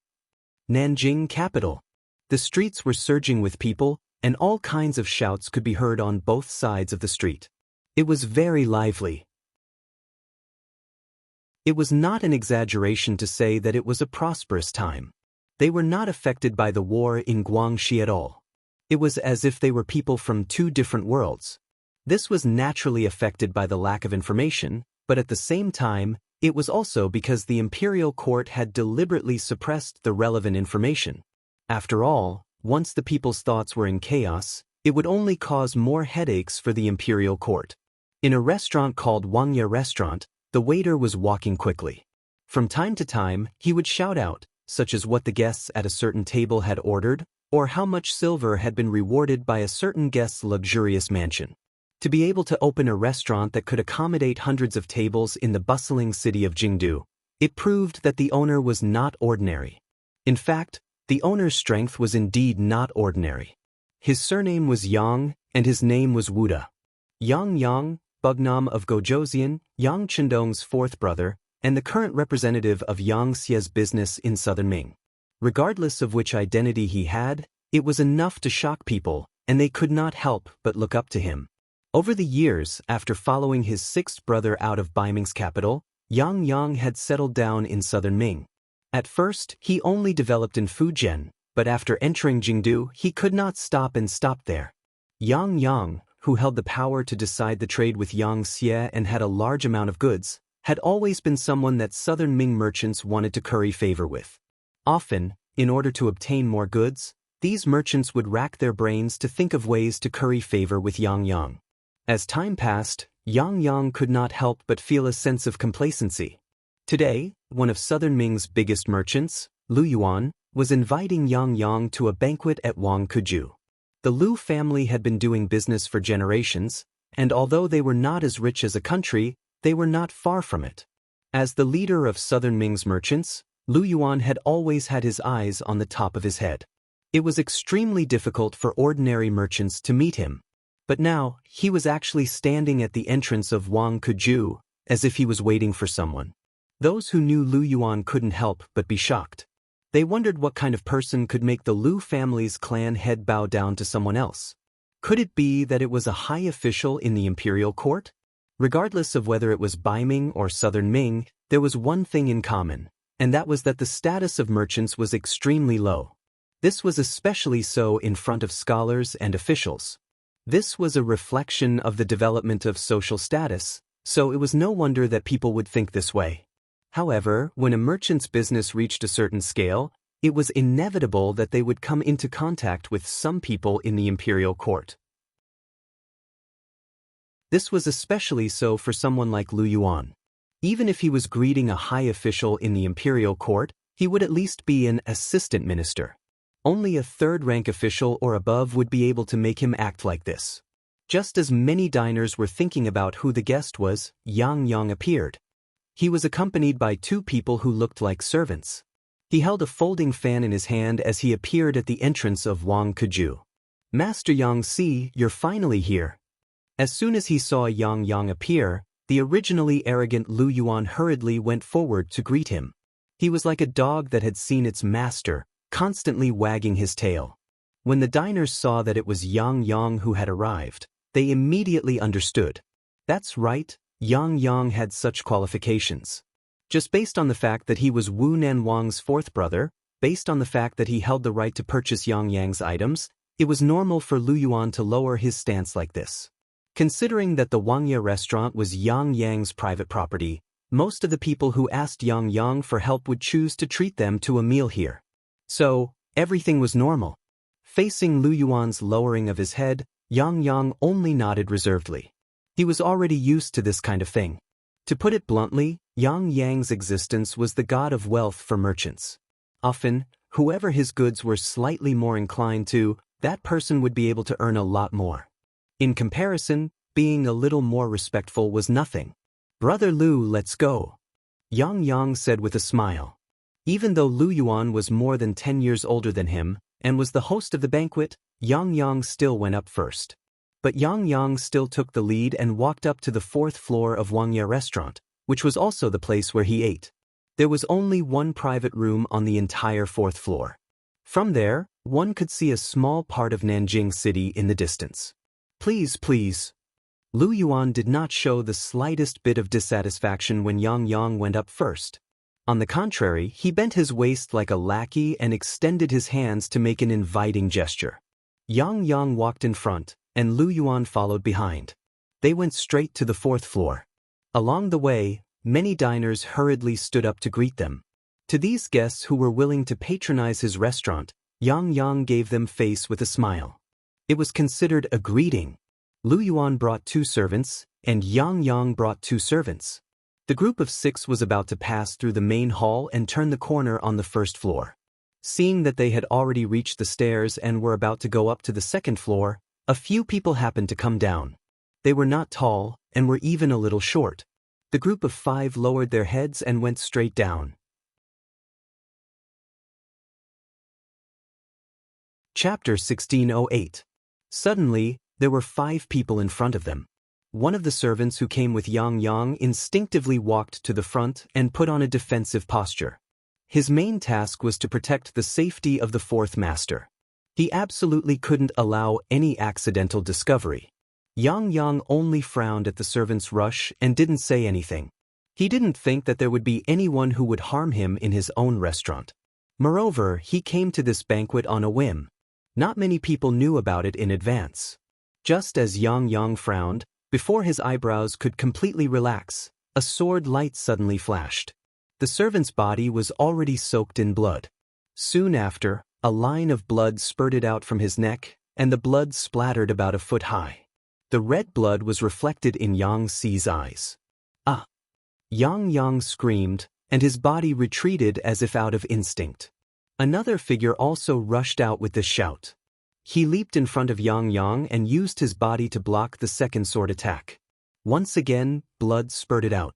Nanjing capital. The streets were surging with people, and all kinds of shouts could be heard on both sides of the street. It was very lively. It was not an exaggeration to say that it was a prosperous time. They were not affected by the war in Guangxi at all. It was as if they were people from two different worlds. This was naturally affected by the lack of information, but at the same time, it was also because the imperial court had deliberately suppressed the relevant information. After all, once the people's thoughts were in chaos, it would only cause more headaches for the imperial court. In a restaurant called Wangya Restaurant, the waiter was walking quickly. From time to time, he would shout out, such as what the guests at a certain table had ordered, or how much silver had been rewarded by a certain guest's luxurious mansion. To be able to open a restaurant that could accommodate hundreds of tables in the bustling city of Jingdu, it proved that the owner was not ordinary. In fact, the owner's strength was indeed not ordinary. His surname was Yang, and his name was Wuda. Yang, Bugnam of Gojoseon, Yang Chendong's fourth brother, and the current representative of Yang Xie's business in southern Ming. Regardless of which identity he had, it was enough to shock people, and they could not help but look up to him. Over the years, after following his sixth brother out of Baiming's capital, Yang had settled down in southern Ming. At first, he only developed in Fujian, but after entering Jingdu, he could not stop and stopped there. Yang, who held the power to decide the trade with Yang Xie and had a large amount of goods, had always been someone that southern Ming merchants wanted to curry favor with. Often, in order to obtain more goods, these merchants would rack their brains to think of ways to curry favor with Yang. As time passed, Yang could not help but feel a sense of complacency. Today, one of southern Ming's biggest merchants, Lu Yuan, was inviting Yang to a banquet at Wangkuju. The Lu family had been doing business for generations, and although they were not as rich as a country, they were not far from it. As the leader of southern Ming's merchants, Lu Yuan had always had his eyes on the top of his head. It was extremely difficult for ordinary merchants to meet him. But now, he was actually standing at the entrance of Wangkuju, as if he was waiting for someone. Those who knew Lu Yuan couldn't help but be shocked. They wondered what kind of person could make the Lu family's clan head bow down to someone else. Could it be that it was a high official in the imperial court? Regardless of whether it was Baiming or southern Ming, there was one thing in common, and that was that the status of merchants was extremely low. This was especially so in front of scholars and officials. This was a reflection of the development of social status, so it was no wonder that people would think this way. However, when a merchant's business reached a certain scale, it was inevitable that they would come into contact with some people in the imperial court. This was especially so for someone like Lu Yuan. Even if he was greeting a high official in the imperial court, he would at least be an assistant minister. Only a third-rank official or above would be able to make him act like this. Just as many diners were thinking about who the guest was, Yang appeared. He was accompanied by two people who looked like servants. He held a folding fan in his hand as he appeared at the entrance of Wangkuju. "Master Yang Si, you're finally here." As soon as he saw Yang appear, The originally arrogant Lu Yuan hurriedly went forward to greet him. He was like a dog that had seen its master, constantly wagging his tail. When the diners saw that it was Yang Yang who had arrived, they immediately understood. That's right, Yang Yang had such qualifications. Just based on the fact that he was Wu Nanwang's fourth brother, based on the fact that he held the right to purchase Yang Yang's items, it was normal for Lu Yuan to lower his stance like this. Considering that the Wangya restaurant was Yang Yang's private property, most of the people who asked Yang Yang for help would choose to treat them to a meal here. So, everything was normal. Facing Lu Yuan's lowering of his head, Yang Yang only nodded reservedly. He was already used to this kind of thing. To put it bluntly, Yang Yang's existence was the god of wealth for merchants. Often, whoever his goods were slightly more inclined to, that person would be able to earn a lot more. In comparison, being a little more respectful was nothing. "Brother Lu, let's go," Yang Yang said with a smile. Even though Lu Yuan was more than 10 years older than him, and was the host of the banquet, Yang Yang still went up first. But Yang Yang still took the lead and walked up to the 4th floor of Wangya restaurant, which was also the place where he ate. There was only one private room on the entire 4th floor. From there, one could see a small part of Nanjing City in the distance. "Please, please." Lu Yuan did not show the slightest bit of dissatisfaction when Yang Yang went up first. On the contrary, he bent his waist like a lackey and extended his hands to make an inviting gesture. Yang Yang walked in front, and Lu Yuan followed behind. They went straight to the 4th floor. Along the way, many diners hurriedly stood up to greet them. To these guests who were willing to patronize his restaurant, Yang Yang gave them face with a smile. It was considered a greeting. Lu Yuan brought 2 servants, and Yang Yang brought 2 servants. The group of 6 was about to pass through the main hall and turn the corner on the 1st floor. Seeing that they had already reached the stairs and were about to go up to the 2nd floor, a few people happened to come down. They were not tall, and were even a little short. The group of 5 lowered their heads and went straight down. Chapter 1608. Suddenly, there were 5 people in front of them. One of the servants who came with Yang Yang instinctively walked to the front and put on a defensive posture. His main task was to protect the safety of the 4th master. He absolutely couldn't allow any accidental discovery. Yang Yang only frowned at the servant's rush and didn't say anything. He didn't think that there would be anyone who would harm him in his own restaurant. Moreover, he came to this banquet on a whim. Not many people knew about it in advance. Just as Yang Yang frowned, before his eyebrows could completely relax, a sword light suddenly flashed. The servant's body was already soaked in blood. Soon after, a line of blood spurted out from his neck, and the blood splattered about a foot high. The red blood was reflected in Yang Xi's eyes. "Ah!" Yang Yang screamed, and his body retreated as if out of instinct. Another figure also rushed out with this shout. He leaped in front of Yang Yang and used his body to block the 2nd sword attack. Once again, blood spurted out.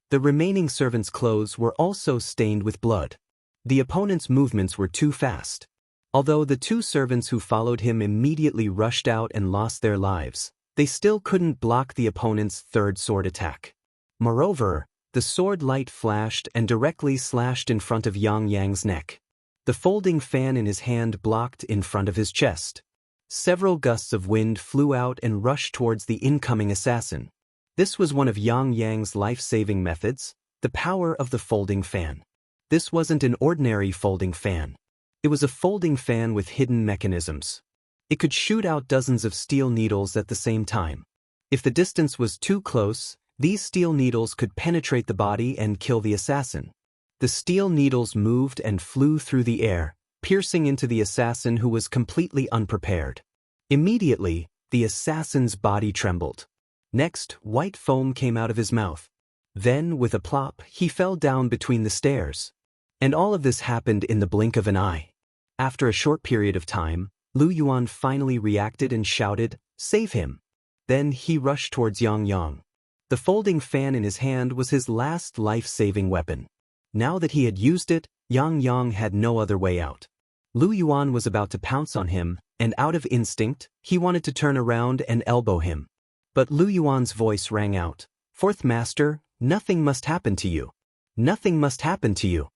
The remaining servants' clothes were also stained with blood. The opponent's movements were too fast. Although the 2 servants who followed him immediately rushed out and lost their lives, they still couldn't block the opponent's 3rd sword attack. Moreover, the sword light flashed and directly slashed in front of Yang Yang's neck. The folding fan in his hand blocked in front of his chest. Several gusts of wind flew out and rushed towards the incoming assassin. This was one of Yang Yang's life-saving methods, the power of the folding fan. This wasn't an ordinary folding fan. It was a folding fan with hidden mechanisms. It could shoot out dozens of steel needles at the same time. If the distance was too close, these steel needles could penetrate the body and kill the assassin. The steel needles moved and flew through the air, piercing into the assassin who was completely unprepared. Immediately, the assassin's body trembled. Next, white foam came out of his mouth. Then, with a plop, he fell down between the stairs. And all of this happened in the blink of an eye. After a short period of time, Lu Yuan finally reacted and shouted, "Save him!" Then he rushed towards Yang Yang. The folding fan in his hand was his last life-saving weapon. Now that he had used it, Yang Yang had no other way out. Lu Yuan was about to pounce on him, and out of instinct, he wanted to turn around and elbow him. But Lu Yuan's voice rang out, Fourth master, nothing must happen to you. Nothing must happen to you.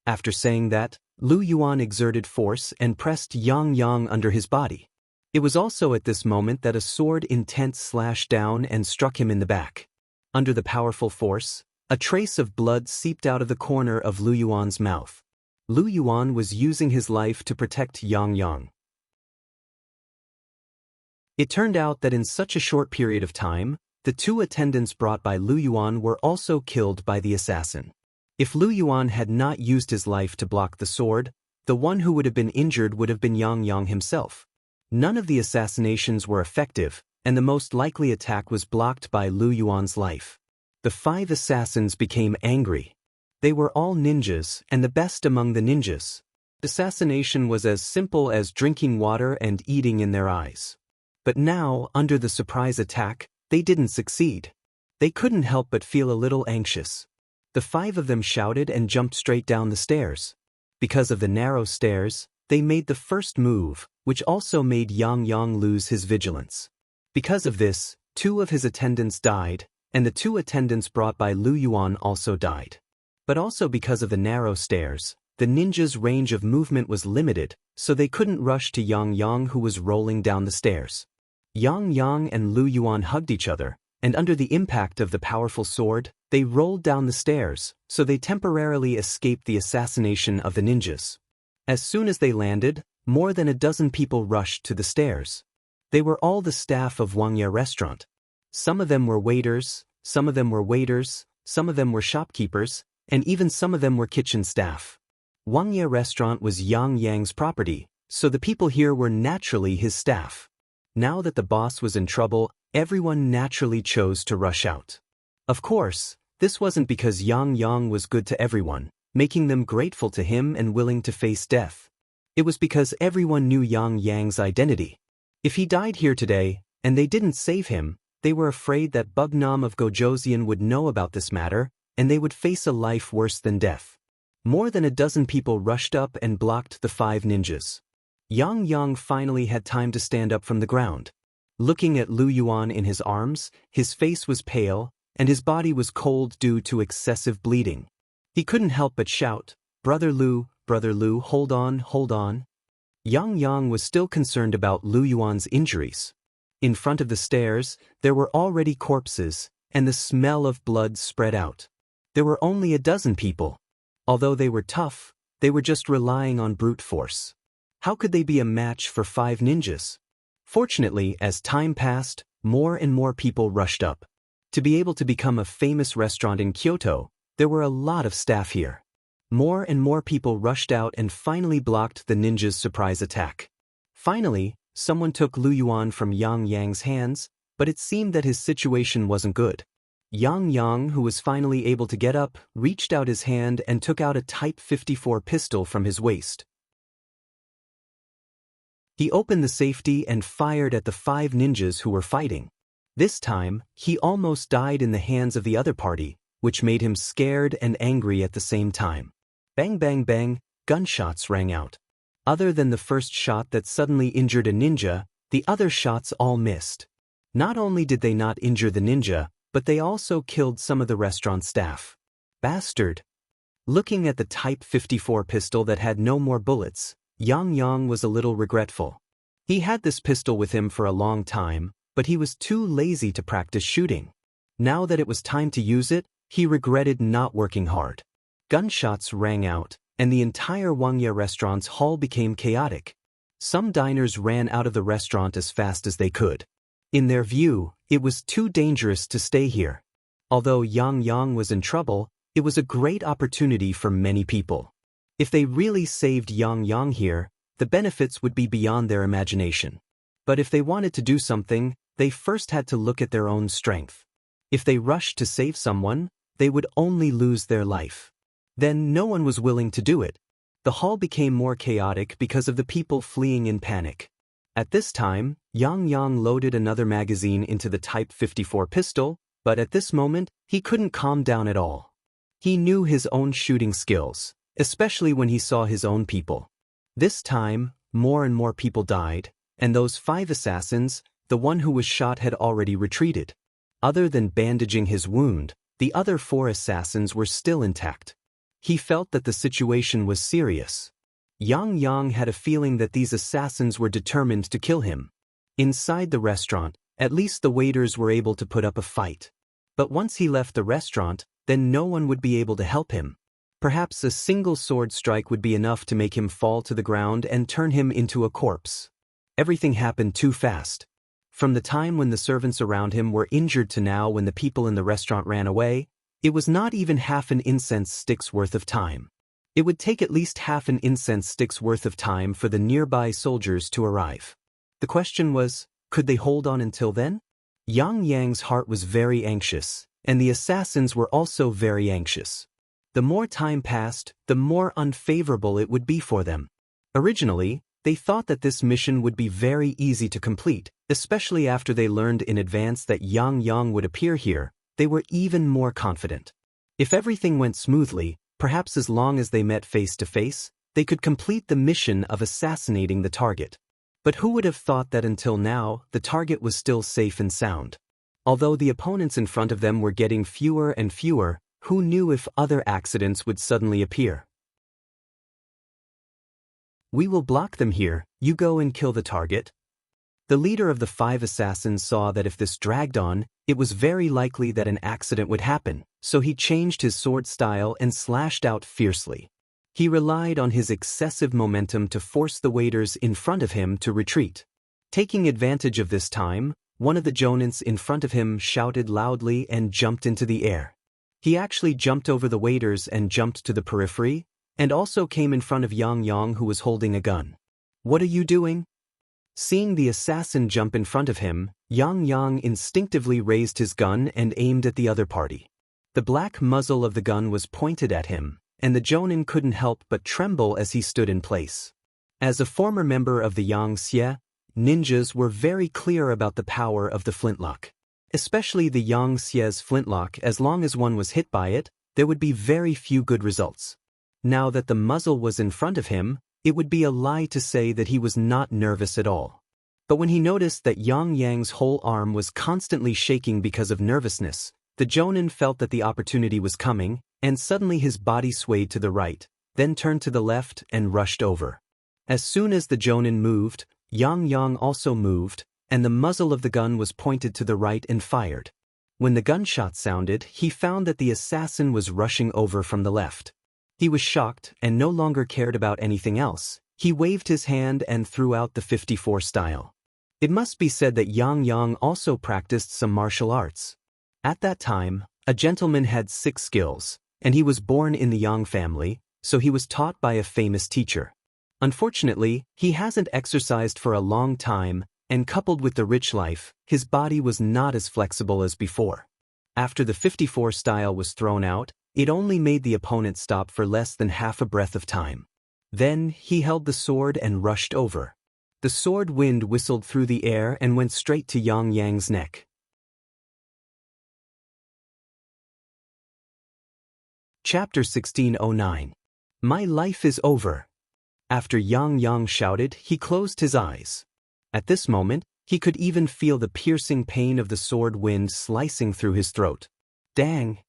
After saying that, Lu Yuan exerted force and pressed Yang Yang under his body. It was also at this moment that a sword intent slashed down and struck him in the back. Under the powerful force, a trace of blood seeped out of the corner of Lu Yuan's mouth. Lu Yuan was using his life to protect Yang Yang. It turned out that in such a short period of time, the two attendants brought by Lu Yuan were also killed by the assassin. If Lu Yuan had not used his life to block the sword, the one who would have been injured would have been Yang Yang himself. None of the assassinations were effective, and the most likely attack was blocked by Lu Yuan's life. The 5 assassins became angry. They were all ninjas, and the best among the ninjas. Assassination was as simple as drinking water and eating in their eyes. But now, under the surprise attack, they didn't succeed. They couldn't help but feel a little anxious. The 5 of them shouted and jumped straight down the stairs. Because of the narrow stairs, they made the first move, which also made Yang Yang lose his vigilance. Because of this, 2 of his attendants died, and the 2 attendants brought by Lu Yuan also died. But also because of the narrow stairs, the ninjas' range of movement was limited, so they couldn't rush to Yang Yang who was rolling down the stairs. Yang Yang and Lu Yuan hugged each other, and under the impact of the powerful sword, they rolled down the stairs, so they temporarily escaped the assassination of the ninjas. As soon as they landed, more than a dozen people rushed to the stairs. They were all the staff of Wangye restaurant. Some of them were waiters, some of them were waiters, some of them were shopkeepers, and even some of them were kitchen staff. Wangye restaurant was Yang Yang's property, so the people here were naturally his staff. Now that the boss was in trouble, everyone naturally chose to rush out. Of course, this wasn't because Yang Yang was good to everyone, making them grateful to him and willing to face death. It was because everyone knew Yang Yang's identity. If he died here today, and they didn't save him, they were afraid that Bugnam of Gojoseon would know about this matter, and they would face a life worse than death. More than a dozen people rushed up and blocked the 5 ninjas. Yang Yang finally had time to stand up from the ground. Looking at Lu Yuan in his arms, his face was pale, and his body was cold due to excessive bleeding. He couldn't help but shout, Brother Lu, hold on, hold on." Yang Yang was still concerned about Lu Yuan's injuries. In front of the stairs, there were already corpses, and the smell of blood spread out. There were only a dozen people. Although they were tough, they were just relying on brute force. How could they be a match for 5 ninjas? Fortunately, as time passed, more and more people rushed up. To be able to become a famous restaurant in Kyoto, there were a lot of staff here. More and more people rushed out and finally blocked the ninjas' surprise attack. Finally, someone took Lu Yuan from Yang Yang's hands, but it seemed that his situation wasn't good. Yang Yang, who was finally able to get up, reached out his hand and took out a Type 54 pistol from his waist. He opened the safety and fired at the 5 ninjas who were fighting. This time, he almost died in the hands of the other party, which made him scared and angry at the same time. Bang bang bang, gunshots rang out. Other than the first shot that suddenly injured a ninja, the other shots all missed. Not only did they not injure the ninja, but they also killed some of the restaurant staff. Bastard! Looking at the Type 54 pistol that had no more bullets, Yang Yang was a little regretful. He had this pistol with him for a long time, but he was too lazy to practice shooting. Now that it was time to use it, he regretted not working hard. Gunshots rang out, and the entire Wangye restaurant's hall became chaotic. Some diners ran out of the restaurant as fast as they could. In their view, it was too dangerous to stay here. Although Yang Yang was in trouble, it was a great opportunity for many people. If they really saved Yang Yang here, the benefits would be beyond their imagination. But if they wanted to do something, they first had to look at their own strength. If they rushed to save someone, they would only lose their life. Then no one was willing to do it. The hall became more chaotic because of the people fleeing in panic. At this time, Yang Yang loaded another magazine into the Type 54 pistol, but at this moment, he couldn't calm down at all. He knew his own shooting skills, especially when he saw his own people. This time, more and more people died, and those 5 assassins, the one who was shot had already retreated. Other than bandaging his wound, the other 4 assassins were still intact. He felt that the situation was serious. Yang had a feeling that these assassins were determined to kill him. Inside the restaurant, at least the waiters were able to put up a fight. But once he left the restaurant, then no one would be able to help him. Perhaps a single sword strike would be enough to make him fall to the ground and turn him into a corpse. Everything happened too fast. From the time when the servants around him were injured to now when the people in the restaurant ran away, it was not even half an incense stick's worth of time. It would take at least half an incense stick's worth of time for the nearby soldiers to arrive. The question was, could they hold on until then? Yang's heart was very anxious, and the assassins were also very anxious. The more time passed, the more unfavorable it would be for them. Originally, they thought that this mission would be very easy to complete, especially after they learned in advance that Yang would appear here. They were even more confident. If everything went smoothly, perhaps as long as they met face to face, they could complete the mission of assassinating the target. But who would have thought that until now, the target was still safe and sound? Although the opponents in front of them were getting fewer and fewer, who knew if other accidents would suddenly appear? We will block them here, you go and kill the target. The leader of the 5 assassins saw that if this dragged on, it was very likely that an accident would happen, so he changed his sword style and slashed out fiercely. He relied on his excessive momentum to force the waiters in front of him to retreat. Taking advantage of this time, one of the jonins in front of him shouted loudly and jumped into the air. He actually jumped over the waiters and jumped to the periphery, and also came in front of Yang who was holding a gun. "What are you doing?" Seeing the assassin jump in front of him, Yang instinctively raised his gun and aimed at the other party. The black muzzle of the gun was pointed at him, and the jonin couldn't help but tremble as he stood in place. As a former member of the Yangxie, ninjas were very clear about the power of the flintlock. Especially the Yangxie's flintlock, as long as one was hit by it, there would be very few good results. Now that the muzzle was in front of him, it would be a lie to say that he was not nervous at all. But when he noticed that Yang's whole arm was constantly shaking because of nervousness, the jonin felt that the opportunity was coming, and suddenly his body swayed to the right, then turned to the left and rushed over. As soon as the jonin moved, Yang also moved, and the muzzle of the gun was pointed to the right and fired. When the gunshot sounded, he found that the assassin was rushing over from the left. He was shocked and no longer cared about anything else. He waved his hand and threw out the 54 style. It must be said that Yang also practiced some martial arts. At that time, a gentleman had 6 skills, and he was born in the Yang family, so he was taught by a famous teacher. Unfortunately, he hasn't exercised for a long time, and coupled with the rich life, his body was not as flexible as before. After the 54 style was thrown out, it only made the opponent stop for less than half a breath of time. Then, he held the sword and rushed over. The sword wind whistled through the air and went straight to Yang's neck. Chapter 1609. My life is over. After Yang shouted, he closed his eyes. At this moment, he could even feel the piercing pain of the sword wind slicing through his throat. Dang!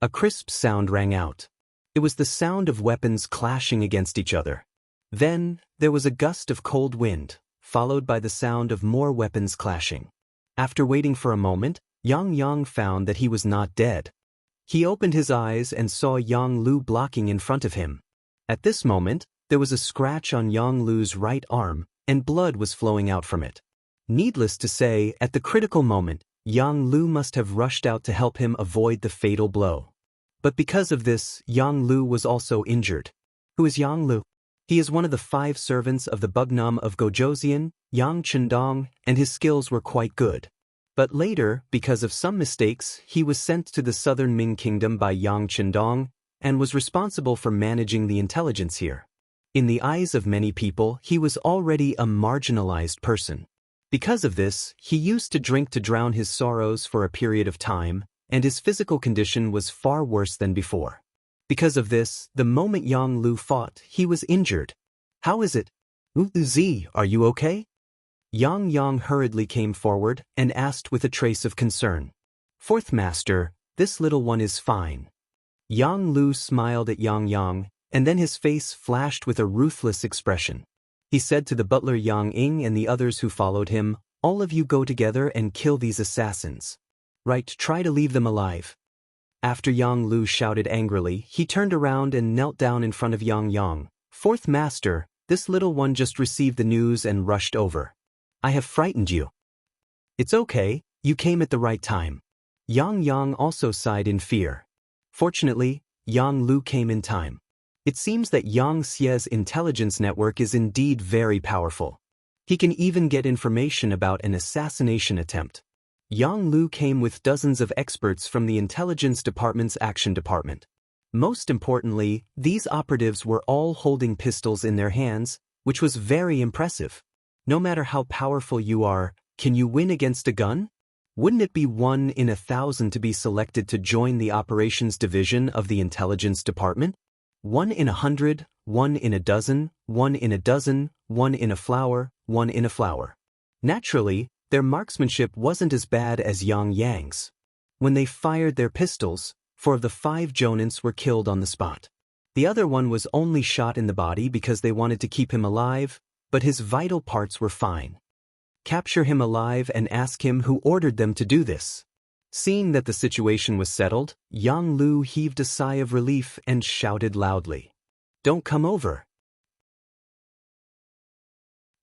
A crisp sound rang out. It was the sound of weapons clashing against each other. Then, there was a gust of cold wind, followed by the sound of more weapons clashing. After waiting for a moment, Yang found that he was not dead. He opened his eyes and saw Yang Lu blocking in front of him. At this moment, there was a scratch on Yang Lu's right arm, and blood was flowing out from it. Needless to say, at the critical moment, Yang Lu must have rushed out to help him avoid the fatal blow. But because of this, Yang Lu was also injured. Who is Yang Lu? He is one of the 5 servants of the Bugnam of Gojoseon, Yang Chendong, and his skills were quite good. But later, because of some mistakes, he was sent to the southern Ming kingdom by Yang Chendong, and was responsible for managing the intelligence here. In the eyes of many people, he was already a marginalized person. Because of this, he used to drink to drown his sorrows for a period of time, and his physical condition was far worse than before. Because of this, the moment Yang Lu fought, he was injured. How is it? Z, are you okay? Yang hurriedly came forward and asked with a trace of concern. Fourth master, this little one is fine. Yang Lu smiled at Yang Yang, and then his face flashed with a ruthless expression. He said to the butler Yang Ing and the others who followed him, all of you go together and kill these assassins. Right, try to leave them alive. After Yang Lu shouted angrily, he turned around and knelt down in front of Yang Yang. Fourth master, this little one just received the news and rushed over. I have frightened you. It's okay, you came at the right time. Yang Yang also sighed in fear. Fortunately, Yang Lu came in time. It seems that Yang Xie's intelligence network is indeed very powerful. He can even get information about an assassination attempt. Yang Lu came with dozens of experts from the intelligence department's action department. Most importantly, these operatives were all holding pistols in their hands, which was very impressive. No matter how powerful you are, can you win against a gun? Wouldn't it be 1 in 1,000 to be selected to join the operations division of the intelligence department? 1 in 100, 1 in a dozen, 1 in a dozen, 1 in a flower, 1 in a flower. Naturally, their marksmanship wasn't as bad as Yang Yang's. When they fired their pistols, 4 of the 5 Jonins were killed on the spot. The other one was only shot in the body because they wanted to keep him alive, but his vital parts were fine. Capture him alive and ask him who ordered them to do this. Seeing that the situation was settled, Yang Lu heaved a sigh of relief and shouted loudly, "Don't come over."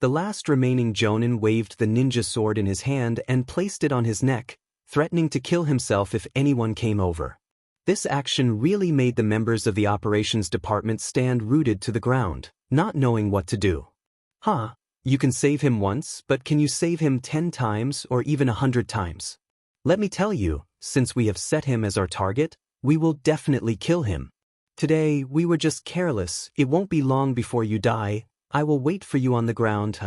The last remaining Jonin waved the ninja sword in his hand and placed it on his neck, threatening to kill himself if anyone came over. This action really made the members of the operations department stand rooted to the ground, not knowing what to do. Huh, you can save him once, but can you save him 10 times or even 100 times? Let me tell you, since we have set him as our target, we will definitely kill him. Today, we were just careless. It won't be long before you die. I will wait for you on the ground.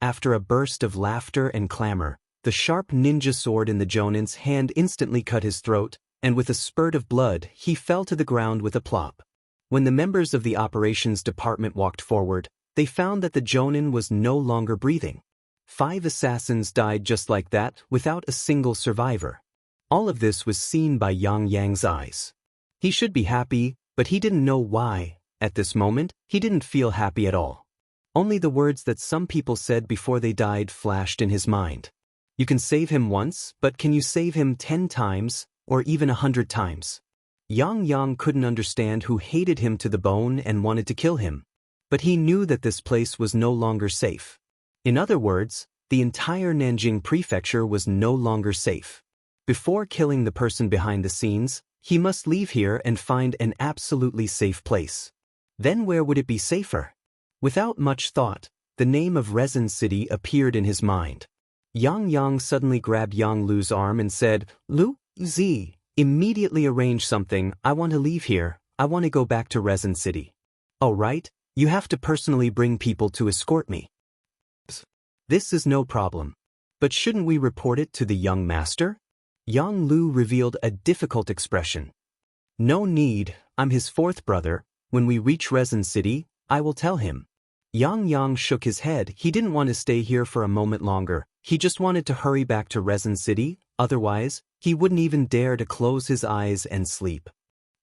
After a burst of laughter and clamor, the sharp ninja sword in the Jonin's hand instantly cut his throat, and with a spurt of blood, he fell to the ground with a plop. When the members of the operations department walked forward, they found that the Jonin was no longer breathing. 5 assassins died just like that, without a single survivor. All of this was seen by Yang Yang's eyes. He should be happy, but he didn't know why. At this moment, he didn't feel happy at all. Only the words that some people said before they died flashed in his mind. You can save him once, but can you save him 10 times, or even 100 times? Yang Yang couldn't understand who hated him to the bone and wanted to kill him. But he knew that this place was no longer safe. In other words, the entire Nanjing prefecture was no longer safe. Before killing the person behind the scenes, he must leave here and find an absolutely safe place. Then where would it be safer? Without much thought, the name of Resin City appeared in his mind. Yang Yang suddenly grabbed Yang Lu's arm and said, "Lu, Z, immediately arrange something. I want to leave here. I want to go back to Resin City." "Oh right, you have to personally bring people to escort me." "This is no problem. But shouldn't we report it to the young master?" Yang Lu revealed a difficult expression. "No need, I'm his 4th brother. When we reach Resin City, I will tell him." Yang Yang shook his head. He didn't want to stay here for a moment longer. He just wanted to hurry back to Resin City, otherwise, he wouldn't even dare to close his eyes and sleep.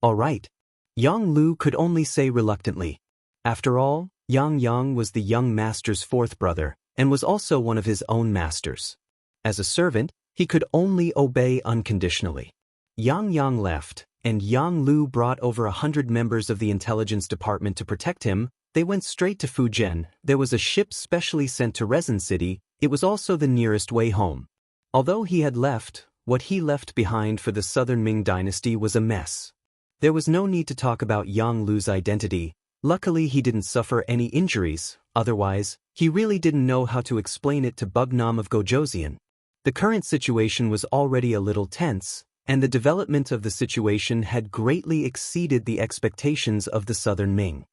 "All right." Yang Lu could only say reluctantly. After all, Yang Yang was the young master's 4th brother, and was also one of his own masters. As a servant, he could only obey unconditionally. Yang Yang left, and Yang Lu brought over 100 members of the intelligence department to protect him. They went straight to Fujian. There was a ship specially sent to Resin City. It was also the nearest way home. Although he had left, what he left behind for the Southern Ming dynasty was a mess. There was no need to talk about Yang Lu's identity. Luckily he didn't suffer any injuries, otherwise, he really didn't know how to explain it to Bugnam of Gojoseon. The current situation was already a little tense, and the development of the situation had greatly exceeded the expectations of the Southern Ming.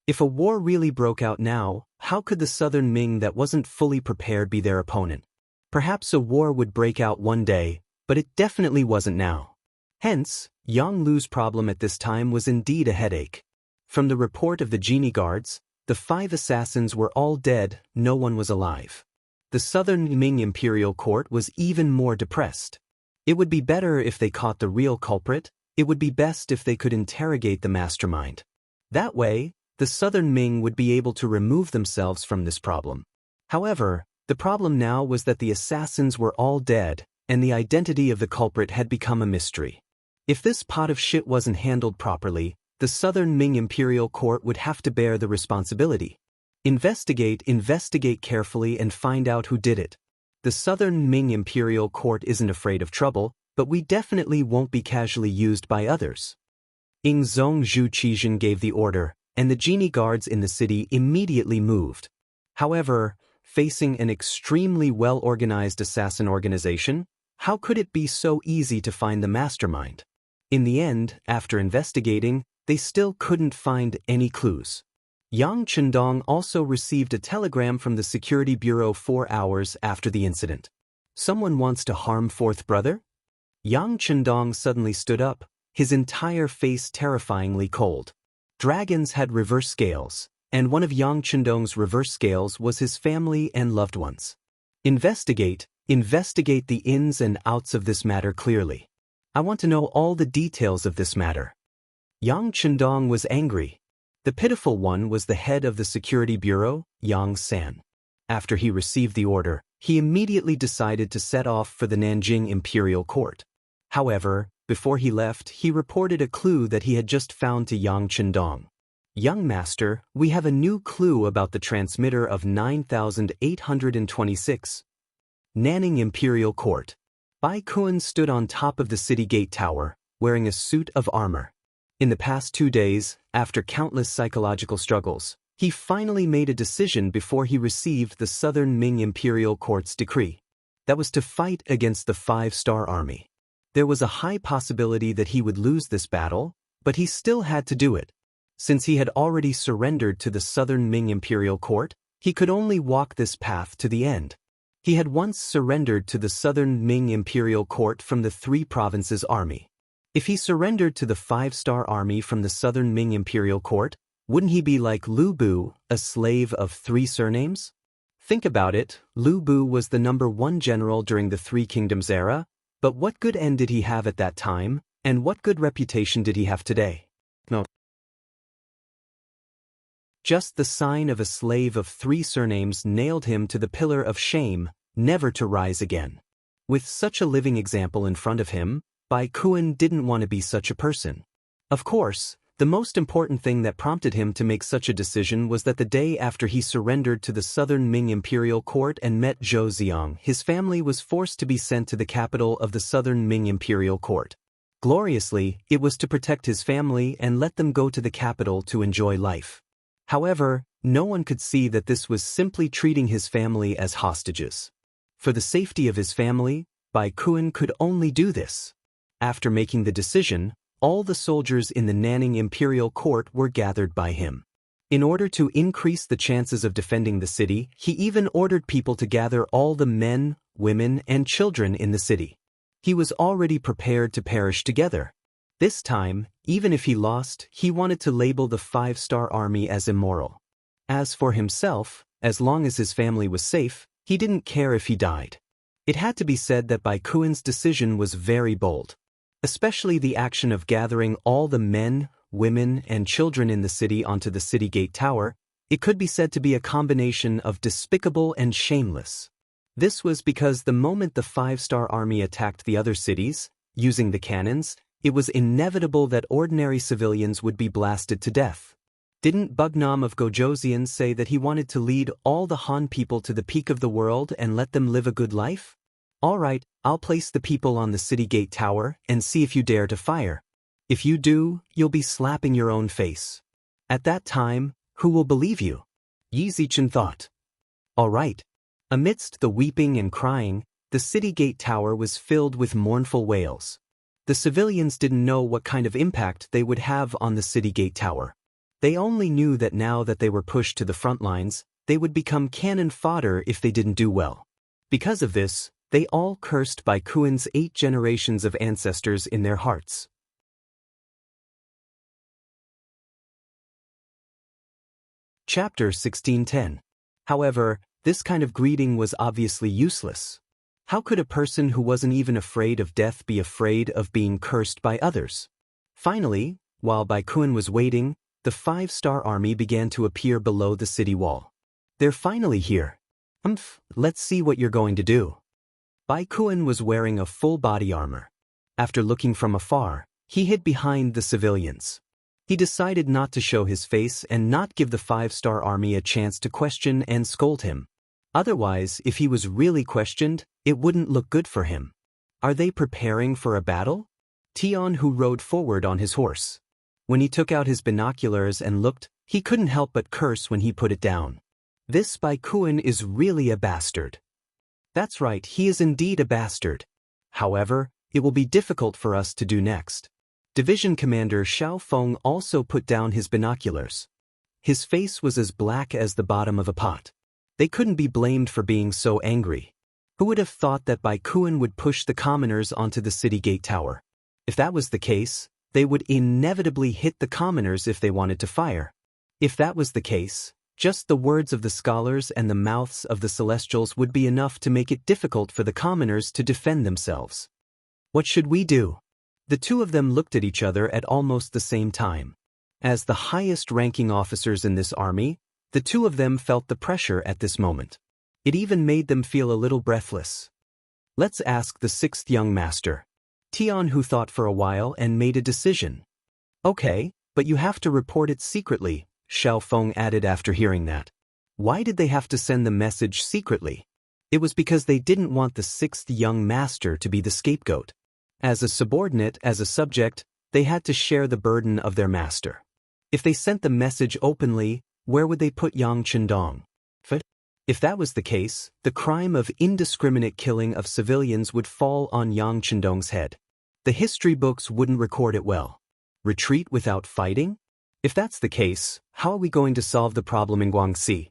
If a war really broke out now, how could the Southern Ming that wasn't fully prepared be their opponent? Perhaps a war would break out one day, but it definitely wasn't now. Hence, Yang Lu's problem at this time was indeed a headache. From the report of the genie guards, the 5 assassins were all dead, no one was alive. the southern Ming imperial court was even more depressed. It would be better if they caught the real culprit. It would be best if they could interrogate the mastermind. That way, the southern Ming would be able to remove themselves from this problem. However, the problem now was that the assassins were all dead, and the identity of the culprit had become a mystery. If this pot of shit wasn't handled properly, the southern Ming imperial court would have to bear the responsibility. Investigate carefully and find out who did it. The southern Ming imperial court isn't afraid of trouble, but we definitely won't be casually used by others. Ing Zong Zhu Qizhen gave the order, and the genie guards in the city immediately moved. However, facing an extremely well-organized assassin organization, how could it be so easy to find the mastermind? In the end, after investigating, they still couldn't find any clues. Yang Chendong also received a telegram from the Security Bureau 4 hours after the incident. Someone wants to harm fourth brother? Yang Chendong suddenly stood up, his entire face terrifyingly cold. Dragons had reverse scales, and one of Yang Chendong's reverse scales was his family and loved ones. Investigate the ins and outs of this matter clearly. I want to know all the details of this matter. Yang Chendong was angry. The pitiful one was the head of the Security Bureau, Yang San. After he received the order, he immediately decided to set off for the Nanjing Imperial Court. However, before he left, he reported a clue that he had just found to Yang Chendong. Young master, we have a new clue about the transmitter of 9826. Nanning Imperial Court. Bai Kun stood on top of the city gate tower, wearing a suit of armor. In the past 2 days, after countless psychological struggles, he finally made a decision before he received the Southern Ming Imperial Court's decree. That was to fight against the 5-star army. There was a high possibility that he would lose this battle, but he still had to do it. Since he had already surrendered to the Southern Ming Imperial Court, he could only walk this path to the end. He had once surrendered to the Southern Ming Imperial Court from the 3 provinces army. If he surrendered to the 5-star army from the Southern Ming Imperial Court, wouldn't he be like Lu Bu, a slave of 3 surnames? Think about it, Lu Bu was the #1 general during the 3 Kingdoms era, but what good end did he have at that time, and what good reputation did he have today? No. Just the sign of a slave of 3 surnames nailed him to the pillar of shame, never to rise again. With such a living example in front of him, Bai Kun didn't want to be such a person. Of course, the most important thing that prompted him to make such a decision was that the day after he surrendered to the Southern Ming Imperial Court and met Zhou Xiang, his family was forced to be sent to the capital of the Southern Ming Imperial Court. Gloriously, it was to protect his family and let them go to the capital to enjoy life. However, no one could see that this was simply treating his family as hostages. For the safety of his family, Bai Kun could only do this. After making the decision, all the soldiers in the Nanning Imperial Court were gathered by him. In order to increase the chances of defending the city, he even ordered people to gather all the men, women, and children in the city. He was already prepared to perish together. This time, even if he lost, he wanted to label the 5-star army as immoral. As for himself, as long as his family was safe, he didn't care if he died. It had to be said that Bai Kun's decision was very bold. Especially the action of gathering all the men, women, and children in the city onto the city gate tower, it could be said to be a combination of despicable and shameless. This was because the moment the 5-star army attacked the other cities, using the cannons, it was inevitable that ordinary civilians would be blasted to death. Didn't Bugnam of Gojoseon say that he wanted to lead all the Han people to the peak of the world and let them live a good life? Alright, I'll place the people on the city gate tower and see if you dare to fire. If you do, you'll be slapping your own face. At that time, who will believe you? Yi Zichen thought. Alright. Amidst the weeping and crying, the city gate tower was filled with mournful wails. The civilians didn't know what kind of impact they would have on the city gate tower. They only knew that now that they were pushed to the front lines, they would become cannon fodder if they didn't do well. Because of this, they all cursed Bai Kun's 8 generations of ancestors in their hearts. Chapter 1610. However, This kind of greeting was obviously useless. How could a person who wasn't even afraid of death be afraid of being cursed by others? Finally, while Baikun was waiting, the 5-star army began to appear below the city wall. They're finally here. Let's see what you're going to do. Baikun was wearing a full body armor. After looking from afar, he hid behind the civilians. He decided not to show his face and not give the 5-star army a chance to question and scold him. Otherwise, if he was really questioned, it wouldn't look good for him. Are they preparing for a battle? Tian-Hu rode forward on his horse. When he took out his binoculars and looked, he couldn't help but curse when he put it down. This Baikun is really a bastard. That's right, he is indeed a bastard. However, it will be difficult for us to do next. Division Commander Xiao Feng also put down his binoculars. His face was as black as the bottom of a pot. They couldn't be blamed for being so angry. Who would have thought that Baikun would push the commoners onto the city gate tower? If that was the case, they would inevitably hit the commoners if they wanted to fire. If that was the case, just the words of the scholars and the mouths of the celestials would be enough to make it difficult for the commoners to defend themselves. What should we do? The two of them looked at each other at almost the same time. As the highest-ranking officers in this army, the two of them felt the pressure at this moment. It even made them feel a little breathless. Let's ask the 6th young master. Tian-Hu thought for a while and made a decision. Okay, but you have to report it secretly, Xiao Feng added after hearing that. Why did they have to send the message secretly? It was because they didn't want the 6th young master to be the scapegoat. As a subordinate, as a subject, they had to share the burden of their master. If they sent the message openly, where would they put Yang Chendong? If that was the case, the crime of indiscriminate killing of civilians would fall on Yang Chendong's head. The history books wouldn't record it well. Retreat without fighting? If that's the case, how are we going to solve the problem in Guangxi?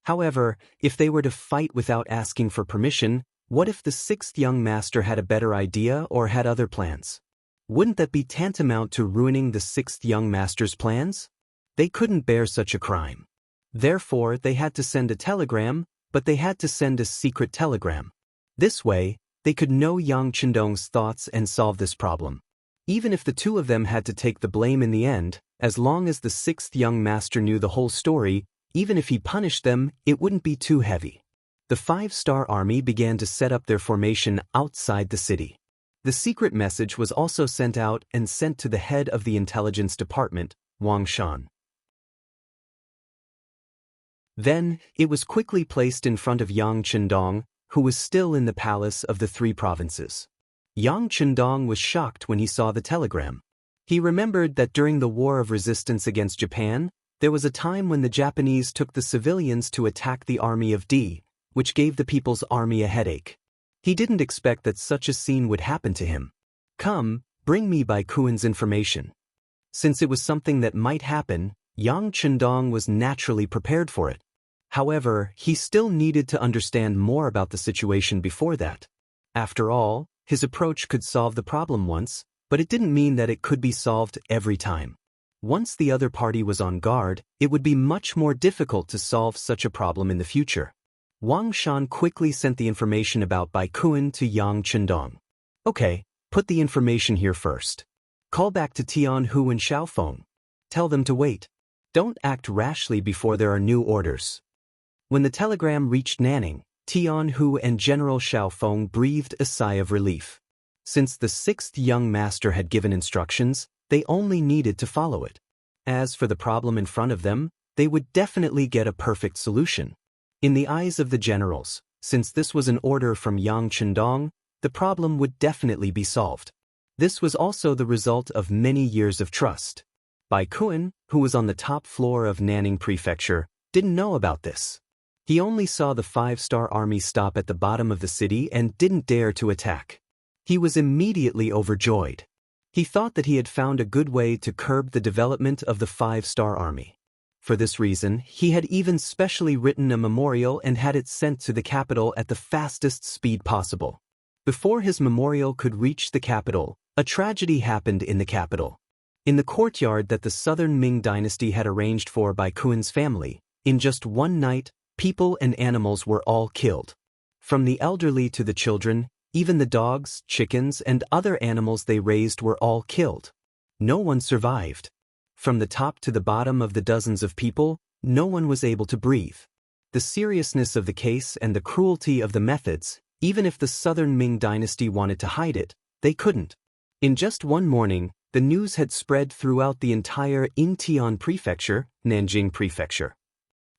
However, if they were to fight without asking for permission, what if the 6th young master had a better idea or had other plans? Wouldn't that be tantamount to ruining the 6th young master's plans? They couldn't bear such a crime. Therefore, they had to send a telegram, but they had to send a secret telegram. This way, they could know Yang Chendong's thoughts and solve this problem. Even if the two of them had to take the blame in the end, as long as the 6th young master knew the whole story, even if he punished them, it wouldn't be too heavy. The 5-star army began to set up their formation outside the city. The secret message was also sent out and sent to the head of the intelligence department, Wang Shan. Then, it was quickly placed in front of Yang Chendong, who was still in the palace of the 3 provinces. Yang Chendong was shocked when he saw the telegram. He remembered that during the War of Resistance against Japan, there was a time when the Japanese took the civilians to attack the army of D, which gave the People's Army a headache. He didn't expect that such a scene would happen to him. Come, bring me Baikuin's information. Since it was something that might happen, Yang Chendong was naturally prepared for it. However, he still needed to understand more about the situation before that. After all, his approach could solve the problem once, but it didn't mean that it could be solved every time. Once the other party was on guard, it would be much more difficult to solve such a problem in the future. Wang Shan quickly sent the information about Baikun to Yang Chendong. Okay, put the information here first. Call back to Tian-Hu and Xiao Feng. Tell them to wait. Don't act rashly before there are new orders. When the telegram reached Nanning, Tian-Hu and General Xiao Feng breathed a sigh of relief. Since the 6th young master had given instructions, they only needed to follow it. As for the problem in front of them, they would definitely get a perfect solution. In the eyes of the generals, since this was an order from Yang Chendong, the problem would definitely be solved. This was also the result of many years of trust. Baikun, who was on the top floor of Nanning Prefecture, didn't know about this. He only saw the 5-star army stop at the bottom of the city and didn't dare to attack. He was immediately overjoyed. He thought that he had found a good way to curb the development of the 5-star army. For this reason, he had even specially written a memorial and had it sent to the capital at the fastest speed possible. Before his memorial could reach the capital, a tragedy happened in the capital. In the courtyard that the southern Ming dynasty had arranged for Baikun's family, in just one night, People and animals were all killed. From the elderly to the children, even the dogs, chickens, and other animals they raised were all killed. No one survived. From the top to the bottom of the dozens of people, no one was able to breathe. The seriousness of the case and the cruelty of the methods, even if the southern Ming dynasty wanted to hide it, they couldn't. In just one morning, the news had spread throughout the entire Intian prefecture, Nanjing prefecture.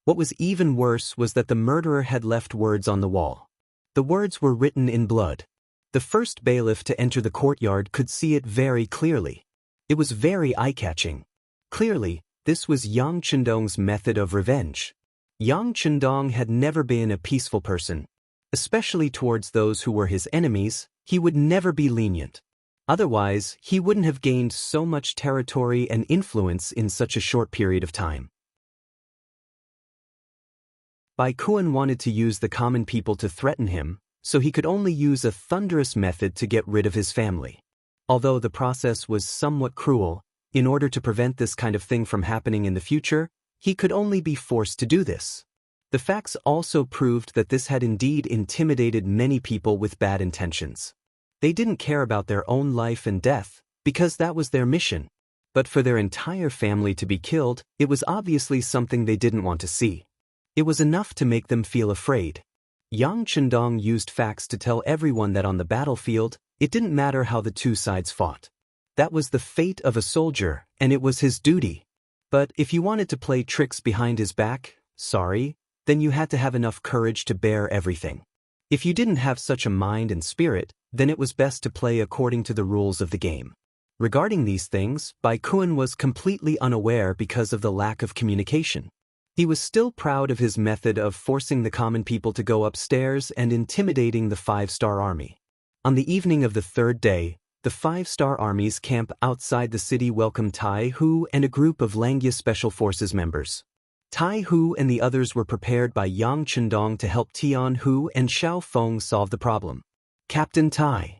What was even worse was that the murderer had left words on the wall. The words were written in blood. The first bailiff to enter the courtyard could see it very clearly. It was very eye-catching. Clearly, this was Yang Chendong's method of revenge. Yang Chendong had never been a peaceful person. Especially towards those who were his enemies, he would never be lenient. Otherwise, he wouldn't have gained so much territory and influence in such a short period of time. Bai Kuan wanted to use the common people to threaten him, so he could only use a thunderous method to get rid of his family. Although the process was somewhat cruel, in order to prevent this kind of thing from happening in the future, he could only be forced to do this. The facts also proved that this had indeed intimidated many people with bad intentions. They didn't care about their own life and death, because that was their mission. But for their entire family to be killed, it was obviously something they didn't want to see. It was enough to make them feel afraid. Yang Chendong used facts to tell everyone that on the battlefield, it didn't matter how the two sides fought. That was the fate of a soldier, and it was his duty. But if you wanted to play tricks behind his back, then you had to have enough courage to bear everything. If you didn't have such a mind and spirit, then it was best to play according to the rules of the game. Regarding these things, Bai Kuan was completely unaware because of the lack of communication. He was still proud of his method of forcing the common people to go upstairs and intimidating the five-star army. On the evening of the third day, the five-star army's camp outside the city welcomed Tai Hu and a group of Langya Special Forces members. Tai Hu and the others were prepared by Yang Chendong to help Tian Hu and Xiao Feng solve the problem. Captain Tai.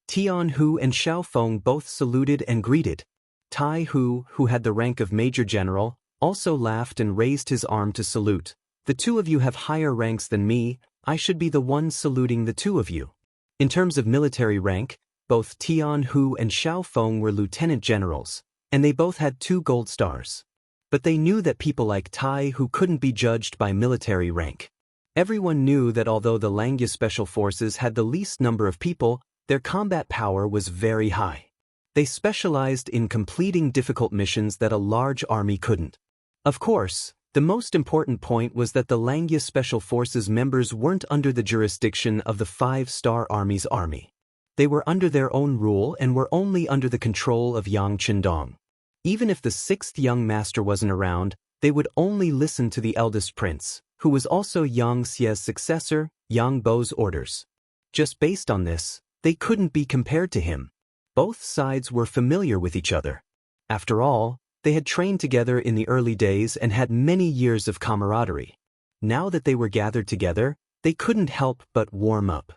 Tian Hu and Xiao Feng both saluted and greeted. Tai Hu, who had the rank of Major General, also laughed and raised his arm to salute. The two of you have higher ranks than me, I should be the one saluting the two of you. In terms of military rank, both Tian Hu and Xiao Feng were lieutenant generals, and they both had 2 gold stars. But they knew that people like Tai Hu couldn't be judged by military rank. Everyone knew that although the Langya Special Forces had the least number of people, their combat power was very high. They specialized in completing difficult missions that a large army couldn't. Of course, the most important point was that the Langya Special Forces members weren't under the jurisdiction of the five-star army's army. They were under their own rule and were only under the control of Yang Chendong. Even if the 6th young master wasn't around, they would only listen to the eldest prince, who was also Yang Xie's successor, Yang Bo's orders. Just based on this, they couldn't be compared to him. Both sides were familiar with each other. After all, they had trained together in the early days and had many years of camaraderie. Now that they were gathered together, they couldn't help but warm up.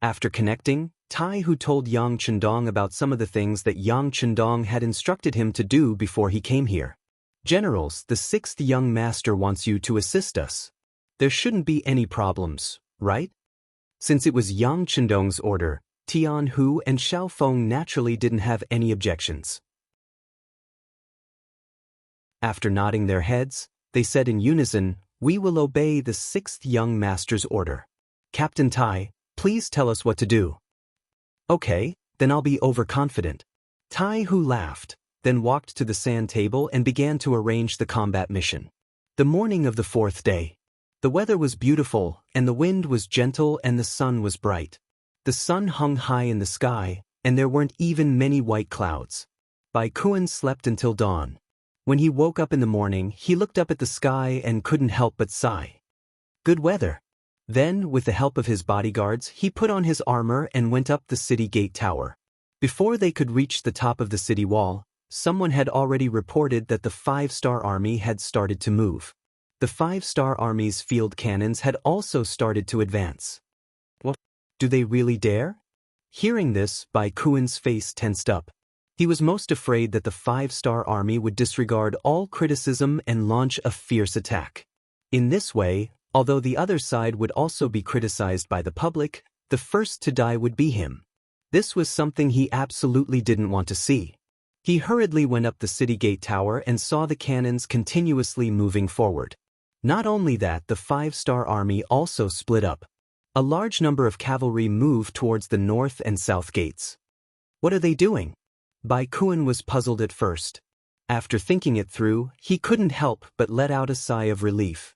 After connecting, Tai Hu told Yang Chendong about some of the things that Yang Chendong had instructed him to do before he came here. Generals, the 6th young master wants you to assist us. There shouldn't be any problems, right? Since it was Yang Chendong's order, Tian Hu and Xiao Feng naturally didn't have any objections. After nodding their heads, they said in unison, "We will obey the 6th young master's order. Captain Tai, please tell us what to do." "Okay, then I'll be overconfident." Tai Hu laughed, then walked to the sand table and began to arrange the combat mission. The morning of the 4th day. The weather was beautiful, and the wind was gentle and the sun was bright. The sun hung high in the sky, and there weren't even many white clouds. Bai Kuan slept until dawn. When he woke up in the morning, he looked up at the sky and couldn't help but sigh. Good weather. Then, with the help of his bodyguards, he put on his armor and went up the city gate tower. Before they could reach the top of the city wall, someone had already reported that the five-star army had started to move. The five-star army's field cannons had also started to advance. What? Do they really dare? Hearing this, Bai Kuan's face tensed up. He was most afraid that the five-star army would disregard all criticism and launch a fierce attack. In this way, Although the other side would also be criticized by the public, the first to die would be him. This was something he absolutely didn't want to see. He hurriedly went up the city gate tower and saw the cannons continuously moving forward. Not only that, the 5-star army also split up. A large number of cavalry moved towards the north and south gates. What are they doing? Baikuan was puzzled at first. After thinking it through, he couldn't help but let out a sigh of relief.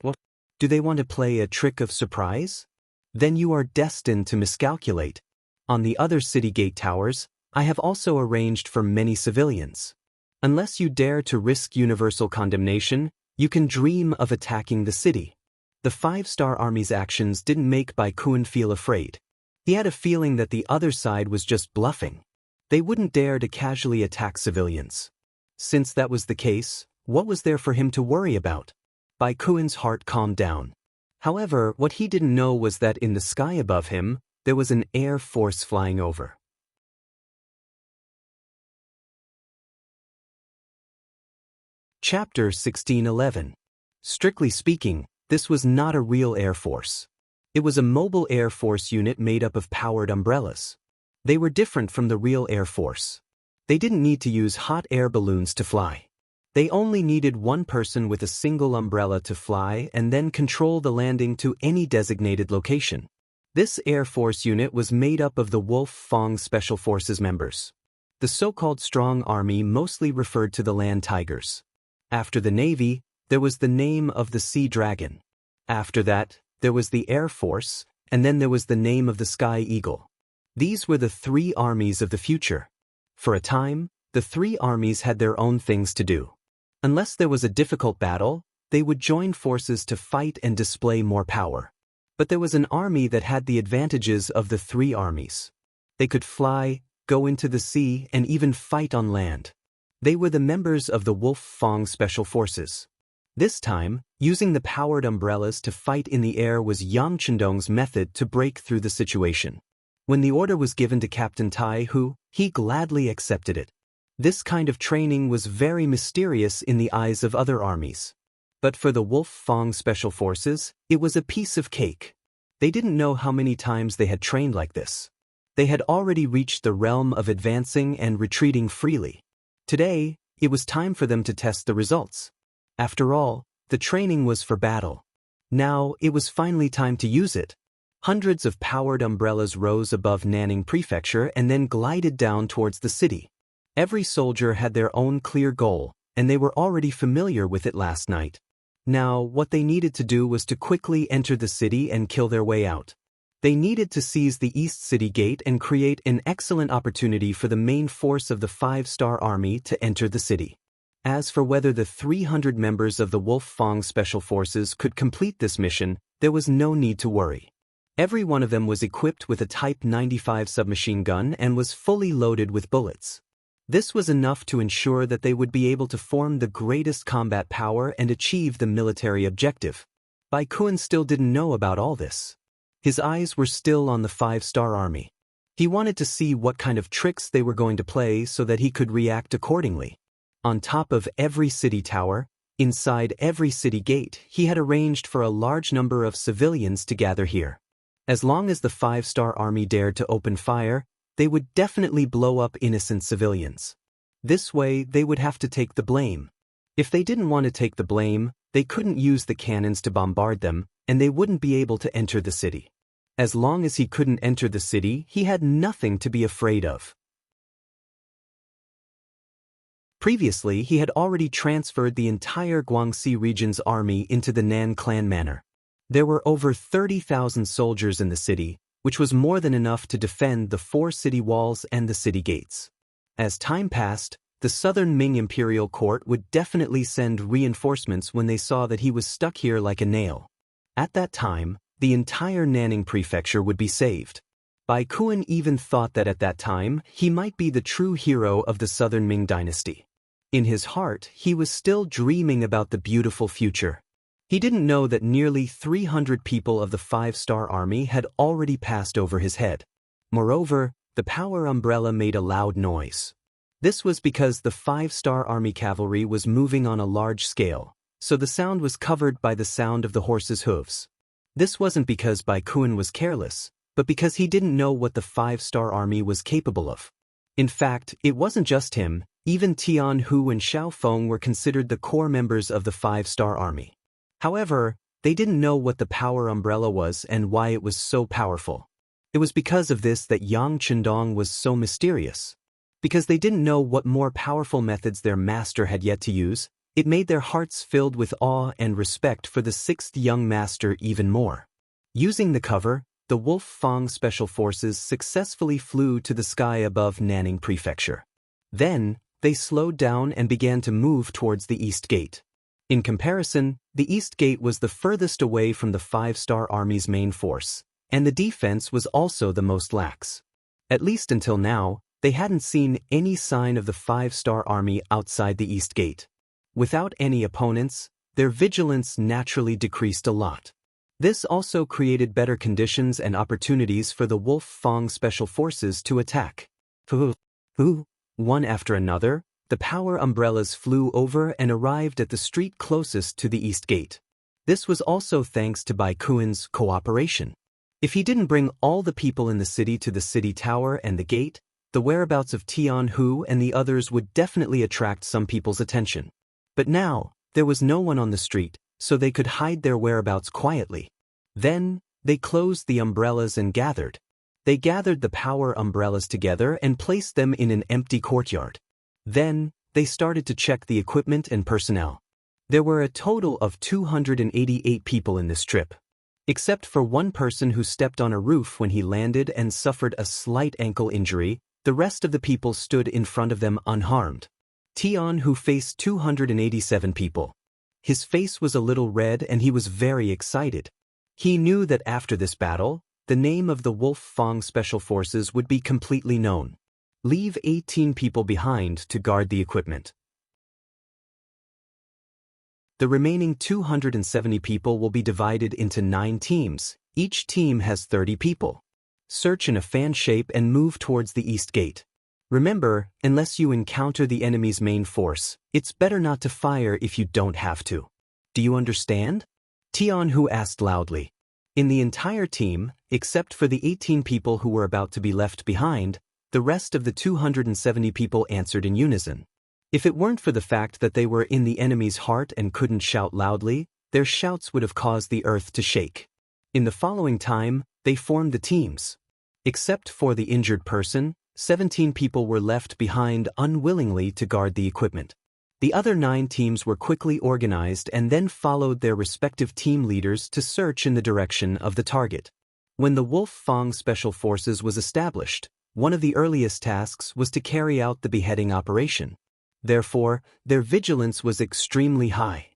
What? Do they want to play a trick of surprise? Then you are destined to miscalculate. On the other city gate towers, I have also arranged for many civilians. Unless you dare to risk universal condemnation, you can dream of attacking the city. The 5-star army's actions didn't make Baikuan feel afraid. He had a feeling that the other side was just bluffing. They wouldn't dare to casually attack civilians. Since that was the case, what was there for him to worry about? Baikuan's heart calmed down. However, what he didn't know was that in the sky above him, there was an air force flying over. Chapter 1611. Strictly speaking, this was not a real air force. It was a mobile air force unit made up of powered umbrellas. They were different from the real air force. They didn't need to use hot air balloons to fly. They only needed one person with a single umbrella to fly and then control the landing to any designated location. This air force unit was made up of the Wolf Fong Special Forces members. The so-called strong army mostly referred to the land tigers. After the Navy, there was the name of the Sea Dragon. After that, there was the Air Force, and then there was the name of the Sky Eagle. These were the three armies of the future. For a time, the three armies had their own things to do. Unless there was a difficult battle, they would join forces to fight and display more power. But there was an army that had the advantages of the three armies. They could fly, go into the sea, and even fight on land. They were the members of the Wolf Fong Special Forces. This time, using the powered umbrellas to fight in the air was Yang Chendong's method to break through the situation. When the order was given to Captain Tai Hu, he gladly accepted it. This kind of training was very mysterious in the eyes of other armies. But for the Wolf Fong Special Forces, it was a piece of cake. They didn't know how many times they had trained like this. They had already reached the realm of advancing and retreating freely. Today, it was time for them to test the results. After all, the training was for battle. Now, it was finally time to use it. Hundreds of powered umbrellas rose above Nanning Prefecture and then glided down towards the city. Every soldier had their own clear goal, and they were already familiar with it last night. Now, what they needed to do was to quickly enter the city and kill their way out. They needed to seize the East City Gate and create an excellent opportunity for the main force of the 5-star army to enter the city. As for whether the 300 members of the Wolf Fong Special Forces could complete this mission, there was no need to worry. Every one of them was equipped with a Type 95 submachine gun and was fully loaded with bullets. This was enough to ensure that they would be able to form the greatest combat power and achieve the military objective. Baikuan still didn't know about all this. His eyes were still on the 5-star army. He wanted to see what kind of tricks they were going to play so that he could react accordingly. On top of every city tower, inside every city gate, he had arranged for a large number of civilians to gather here. As long as the 5-star army dared to open fire, they would definitely blow up innocent civilians. This way, they would have to take the blame. If they didn't want to take the blame, they couldn't use the cannons to bombard them, and they wouldn't be able to enter the city. As long as he couldn't enter the city, he had nothing to be afraid of. Previously, he had already transferred the entire Guangxi region's army into the Nan clan manor. There were over 30,000 soldiers in the city, which was more than enough to defend the 4 city walls and the city gates. As time passed, the Southern Ming Imperial Court would definitely send reinforcements when they saw that he was stuck here like a nail. At that time, the entire Nanning Prefecture would be saved. Baikuan even thought that at that time, he might be the true hero of the Southern Ming dynasty. In his heart, he was still dreaming about the beautiful future. He didn't know that nearly 300 people of the 5-star army had already passed over his head. Moreover, the power umbrella made a loud noise. This was because the 5-star army cavalry was moving on a large scale. so the sound was covered by the sound of the horse's hooves. This wasn't because Bai Kun was careless, but because he didn't know what the five-star army was capable of. In fact, it wasn't just him, even Tian Hu and Xiao Feng were considered the core members of the five-star army. However, they didn't know what the power umbrella was and why it was so powerful. It was because of this that Yang Chendong was so mysterious. Because they didn't know what more powerful methods their master had yet to use, it made their hearts filled with awe and respect for the sixth young master even more. Using the cover, the Wolf Fang Special Forces successfully flew to the sky above Nanning Prefecture. Then, they slowed down and began to move towards the East Gate. In comparison, the East Gate was the furthest away from the five-star army's main force, and the defense was also the most lax. At least until now, they hadn't seen any sign of the five-star army outside the East Gate. Without any opponents, their vigilance naturally decreased a lot. This also created better conditions and opportunities for the Wolf Fang Special Forces to attack. One after another, the power umbrellas flew over and arrived at the street closest to the East Gate. This was also thanks to Bai Kun's cooperation. If he didn't bring all the people in the city to the city tower and the gate, the whereabouts of Tian Hu and the others would definitely attract some people's attention. But now, there was no one on the street, so they could hide their whereabouts quietly. Then, they closed the umbrellas and gathered. They gathered the power umbrellas together and placed them in an empty courtyard. Then, they started to check the equipment and personnel. There were a total of 288 people in this trip. Except for one person who stepped on a roof when he landed and suffered a slight ankle injury, the rest of the people stood in front of them unharmed. Tian Hu faced 287 people. His face was a little red and he was very excited. He knew that after this battle, the name of the Wolf Fang Special Forces would be completely known. Leave 18 people behind to guard the equipment. The remaining 270 people will be divided into 9 teams. Each team has 30 people. Search in a fan shape and move towards the East Gate. Remember, unless you encounter the enemy's main force, it's better not to fire if you don't have to. Do you understand? Tian Hu asked loudly. In the entire team, except for the 18 people who were about to be left behind, the rest of the 270 people answered in unison. If it weren't for the fact that they were in the enemy's heart and couldn't shout loudly, their shouts would have caused the earth to shake. In the following time, they formed the teams. Except for the injured person, 17 people were left behind unwillingly to guard the equipment. The other 9 teams were quickly organized and then followed their respective team leaders to search in the direction of the target. When the Wolf Fang Special Forces was established, one of the earliest tasks was to carry out the beheading operation. Therefore, their vigilance was extremely high.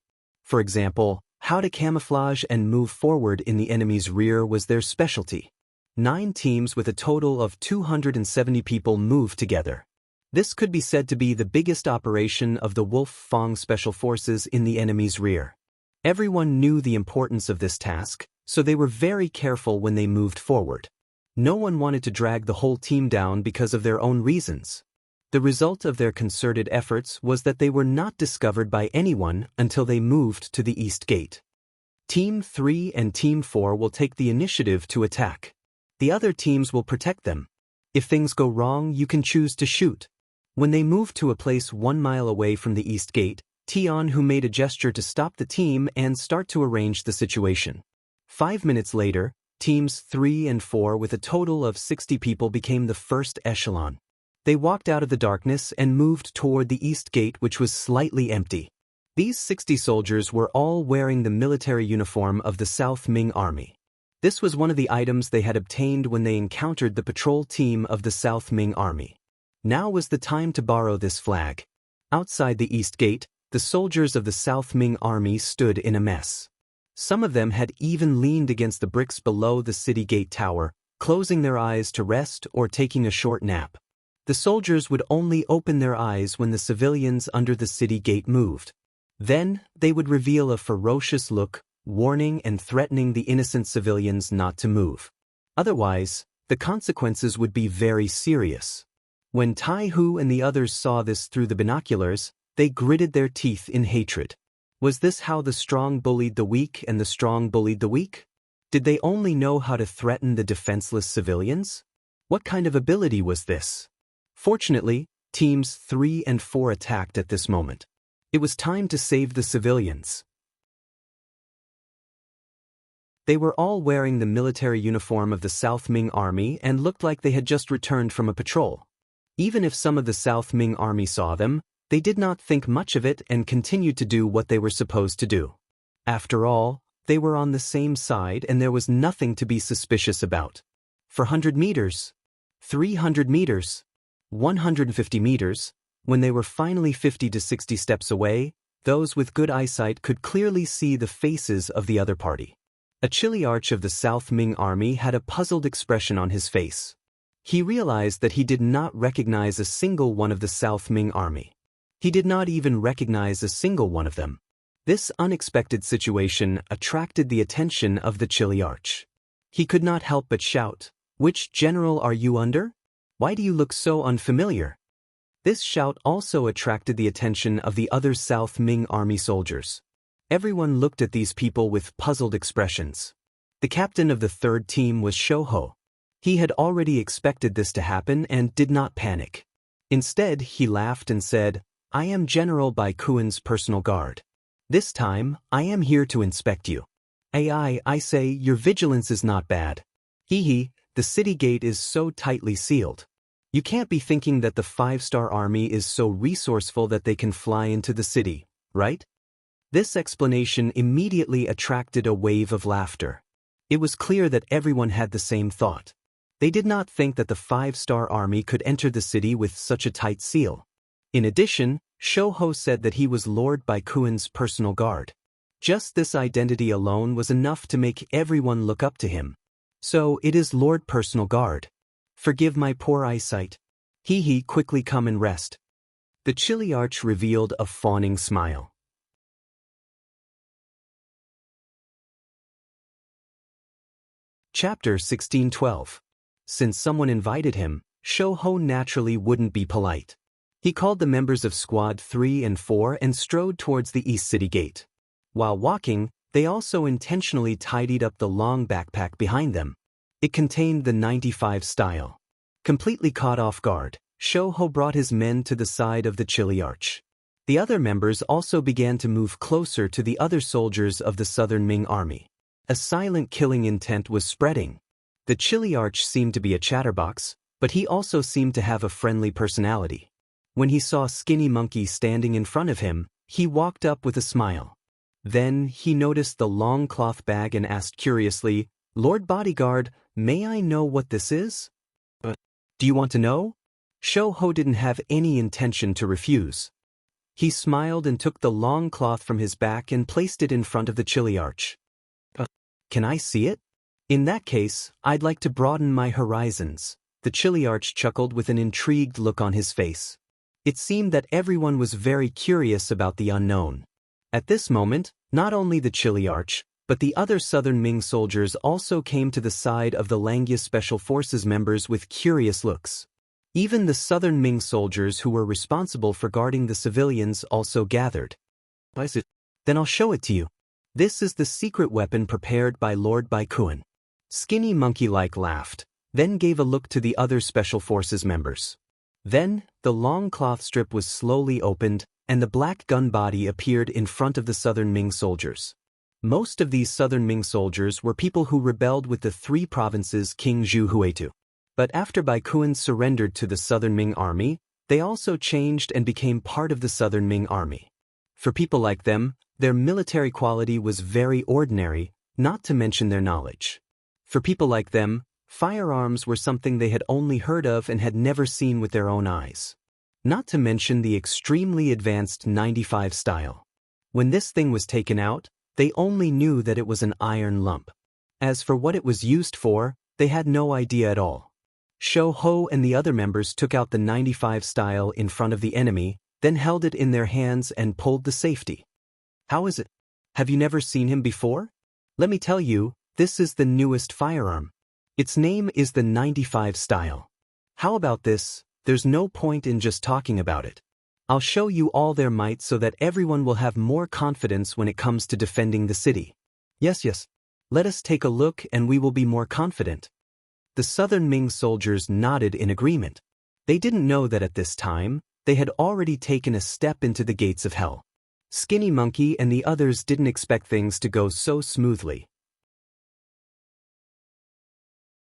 For example, how to camouflage and move forward in the enemy's rear was their specialty. 9 teams with a total of 270 people moved together. This could be said to be the biggest operation of the Wolf Fang Special Forces in the enemy's rear. Everyone knew the importance of this task, so they were very careful when they moved forward. No one wanted to drag the whole team down because of their own reasons. The result of their concerted efforts was that they were not discovered by anyone until they moved to the East Gate. Team 3 and Team 4 will take the initiative to attack. The other teams will protect them. If things go wrong, you can choose to shoot. When they moved to a place 1 mile away from the East Gate, Tian Hu made a gesture to stop the team and start to arrange the situation. 5 minutes later, Teams 3 and 4 with a total of 60 people became the first echelon. They walked out of the darkness and moved toward the East Gate, which was slightly empty. These 60 soldiers were all wearing the military uniform of the South Ming Army. This was one of the items they had obtained when they encountered the patrol team of the South Ming Army. Now was the time to borrow this flag. Outside the East Gate, the soldiers of the South Ming Army stood in a mess. Some of them had even leaned against the bricks below the city gate tower, closing their eyes to rest or taking a short nap. The soldiers would only open their eyes when the civilians under the city gate moved. Then, they would reveal a ferocious look, warning and threatening the innocent civilians not to move. Otherwise, the consequences would be very serious. When Tai Hu and the others saw this through the binoculars, they gritted their teeth in hatred. Was this how the strong bullied the weak and the strong bullied the weak? Did they only know how to threaten the defenseless civilians? What kind of ability was this? Fortunately, teams 3 and 4 attacked at this moment. It was time to save the civilians. They were all wearing the military uniform of the South Ming Army and looked like they had just returned from a patrol. Even if some of the South Ming Army saw them, they did not think much of it and continued to do what they were supposed to do. After all, they were on the same side and there was nothing to be suspicious about. 400 meters, 300 meters, 150 meters, when they were finally 50 to 60 steps away, those with good eyesight could clearly see the faces of the other party. A Chiliarch of the South Ming Army had a puzzled expression on his face. He realized that he did not recognize a single one of the South Ming Army. He did not even recognize a single one of them. This unexpected situation attracted the attention of the Chiliarch. He could not help but shout, "Which general are you under? Why do you look so unfamiliar?" This shout also attracted the attention of the other South Ming Army soldiers. Everyone looked at these people with puzzled expressions. The captain of the third team was Shouho. He had already expected this to happen and did not panic. Instead, he laughed and said, "I am General Bai Kuen's personal guard. This time, I am here to inspect you. I say, your vigilance is not bad. Hee, the city gate is so tightly sealed. You can't be thinking that the 5-star army is so resourceful that they can fly into the city, right?" This explanation immediately attracted a wave of laughter. It was clear that everyone had the same thought. They did not think that the 5-star army could enter the city with such a tight seal. In addition, Shouho said that he was Lord Bai Kuen's personal guard. Just this identity alone was enough to make everyone look up to him. So it is Lord Personal Guard. Forgive my poor eyesight. Hee, quickly come and rest. The Chiliarch revealed a fawning smile. Chapter 1612. Since someone invited him, Shouho naturally wouldn't be polite. He called the members of Squad 3 and 4 and strode towards the East City Gate. While walking, they also intentionally tidied up the long backpack behind them. It contained the 95 style. Completely caught off guard, Shouho brought his men to the side of the Chiliarch. The other members also began to move closer to the other soldiers of the Southern Ming Army. A silent killing intent was spreading. The Chiliarch seemed to be a chatterbox, but he also seemed to have a friendly personality. When he saw Skinny Monkey standing in front of him, he walked up with a smile. Then he noticed the long cloth bag and asked curiously, "Lord Bodyguard, may I know what this is?" "Do you want to know?" Shouho didn't have any intention to refuse. He smiled and took the long cloth from his back and placed it in front of the Chiliarch. "Can I see it? In that case, I'd like to broaden my horizons." The Chiliarch chuckled with an intrigued look on his face. It seemed that everyone was very curious about the unknown. At this moment, not only the Chiliarch, but the other Southern Ming soldiers also came to the side of the Langia Special Forces members with curious looks. Even the Southern Ming soldiers who were responsible for guarding the civilians also gathered. "Then I'll show it to you. This is the secret weapon prepared by Lord Bai Kuen." Skinny Monkey-like laughed, then gave a look to the other Special Forces members. Then, the long cloth strip was slowly opened, and the black gun body appeared in front of the Southern Ming soldiers. Most of these Southern Ming soldiers were people who rebelled with the 3 provinces King Zhu Huitu. But after Bai Kuen surrendered to the Southern Ming Army, they also changed and became part of the Southern Ming Army. For people like them, their military quality was very ordinary, not to mention their knowledge. For people like them, firearms were something they had only heard of and had never seen with their own eyes. Not to mention the extremely advanced 95 style. When this thing was taken out, they only knew that it was an iron lump. As for what it was used for, they had no idea at all. Shouho and the other members took out the 95 style in front of the enemy, then held it in their hands and pulled the safety. "How is it? Have you never seen him before? Let me tell you, this is the newest firearm. Its name is the 95 style. How about this? There's no point in just talking about it. I'll show you all their might so that everyone will have more confidence when it comes to defending the city. Yes. Let us take a look and we will be more confident. The southern Ming soldiers nodded in agreement. They didn't know that at this time, they had already taken a step into the gates of hell. Skinny Monkey and the others didn't expect things to go so smoothly.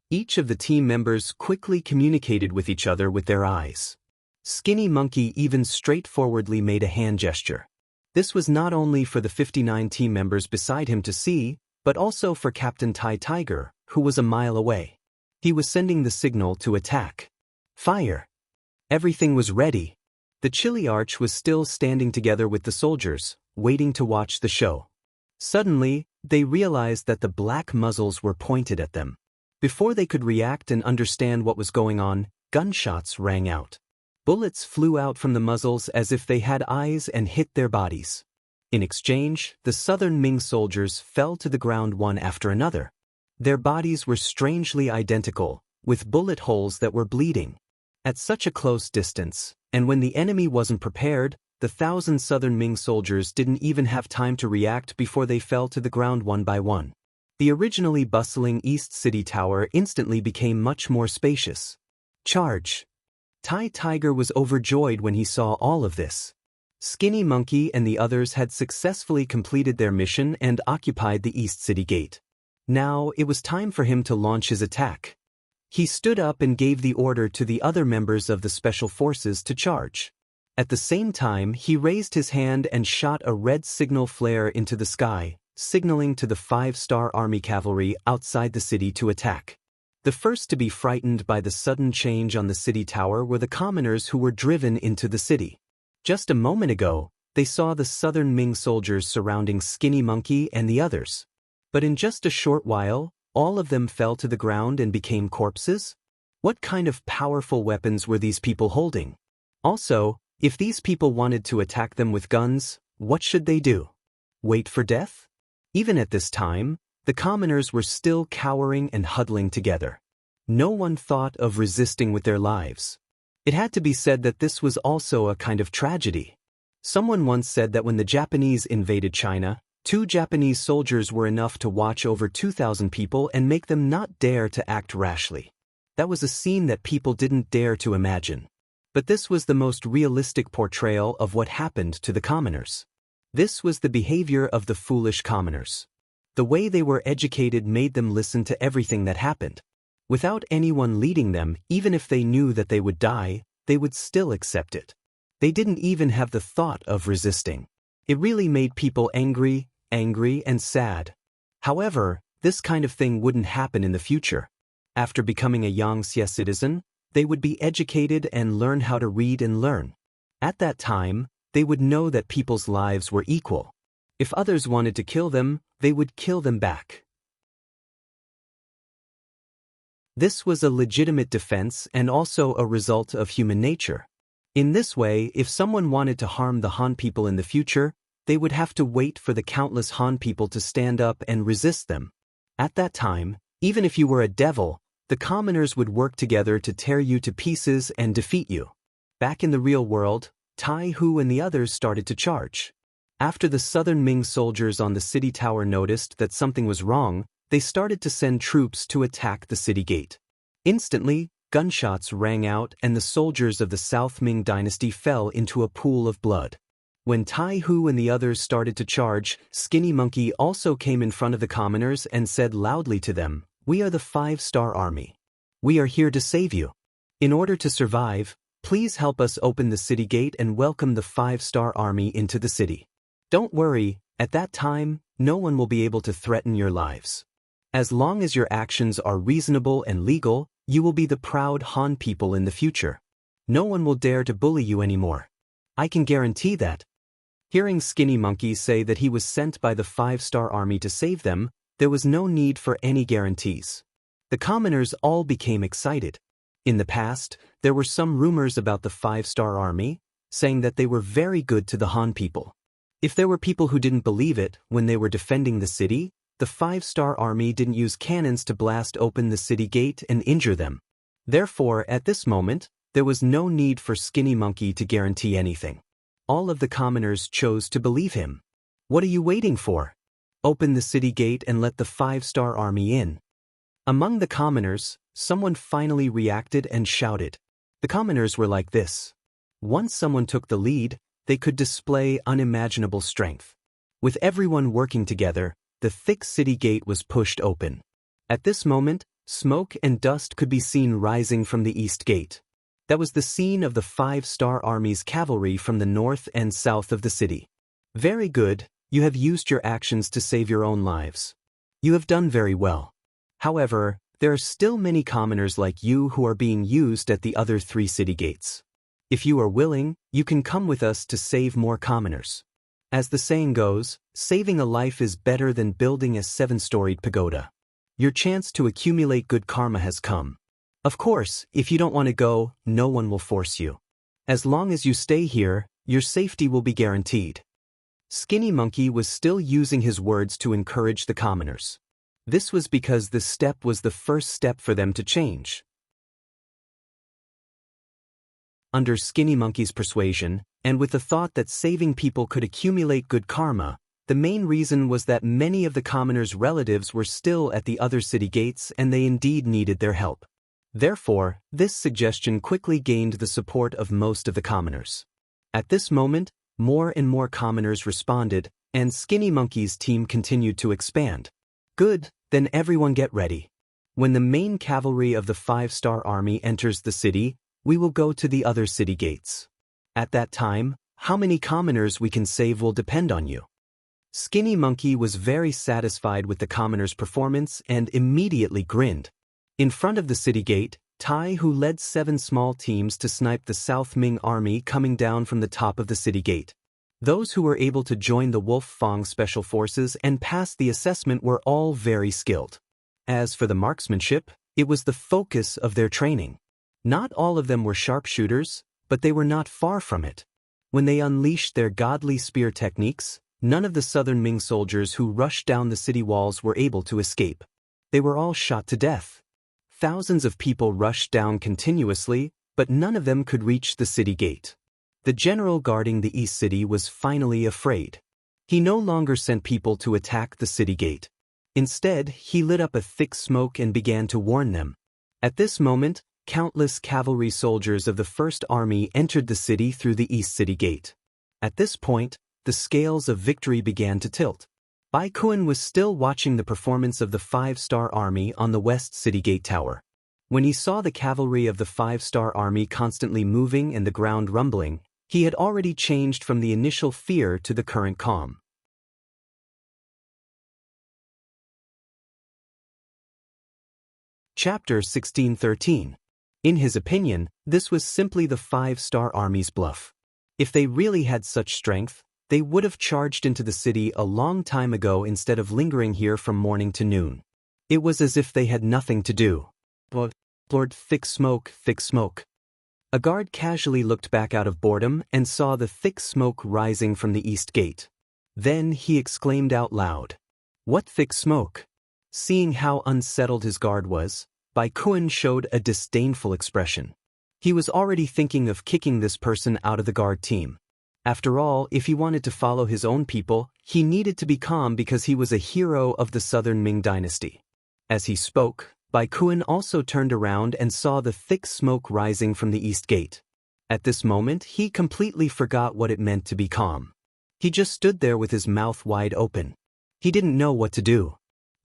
Each of the team members quickly communicated with each other with their eyes. Skinny Monkey even straightforwardly made a hand gesture. This was not only for the 59 team members beside him to see, but also for Captain Tai Tiger, who was a mile away. He was sending the signal to attack. Fire! Everything was ready. The Chili Arch was still standing together with the soldiers, waiting to watch the show. Suddenly, they realized that the black muzzles were pointed at them. Before they could react and understand what was going on, gunshots rang out. Bullets flew out from the muzzles as if they had eyes and hit their bodies. In exchange, the southern Ming soldiers fell to the ground one after another. Their bodies were strangely identical, with bullet holes that were bleeding. At such a close distance, and when the enemy wasn't prepared, the 1,000 southern Ming soldiers didn't even have time to react before they fell to the ground one by one. The originally bustling East City Tower instantly became much more spacious. Charge! Tai Tiger was overjoyed when he saw all of this. Skinny Monkey and the others had successfully completed their mission and occupied the East City Gate. Now it was time for him to launch his attack. He stood up and gave the order to the other members of the Special Forces to charge. At the same time, he raised his hand and shot a red signal flare into the sky, signaling to the 5-star Army cavalry outside the city to attack. The first to be frightened by the sudden change on the city tower were the commoners who were driven into the city. Just a moment ago, they saw the southern Ming soldiers surrounding Skinny Monkey and the others. But in just a short while, all of them fell to the ground and became corpses? What kind of powerful weapons were these people holding? Also, if these people wanted to attack them with guns, what should they do? Wait for death? Even at this time, the commoners were still cowering and huddling together. No one thought of resisting with their lives. It had to be said that this was also a kind of tragedy. Someone once said that when the Japanese invaded China, 2 Japanese soldiers were enough to watch over 2,000 people and make them not dare to act rashly. That was a scene that people didn't dare to imagine. But this was the most realistic portrayal of what happened to the commoners. This was the behavior of the foolish commoners. The way they were educated made them listen to everything that happened. Without anyone leading them, even if they knew that they would die, they would still accept it. They didn't even have the thought of resisting. It really made people angry and sad. However, this kind of thing wouldn't happen in the future. After becoming a Yangtze citizen, they would be educated and learn how to read and learn. At that time, they would know that people's lives were equal. If others wanted to kill them, they would kill them back. This was a legitimate defense and also a result of human nature. In this way, if someone wanted to harm the Han people in the future, they would have to wait for the countless Han people to stand up and resist them. At that time, even if you were a devil, the commoners would work together to tear you to pieces and defeat you. Back in the real world, Tai Hu and the others started to charge. After the southern Ming soldiers on the city tower noticed that something was wrong, they started to send troops to attack the city gate. Instantly, gunshots rang out and the soldiers of the South Ming dynasty fell into a pool of blood. When Tai Hu and the others started to charge, Skinny Monkey also came in front of the commoners and said loudly to them, "We are the 5-star Army. We are here to save you. In order to survive, please help us open the city gate and welcome the 5-star Army into the city. Don't worry, at that time, no one will be able to threaten your lives. As long as your actions are reasonable and legal, you will be the proud Han people in the future. No one will dare to bully you anymore. I can guarantee that." Hearing Skinny Monkey say that he was sent by the 5-star Army to save them, there was no need for any guarantees. The commoners all became excited. In the past, there were some rumors about the 5-star Army, saying that they were very good to the Han people. If there were people who didn't believe it when they were defending the city, the 5-star Army didn't use cannons to blast open the city gate and injure them. Therefore, at this moment, there was no need for Skinny Monkey to guarantee anything. all of the commoners chose to believe him. What are you waiting for? Open the city gate and let the 5-star army in. Among the commoners, someone finally reacted and shouted. The commoners were like this. Once someone took the lead, they could display unimaginable strength. With everyone working together, the thick city gate was pushed open. At this moment, smoke and dust could be seen rising from the east gate. That was the scene of the 5-star army's cavalry from the north and south of the city. Very good, you have used your actions to save your own lives. You have done very well. However, there are still many commoners like you who are being used at the other 3 city gates. If you are willing, you can come with us to save more commoners. As the saying goes, saving a life is better than building a 7-storied pagoda. Your chance to accumulate good karma has come. Of course, if you don't want to go, no one will force you. As long as you stay here, your safety will be guaranteed. Skinny Monkey was still using his words to encourage the commoners. This was because this step was the first step for them to change. Under Skinny Monkey's persuasion, and with the thought that saving people could accumulate good karma, the main reason was that many of the commoners' relatives were still at the other city gates and they indeed needed their help. Therefore, this suggestion quickly gained the support of most of the commoners. At this moment, more and more commoners responded, and Skinny Monkey's team continued to expand. Good, then everyone get ready. When the main cavalry of the 5-star army enters the city, we will go to the other city gates. At that time, how many commoners we can save will depend on you. Skinny Monkey was very satisfied with the commoners' performance and immediately grinned. In front of the city gate, Tai, who led 7 small teams to snipe the South Ming army coming down from the top of the city gate. Those who were able to join the Wolf Fong Special Forces and pass the assessment were all very skilled. As for the marksmanship, it was the focus of their training. Not all of them were sharpshooters, but they were not far from it. When they unleashed their godly spear techniques, none of the southern Ming soldiers who rushed down the city walls were able to escape. They were all shot to death. Thousands of people rushed down continuously, but none of them could reach the city gate. The general guarding the east city was finally afraid. He no longer sent people to attack the city gate. Instead, he lit up a thick smoke and began to warn them. At this moment, countless cavalry soldiers of the First Army entered the city through the east city gate. At this point, the scales of victory began to tilt. Bai Kun was still watching the performance of the 5-star army on the west city gate tower. When he saw the cavalry of the 5-star army constantly moving and the ground rumbling, he had already changed from the initial fear to the current calm. Chapter 1613. In his opinion, this was simply the 5-star army's bluff. If they really had such strength, they would have charged into the city a long time ago instead of lingering here from morning to noon. It was as if they had nothing to do. Lord, thick smoke, thick smoke. A guard casually looked back out of boredom and saw the thick smoke rising from the east gate. Then he exclaimed out loud. What thick smoke? Seeing how unsettled his guard was, Bai Kun showed a disdainful expression. He was already thinking of kicking this person out of the guard team. After all, if he wanted to follow his own people, he needed to be calm because he was a hero of the southern Ming dynasty. As he spoke, Bai Kun also turned around and saw the thick smoke rising from the east gate. At this moment, he completely forgot what it meant to be calm. He just stood there with his mouth wide open. He didn't know what to do.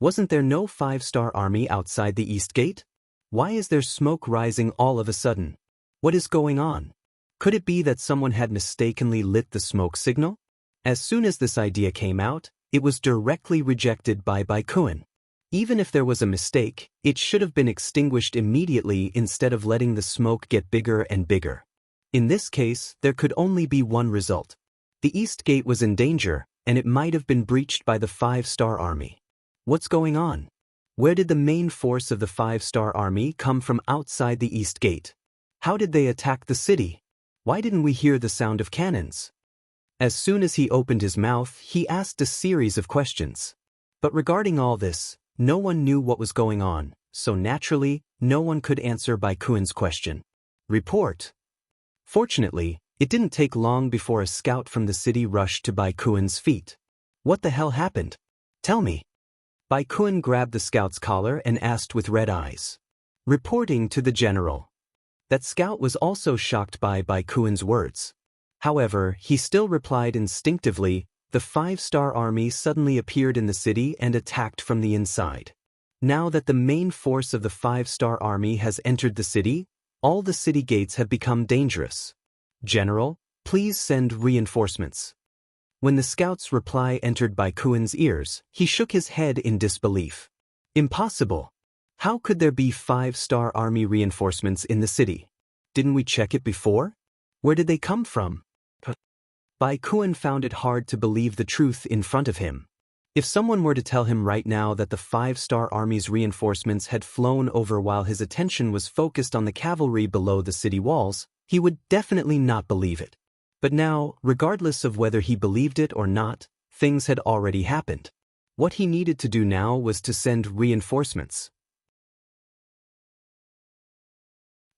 Wasn't there no 5-star army outside the east gate? Why is there smoke rising all of a sudden? What is going on? Could it be that someone had mistakenly lit the smoke signal? As soon as this idea came out, it was directly rejected by Bai Kun. Even if there was a mistake, it should have been extinguished immediately instead of letting the smoke get bigger and bigger. In this case, there could only be one result. The east gate was in danger, and it might have been breached by the 5-star army. What's going on? Where did the main force of the 5-star army come from outside the east gate? How did they attack the city? Why didn't we hear the sound of cannons? As soon as he opened his mouth, he asked a series of questions. But regarding all this, no one knew what was going on, so naturally, no one could answer Bai Kun's question. Report. Fortunately, It didn't take long before a scout from the city rushed to Bai Kuen's feet. What the hell happened? Tell me. Bai Kuen grabbed the scout's collar and asked with red eyes. Reporting to the general. That scout was also shocked by Bai Kuen's words. However, he still replied instinctively. The 5-star army suddenly appeared in the city and attacked from the inside. Now that the main force of the 5-star army has entered the city, all the city gates have become dangerous. General, please send reinforcements. When the scout's reply entered Bai Kuen's ears, he shook his head in disbelief. Impossible. How could there be 5-star army reinforcements in the city? Didn't we check it before? Where did they come from? Bai Kuen found it hard to believe the truth in front of him. If someone were to tell him right now that the 5-star army's reinforcements had flown over while his attention was focused on the cavalry below the city walls, he would definitely not believe it. But now, regardless of whether he believed it or not, things had already happened. What he needed to do now was to send reinforcements.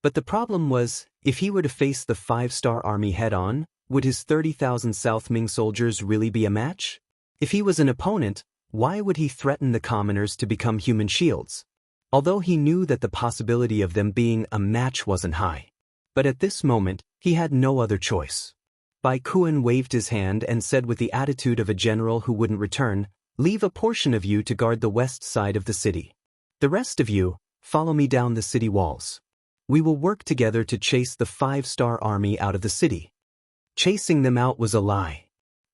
But the problem was, if he were to face the 5-star army head-on, would his 30,000 South Ming soldiers really be a match? If he was an opponent, why would he threaten the commoners to become human shields? Although he knew that the possibility of them being a match wasn't high. But at this moment, he had no other choice. Bai Kuen waved his hand and said with the attitude of a general who wouldn't return, "Leave a portion of you to guard the west side of the city. The rest of you, follow me down the city walls. We will work together to chase the 5-star army out of the city." Chasing them out was a lie.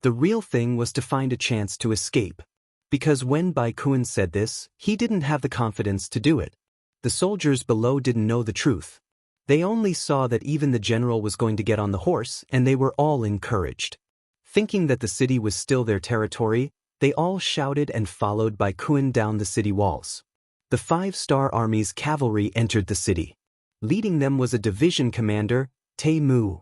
The real thing was to find a chance to escape. Because when Bai Kuen said this, he didn't have the confidence to do it. The soldiers below didn't know the truth. They only saw that even the general was going to get on the horse, and they were all encouraged. Thinking that the city was still their territory, they all shouted and followed Bai Kuen down the city walls. The 5-star army's cavalry entered the city. Leading them was a division commander, Tae Mu.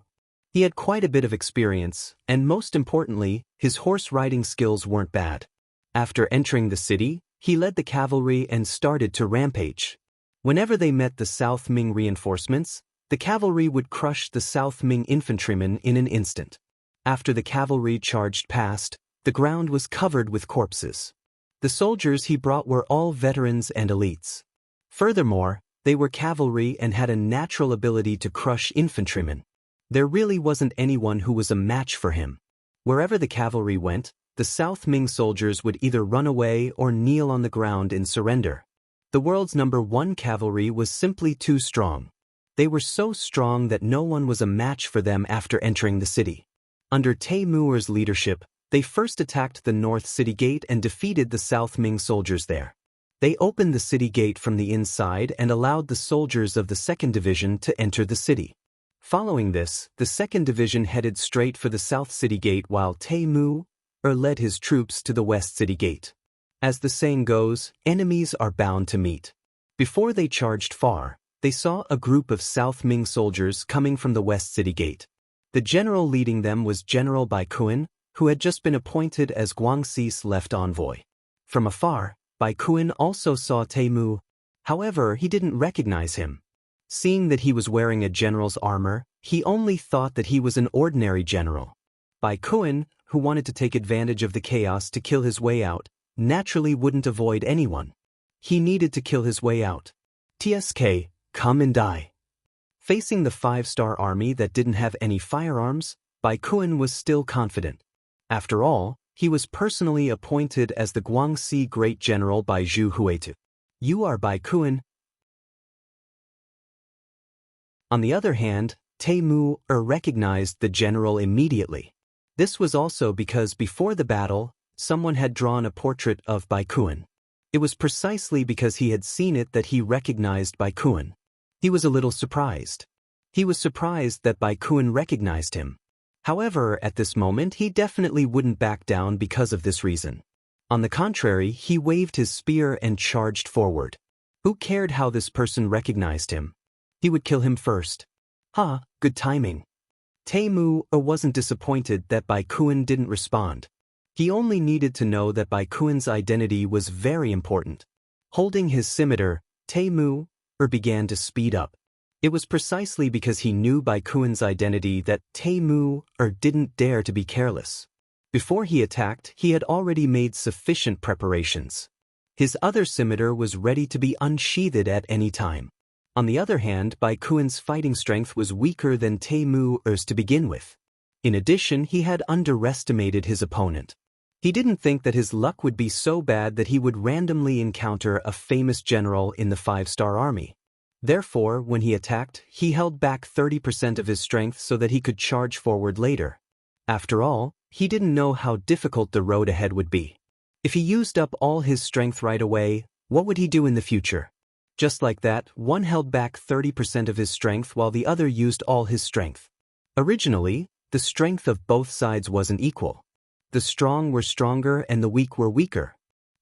He had quite a bit of experience, and most importantly, his horse riding skills weren't bad. After entering the city, he led the cavalry and started to rampage. Whenever they met the South Ming reinforcements, the cavalry would crush the South Ming infantrymen in an instant. After the cavalry charged past, the ground was covered with corpses. The soldiers he brought were all veterans and elites. Furthermore, they were cavalry and had a natural ability to crush infantrymen. There really wasn't anyone who was a match for him. Wherever the cavalry went, the South Ming soldiers would either run away or kneel on the ground in surrender. The world's #1 cavalry was simply too strong. They were so strong that no one was a match for them after entering the city. Under Tae Muer's leadership, they first attacked the North City Gate and defeated the South Ming soldiers there. They opened the city gate from the inside and allowed the soldiers of the 2nd Division to enter the city. Following this, the 2nd Division headed straight for the South City Gate while Tae Muer led his troops to the West City Gate. As the saying goes, enemies are bound to meet. Before they charged far, they saw a group of South Ming soldiers coming from the West City Gate. The general leading them was General Bai Kuen, who had just been appointed as Guangxi's left envoy. From afar, Bai Kuen also saw Tae Muer. However, he didn't recognize him. Seeing that he was wearing a general's armor, he only thought that he was an ordinary general. Bai Kuen, who wanted to take advantage of the chaos to kill his way out, naturally wouldn't avoid anyone. He needed to kill his way out. TSK, come and die. Facing the 5-star army that didn't have any firearms, Bai Kuen was still confident. After all, he was personally appointed as the Guangxi Great General by Zhu Huitu. You are Bai Kuen. On the other hand, Tae Muer recognized the general immediately. This was also because before the battle, someone had drawn a portrait of Bai Kuen. It was precisely because he had seen it that he recognized Bai Kuen. He was a little surprised. He was surprised that Bai Kuen recognized him. However, at this moment he definitely wouldn't back down because of this reason. On the contrary, he waved his spear and charged forward. Who cared how this person recognized him? He would kill him first. Good timing. Tae Muer wasn't disappointed that Bai Kuen didn't respond. He only needed to know that Bai Kuen's identity was very important. Holding his scimitar, Tae Muer began to speed up. It was precisely because he knew Bai Kuen's identity that Tae-mu didn't dare to be careless. Before he attacked, he had already made sufficient preparations. His other scimitar was ready to be unsheathed at any time. On the other hand, Bai Kuen's fighting strength was weaker than Tae-mu's to begin with. In addition, he had underestimated his opponent. He didn't think that his luck would be so bad that he would randomly encounter a famous general in the 5-star army. Therefore, when he attacked, he held back 30% of his strength so that he could charge forward later. After all, he didn't know how difficult the road ahead would be. If he used up all his strength right away, what would he do in the future? Just like that, one held back 30% of his strength while the other used all his strength. Originally, the strength of both sides wasn't equal. The strong were stronger and the weak were weaker.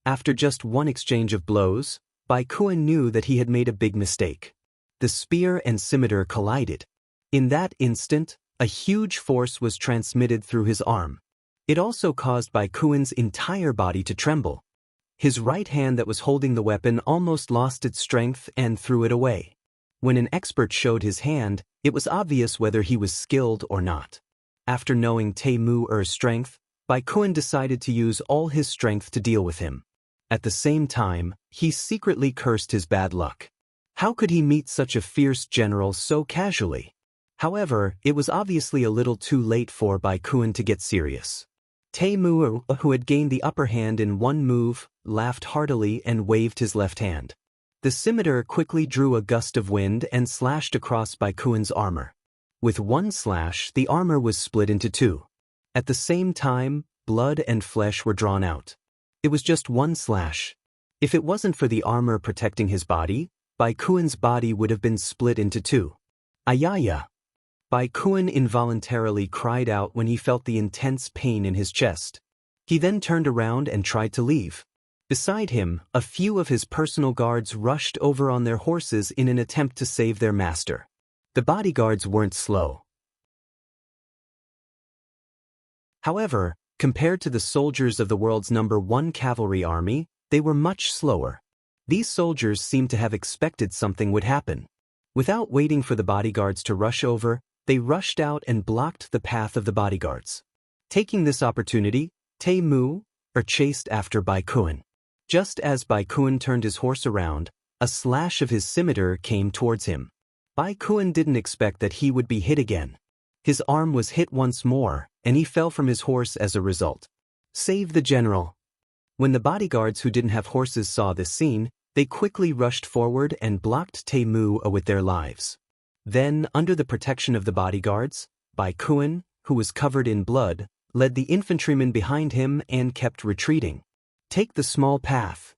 After just one exchange of blows, Bai Kuen knew that he had made a big mistake. The spear and scimitar collided. In that instant, a huge force was transmitted through his arm. It also caused Bai Kuen's entire body to tremble. His right hand that was holding the weapon almost lost its strength and threw it away. When an expert showed his hand, it was obvious whether he was skilled or not. After knowing Tae-mu's strength, Bai Kuen decided to use all his strength to deal with him. At the same time, he secretly cursed his bad luck. How could he meet such a fierce general so casually? However, it was obviously a little too late for Bai Kuen to get serious. Tae-mu, who had gained the upper hand in one move, laughed heartily and waved his left hand. The scimitar quickly drew a gust of wind and slashed across Bai Kuen's armor. With one slash, the armor was split into two. At the same time, blood and flesh were drawn out. It was just one slash. If it wasn't for the armor protecting his body, Bai Kuen's body would have been split into two. Ayaya! Bai Kuen involuntarily cried out when he felt the intense pain in his chest. He then turned around and tried to leave. Beside him, a few of his personal guards rushed over on their horses in an attempt to save their master. The bodyguards weren't slow. However, compared to the soldiers of the world's #1 cavalry army, they were much slower. These soldiers seemed to have expected something would happen. Without waiting for the bodyguards to rush over, they rushed out and blocked the path of the bodyguards. Taking this opportunity, Tae-mu chased after Bai Kuen. Just as Bai Kuen turned his horse around, a slash of his scimitar came towards him. Bai Kuen didn't expect that he would be hit again. His arm was hit once more, and he fell from his horse as a result. Save the general! When the bodyguards who didn't have horses saw this scene, they quickly rushed forward and blocked Tae-mu with their lives. Then, under the protection of the bodyguards, Bai Kuen, who was covered in blood, led the infantrymen behind him and kept retreating. Take the small path.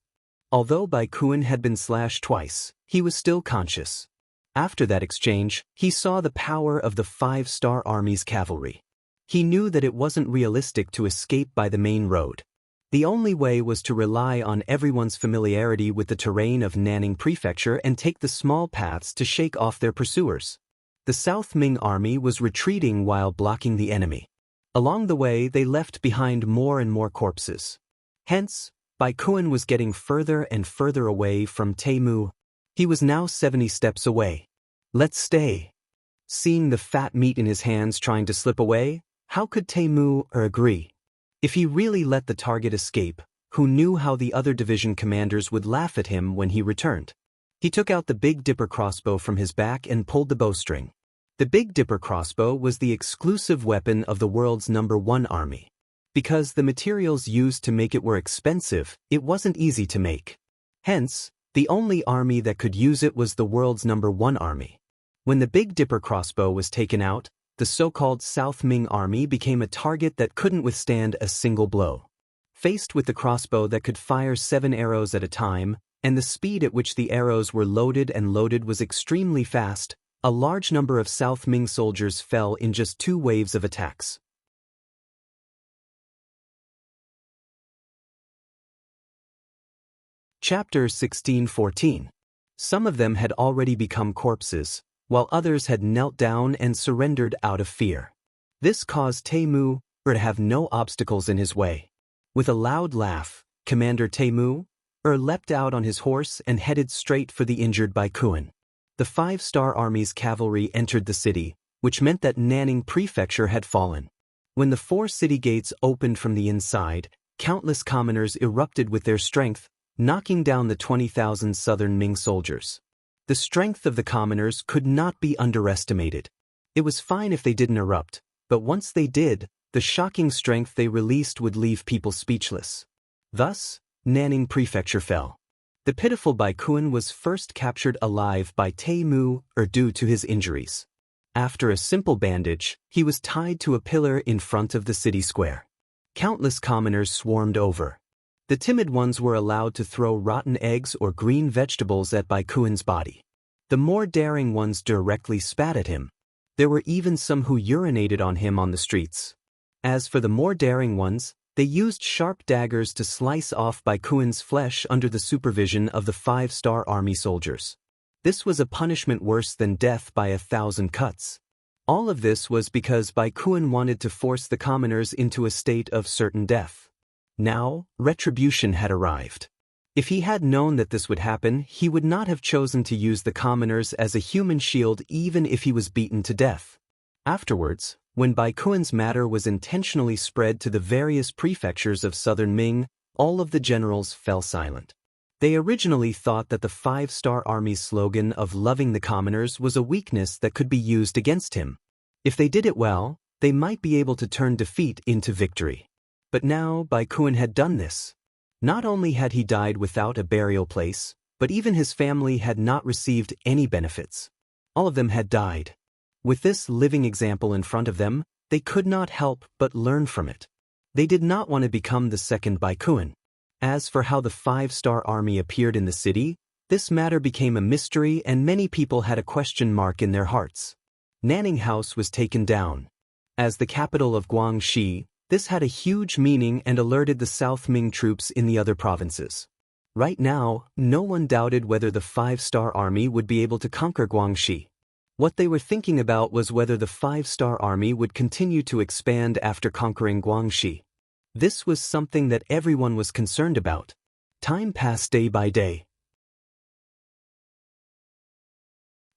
Although Bai Kuen had been slashed twice, he was still conscious. After that exchange, he saw the power of the 5-star army's cavalry. He knew that it wasn't realistic to escape by the main road. The only way was to rely on everyone's familiarity with the terrain of Nanning Prefecture and take the small paths to shake off their pursuers. The South Ming army was retreating while blocking the enemy. Along the way, they left behind more and more corpses. Hence, Bai Kuen was getting further and further away from Tae-mu. He was now 70 steps away. Let's stay. Seeing the fat meat in his hands trying to slip away, how could Tae-mu agree? If he really let the target escape, who knew how the other division commanders would laugh at him when he returned? He took out the Big Dipper crossbow from his back and pulled the bowstring. The Big Dipper crossbow was the exclusive weapon of the world's #1 army. Because the materials used to make it were expensive, it wasn't easy to make. Hence, the only army that could use it was the world's #1 army. When the Big Dipper crossbow was taken out, the so-called South Ming army became a target that couldn't withstand a single blow. Faced with the crossbow that could fire 7 arrows at a time, and the speed at which the arrows were loaded and loaded was extremely fast, a large number of South Ming soldiers fell in just 2 waves of attacks. Chapter 16:14. Some of them had already become corpses, while others had knelt down and surrendered out of fear. This caused Tae-mu to have no obstacles in his way. With a loud laugh, Commander Tae-mu leapt out on his horse and headed straight for the injured Bai Kuen. The Five-Star Army's cavalry entered the city, which meant that Nanning Prefecture had fallen. When the 4 city gates opened from the inside, countless commoners erupted with their strength, knocking down the 20,000 southern Ming soldiers. The strength of the commoners could not be underestimated. It was fine if they didn't erupt, but once they did, the shocking strength they released would leave people speechless. Thus, Nanning Prefecture fell. The pitiful Bai Kun was first captured alive by Tai Mu due to his injuries. After a simple bandage, he was tied to a pillar in front of the city square. Countless commoners swarmed over. The timid ones were allowed to throw rotten eggs or green vegetables at Bai Kun's body. The more daring ones directly spat at him. There were even some who urinated on him on the streets. As for the more daring ones, they used sharp daggers to slice off Bai Kun's flesh under the supervision of the Five-Star Army soldiers. This was a punishment worse than death by 1,000 cuts. All of this was because Bai Kun wanted to force the commoners into a state of certain death. Now, retribution had arrived. If he had known that this would happen, he would not have chosen to use the commoners as a human shield even if he was beaten to death. Afterwards, when Bai Kun's matter was intentionally spread to the various prefectures of southern Ming, all of the generals fell silent. They originally thought that the Five-Star Army's slogan of loving the commoners was a weakness that could be used against him. If they did it well, they might be able to turn defeat into victory. But now Bai Kun had done this. Not only had he died without a burial place, but even his family had not received any benefits. All of them had died. With this living example in front of them, they could not help but learn from it. They did not want to become the second Bai Kun. As for how the Five-Star Army appeared in the city, this matter became a mystery and many people had a question mark in their hearts. Nanning House was taken down. As the capital of Guangxi, this had a huge meaning and alerted the South Ming troops in the other provinces. Right now, no one doubted whether the Five-Star Army would be able to conquer Guangxi. What they were thinking about was whether the Five-Star Army would continue to expand after conquering Guangxi. This was something that everyone was concerned about. Time passed day by day.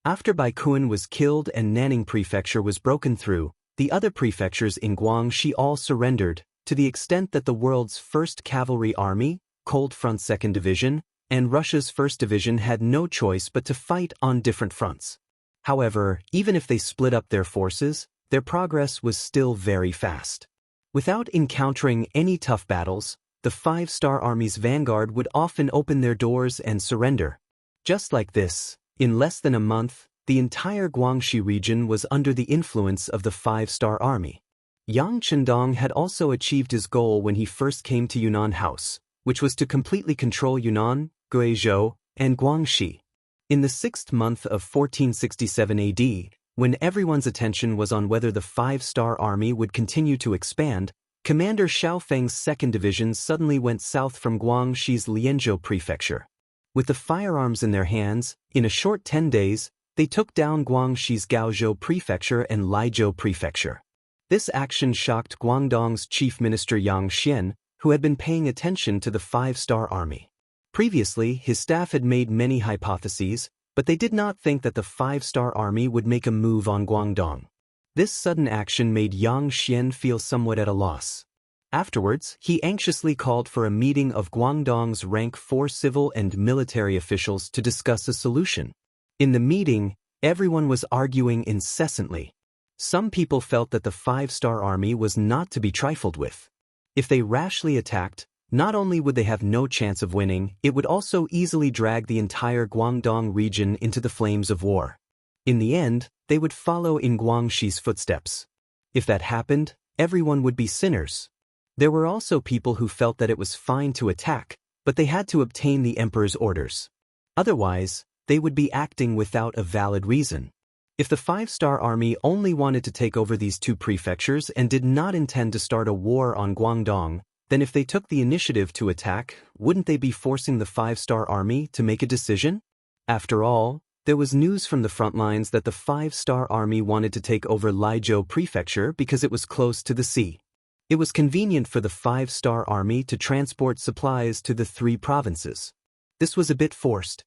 After Bai Kun was killed and Nanning Prefecture was broken through, the other prefectures in Guangxi all surrendered, to the extent that the world's 1st Cavalry Army, Cold Front 2nd Division, and Russia's 1st Division had no choice but to fight on different fronts. However, even if they split up their forces, their progress was still very fast. Without encountering any tough battles, the Five-Star Army's vanguard would often open their doors and surrender. Just like this, in less than a month, the entire Guangxi region was under the influence of the Five-Star Army. Yang Chendong had also achieved his goal when he first came to Yunnan House, which was to completely control Yunnan, Guizhou, and Guangxi. In the 6th month of 1467 AD, when everyone's attention was on whether the Five-Star Army would continue to expand, Commander Xiaofeng's 2nd Division suddenly went south from Guangxi's Lianzhou Prefecture. With the firearms in their hands, in a short 10 days, they took down Guangxi's Gaozhou Prefecture and Laizhou Prefecture. This action shocked Guangdong's Chief Minister Yang Xian, who had been paying attention to the Five-Star Army. Previously, his staff had made many hypotheses, but they did not think that the Five-Star Army would make a move on Guangdong. This sudden action made Yang Xian feel somewhat at a loss. Afterwards, he anxiously called for a meeting of Guangdong's rank 4 civil and military officials to discuss a solution. In the meeting, everyone was arguing incessantly. Some people felt that the Five-Star Army was not to be trifled with. If they rashly attacked, not only would they have no chance of winning, it would also easily drag the entire Guangdong region into the flames of war. In the end, they would follow in Guangxi's footsteps. If that happened, everyone would be sinners. There were also people who felt that it was fine to attack, but they had to obtain the emperor's orders. Otherwise, they would be acting without a valid reason. If the Five-Star Army only wanted to take over these 2 prefectures and did not intend to start a war on Guangdong, then if they took the initiative to attack, wouldn't they be forcing the Five-Star Army to make a decision? After all, there was news from the front lines that the Five-Star Army wanted to take over Laizhou Prefecture because it was close to the sea. It was convenient for the Five-Star Army to transport supplies to the 3 provinces. This was a bit forced.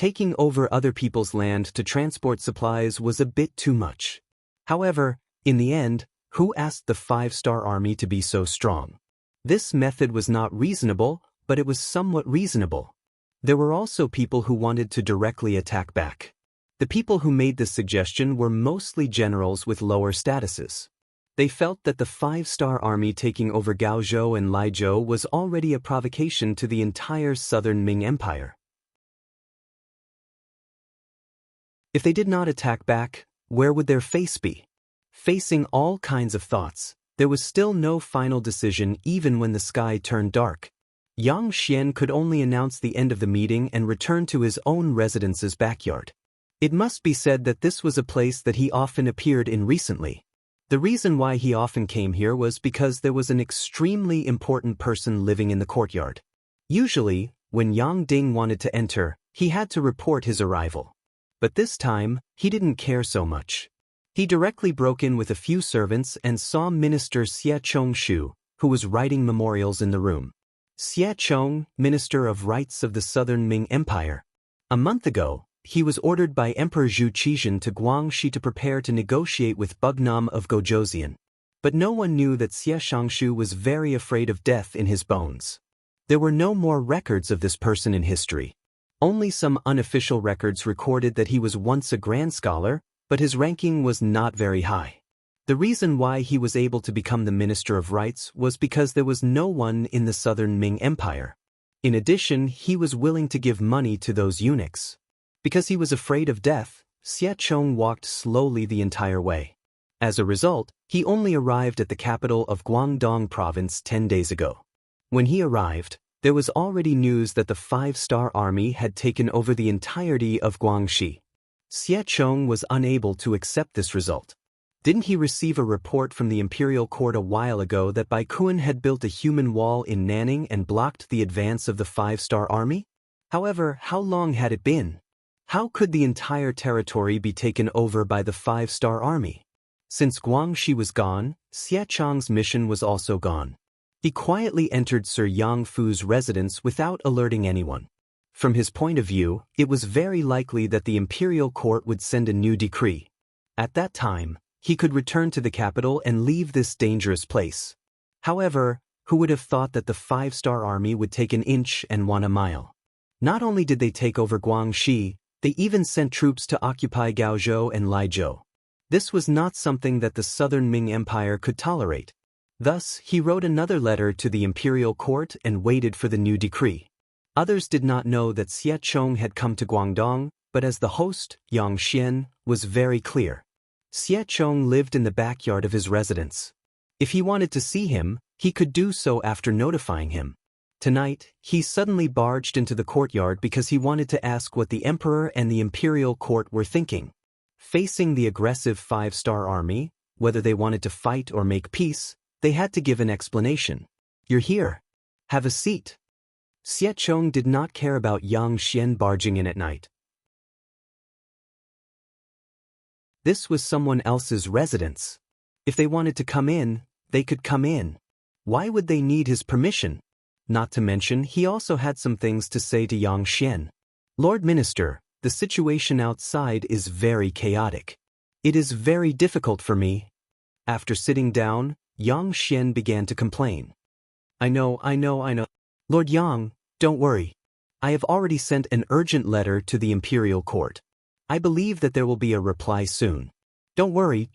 Taking over other people's land to transport supplies was a bit too much. However, in the end, who asked the 5-star army to be so strong? This method was not reasonable, but it was somewhat reasonable. There were also people who wanted to directly attack back. The people who made this suggestion were mostly generals with lower statuses. They felt that the 5-star army taking over Gaozhou and Laizhou was already a provocation to the entire southern Ming Empire. If they did not attack back, where would their face be? Facing all kinds of thoughts, there was still no final decision even when the sky turned dark. Yang Xian could only announce the end of the meeting and return to his own residence's backyard. It must be said that this was a place that he often appeared in recently. The reason why he often came here was because there was an extremely important person living in the courtyard. Usually, when Yang Ding wanted to enter, he had to report his arrival. But this time, he didn't care so much. He directly broke in with a few servants and saw Minister Xie Chongshu, who was writing memorials in the room. Xie Chong, Minister of Rights of the Southern Ming Empire. A month ago, he was ordered by Emperor Zhu Qizhen to Guangxi to prepare to negotiate with Bugnam of Gojoseon. But no one knew that Xie Chongshu was very afraid of death in his bones. There were no more records of this person in history. Only some unofficial records recorded that he was once a grand scholar, but his ranking was not very high. The reason why he was able to become the Minister of Rights was because there was no one in the southern Ming Empire. In addition, he was willing to give money to those eunuchs. Because he was afraid of death, Xie Chong walked slowly the entire way. As a result, he only arrived at the capital of Guangdong province 10 days ago. When he arrived, there was already news that the 5-star army had taken over the entirety of Guangxi. Xie Chong was unable to accept this result. Didn't he receive a report from the imperial court a while ago that Baikuan had built a human wall in Nanning and blocked the advance of the 5-star army? However, how long had it been? How could the entire territory be taken over by the 5-star army? Since Guangxi was gone, Xie Chong's mission was also gone. He quietly entered Sir Yang Fu's residence without alerting anyone. From his point of view, it was very likely that the imperial court would send a new decree. At that time, he could return to the capital and leave this dangerous place. However, who would have thought that the 5-star army would take an inch and want a mile? Not only did they take over Guangxi, they even sent troops to occupy Gaozhou and Laizhou. This was not something that the southern Ming Empire could tolerate. Thus, he wrote another letter to the imperial court and waited for the new decree. Others did not know that Xie Chong had come to Guangdong, but as the host, Yang Xian, was very clear. Xie Chong lived in the backyard of his residence. If he wanted to see him, he could do so after notifying him. Tonight, he suddenly barged into the courtyard because he wanted to ask what the emperor and the imperial court were thinking. Facing the aggressive 5-star army, whether they wanted to fight or make peace, they had to give an explanation. You're here. Have a seat. Xie Chong did not care about Yang Xian barging in at night. This was someone else's residence. If they wanted to come in, they could come in. Why would they need his permission? Not to mention, he also had some things to say to Yang Xian. Lord Minister, the situation outside is very chaotic. It is very difficult for me. After sitting down, Yang Xian began to complain. I know. Lord Yang, don't worry. I have already sent an urgent letter to the imperial court. I believe that there will be a reply soon. Don't worry.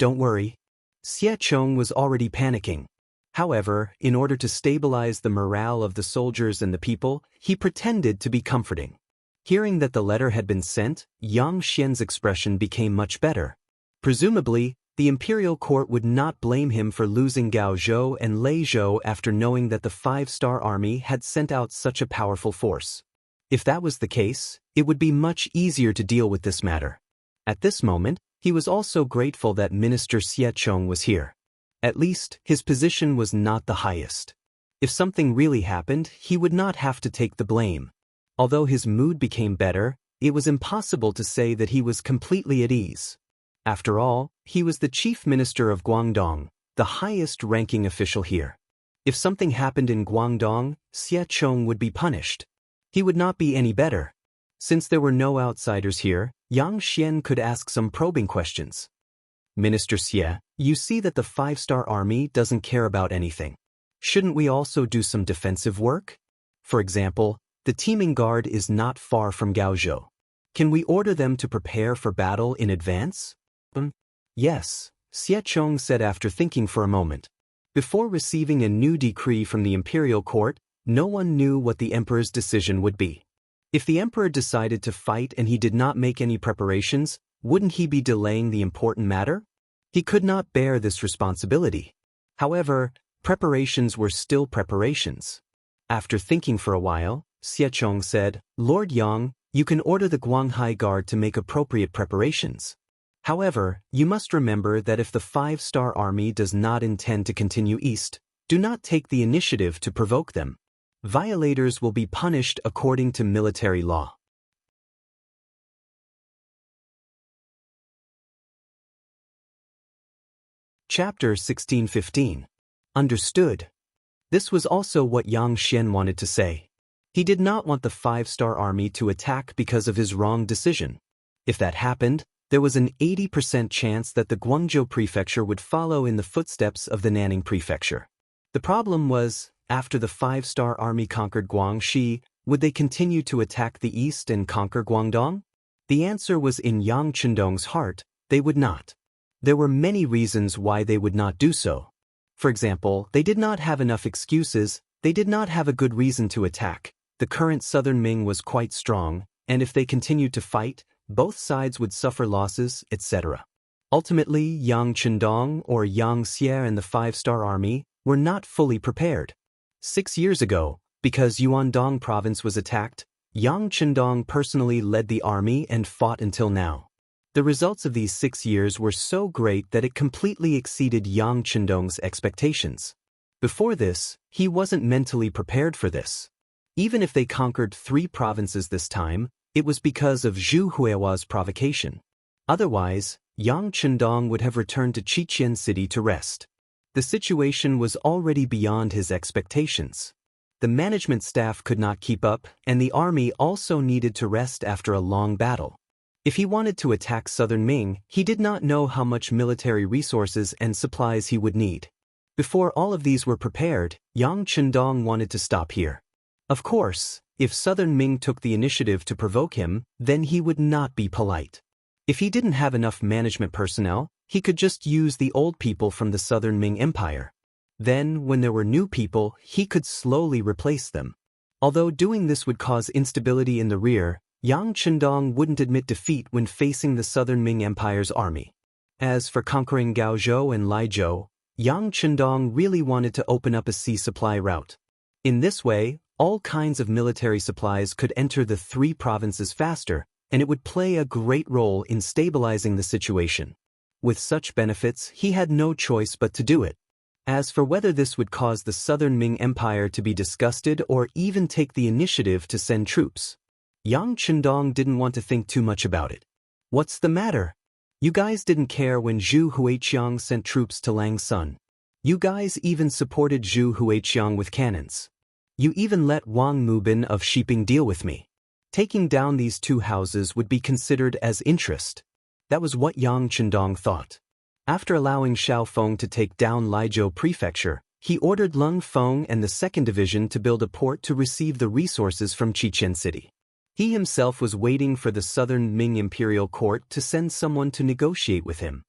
Xie Chong was already panicking. However, in order to stabilize the morale of the soldiers and the people, he pretended to be comforting. Hearing that the letter had been sent, Yang Xian's expression became much better. Presumably, the imperial court would not blame him for losing Gaozhou and Laizhou after knowing that the 5-star army had sent out such a powerful force. If that was the case, it would be much easier to deal with this matter. At this moment, he was also grateful that Minister Xie Chong was here. At least, his position was not the highest. If something really happened, he would not have to take the blame. Although his mood became better, it was impossible to say that he was completely at ease. After all, he was the chief minister of Guangdong, the highest-ranking official here. If something happened in Guangdong, Xie Chong would be punished. He would not be any better. Since there were no outsiders here, Yang Xian could ask some probing questions. Minister Xie, you see that the 5-star army doesn't care about anything. Shouldn't we also do some defensive work? For example, the teaming guard is not far from Gaozhou. Can we order them to prepare for battle in advance? Yes, Xie Chong said after thinking for a moment. Before receiving a new decree from the imperial court, no one knew what the emperor's decision would be. If the emperor decided to fight and he did not make any preparations, wouldn't he be delaying the important matter? He could not bear this responsibility. However, preparations were still preparations. After thinking for a while, Xie Chong said, Lord Yang, you can order the Guanghai Guard to make appropriate preparations. However, you must remember that if the 5-star army does not intend to continue east, do not take the initiative to provoke them. Violators will be punished according to military law. Chapter 1615. Understood. This was also what Yang Xian wanted to say. He did not want the 5-star army to attack because of his wrong decision. If that happened, there was an 80% chance that the Guangzhou prefecture would follow in the footsteps of the Nanning prefecture. The problem was, after the 5-star army conquered Guangxi, would they continue to attack the east and conquer Guangdong? The answer was in Yang Chendong's heart, they would not. There were many reasons why they would not do so. For example, they did not have enough excuses, they did not have a good reason to attack, the current southern Ming was quite strong, and if they continued to fight, both sides would suffer losses, etc. Ultimately, Yang Chendong or Yang Xie and the 5-star army were not fully prepared. 6 years ago, because Yuandong province was attacked, Yang Chendong personally led the army and fought until now. The results of these 6 years were so great that it completely exceeded Yang Chendong's expectations. Before this, he wasn't mentally prepared for this. Even if they conquered 3 provinces this time, it was because of Zhu Huihua's provocation. Otherwise, Yang Chendong would have returned to Qiqian City to rest. The situation was already beyond his expectations. The management staff could not keep up, and the army also needed to rest after a long battle. If he wanted to attack southern Ming, he did not know how much military resources and supplies he would need. Before all of these were prepared, Yang Chendong wanted to stop here. Of course, if southern Ming took the initiative to provoke him, then he would not be polite. If he didn't have enough management personnel, he could just use the old people from the southern Ming Empire. Then, when there were new people, he could slowly replace them. Although doing this would cause instability in the rear, Yang Chendong wouldn't admit defeat when facing the southern Ming Empire's army. As for conquering Gaozhou and Laizhou, Yang Chendong really wanted to open up a sea supply route. In this way, all kinds of military supplies could enter the 3 provinces faster, and it would play a great role in stabilizing the situation. With such benefits, he had no choice but to do it. As for whether this would cause the southern Ming Empire to be disgusted or even take the initiative to send troops, Yang Chendong didn't want to think too much about it. What's the matter? You guys didn't care when Zhu Huiqiang sent troops to Langsun. You guys even supported Zhu Huiqiang with cannons. You even let Wang Mubin of Shiping deal with me. Taking down these 2 houses would be considered as interest. That was what Yang Chendong thought. After allowing Xiao Feng to take down Laizhou Prefecture, he ordered Lung Feng and the 2nd Division to build a port to receive the resources from Qiqian City. He himself was waiting for the southern Ming Imperial Court to send someone to negotiate with him.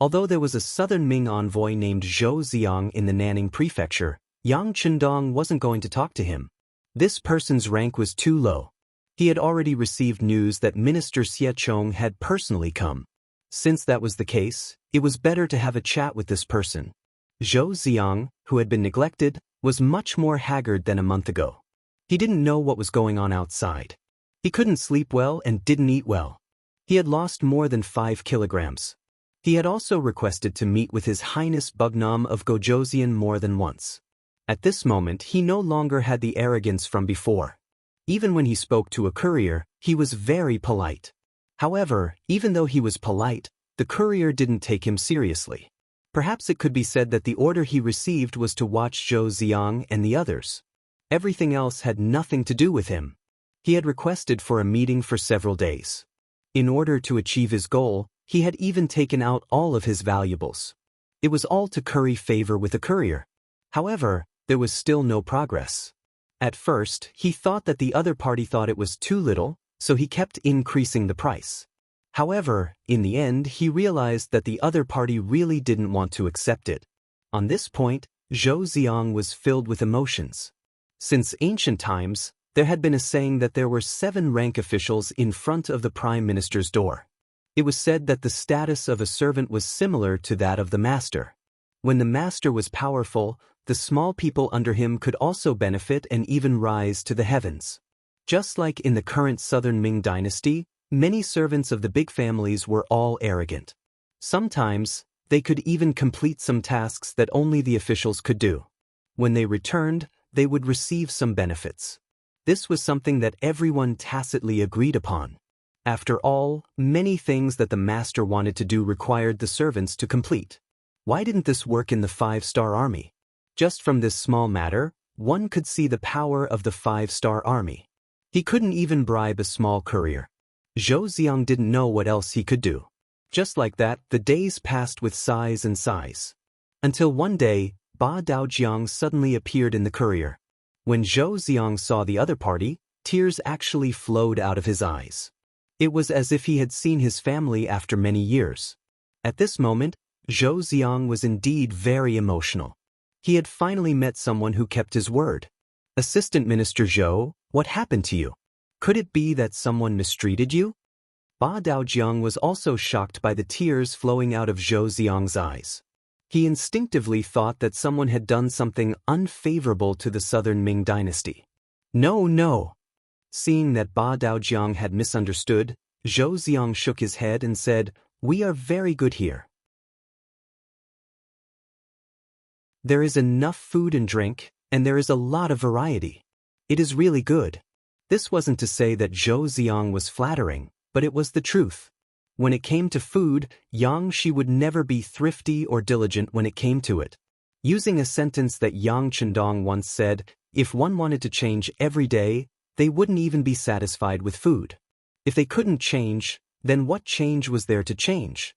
Although there was a southern Ming envoy named Zhou Ziang in the Nanning Prefecture, Yang Chendong wasn't going to talk to him. This person's rank was too low. He had already received news that Minister Xie Chong had personally come. Since that was the case, it was better to have a chat with this person. Zhou Ziang, who had been neglected, was much more haggard than a month ago. He didn't know what was going on outside. He couldn't sleep well and didn't eat well. He had lost more than 5 kilograms. He had also requested to meet with His Highness Bugnam of Gojoseon more than once. At this moment, he no longer had the arrogance from before. Even when he spoke to a courier, he was very polite. However, even though he was polite, the courier didn't take him seriously. Perhaps it could be said that the order he received was to watch Zhou Ziang and the others. Everything else had nothing to do with him. He had requested for a meeting for several days. In order to achieve his goal, he had even taken out all of his valuables. It was all to curry favor with the courier. However, there was still no progress. At first, he thought that the other party thought it was too little, so he kept increasing the price. However, in the end, he realized that the other party really didn't want to accept it. On this point, Zhou Ziang was filled with emotions. Since ancient times, there had been a saying that there were 7 rank officials in front of the prime minister's door. It was said that the status of a servant was similar to that of the master. When the master was powerful, the small people under him could also benefit and even rise to the heavens. Just like in the current southern Ming dynasty, many servants of the big families were all arrogant. Sometimes, they could even complete some tasks that only the officials could do. When they returned, they would receive some benefits. This was something that everyone tacitly agreed upon. After all, many things that the master wanted to do required the servants to complete. Why didn't this work in the 5-star army? Just from this small matter, one could see the power of the 5-star army. He couldn't even bribe a small courier. Zhou Ziang didn't know what else he could do. Just like that, the days passed with sighs and sighs. Until one day, Ba Daojiang suddenly appeared in the courier. When Zhou Ziang saw the other party, tears actually flowed out of his eyes. It was as if he had seen his family after many years. At this moment, Zhou Ziang was indeed very emotional. He had finally met someone who kept his word. Assistant Minister Zhou, what happened to you? Could it be that someone mistreated you? Ba Daojiang was also shocked by the tears flowing out of Zhou Ziang's eyes. He instinctively thought that someone had done something unfavorable to the southern Ming dynasty. No. Seeing that Ba Daojiang had misunderstood, Zhou Ziang shook his head and said, "We are very good here. There is enough food and drink, and there is a lot of variety. It is really good." This wasn't to say that Zhou Ziang was flattering, but it was the truth. When it came to food, She would never be thrifty or diligent when it came to it. Using a sentence that Yang Chendong once said, if one wanted to change every day, they wouldn't even be satisfied with food. If they couldn't change, then what change was there to change?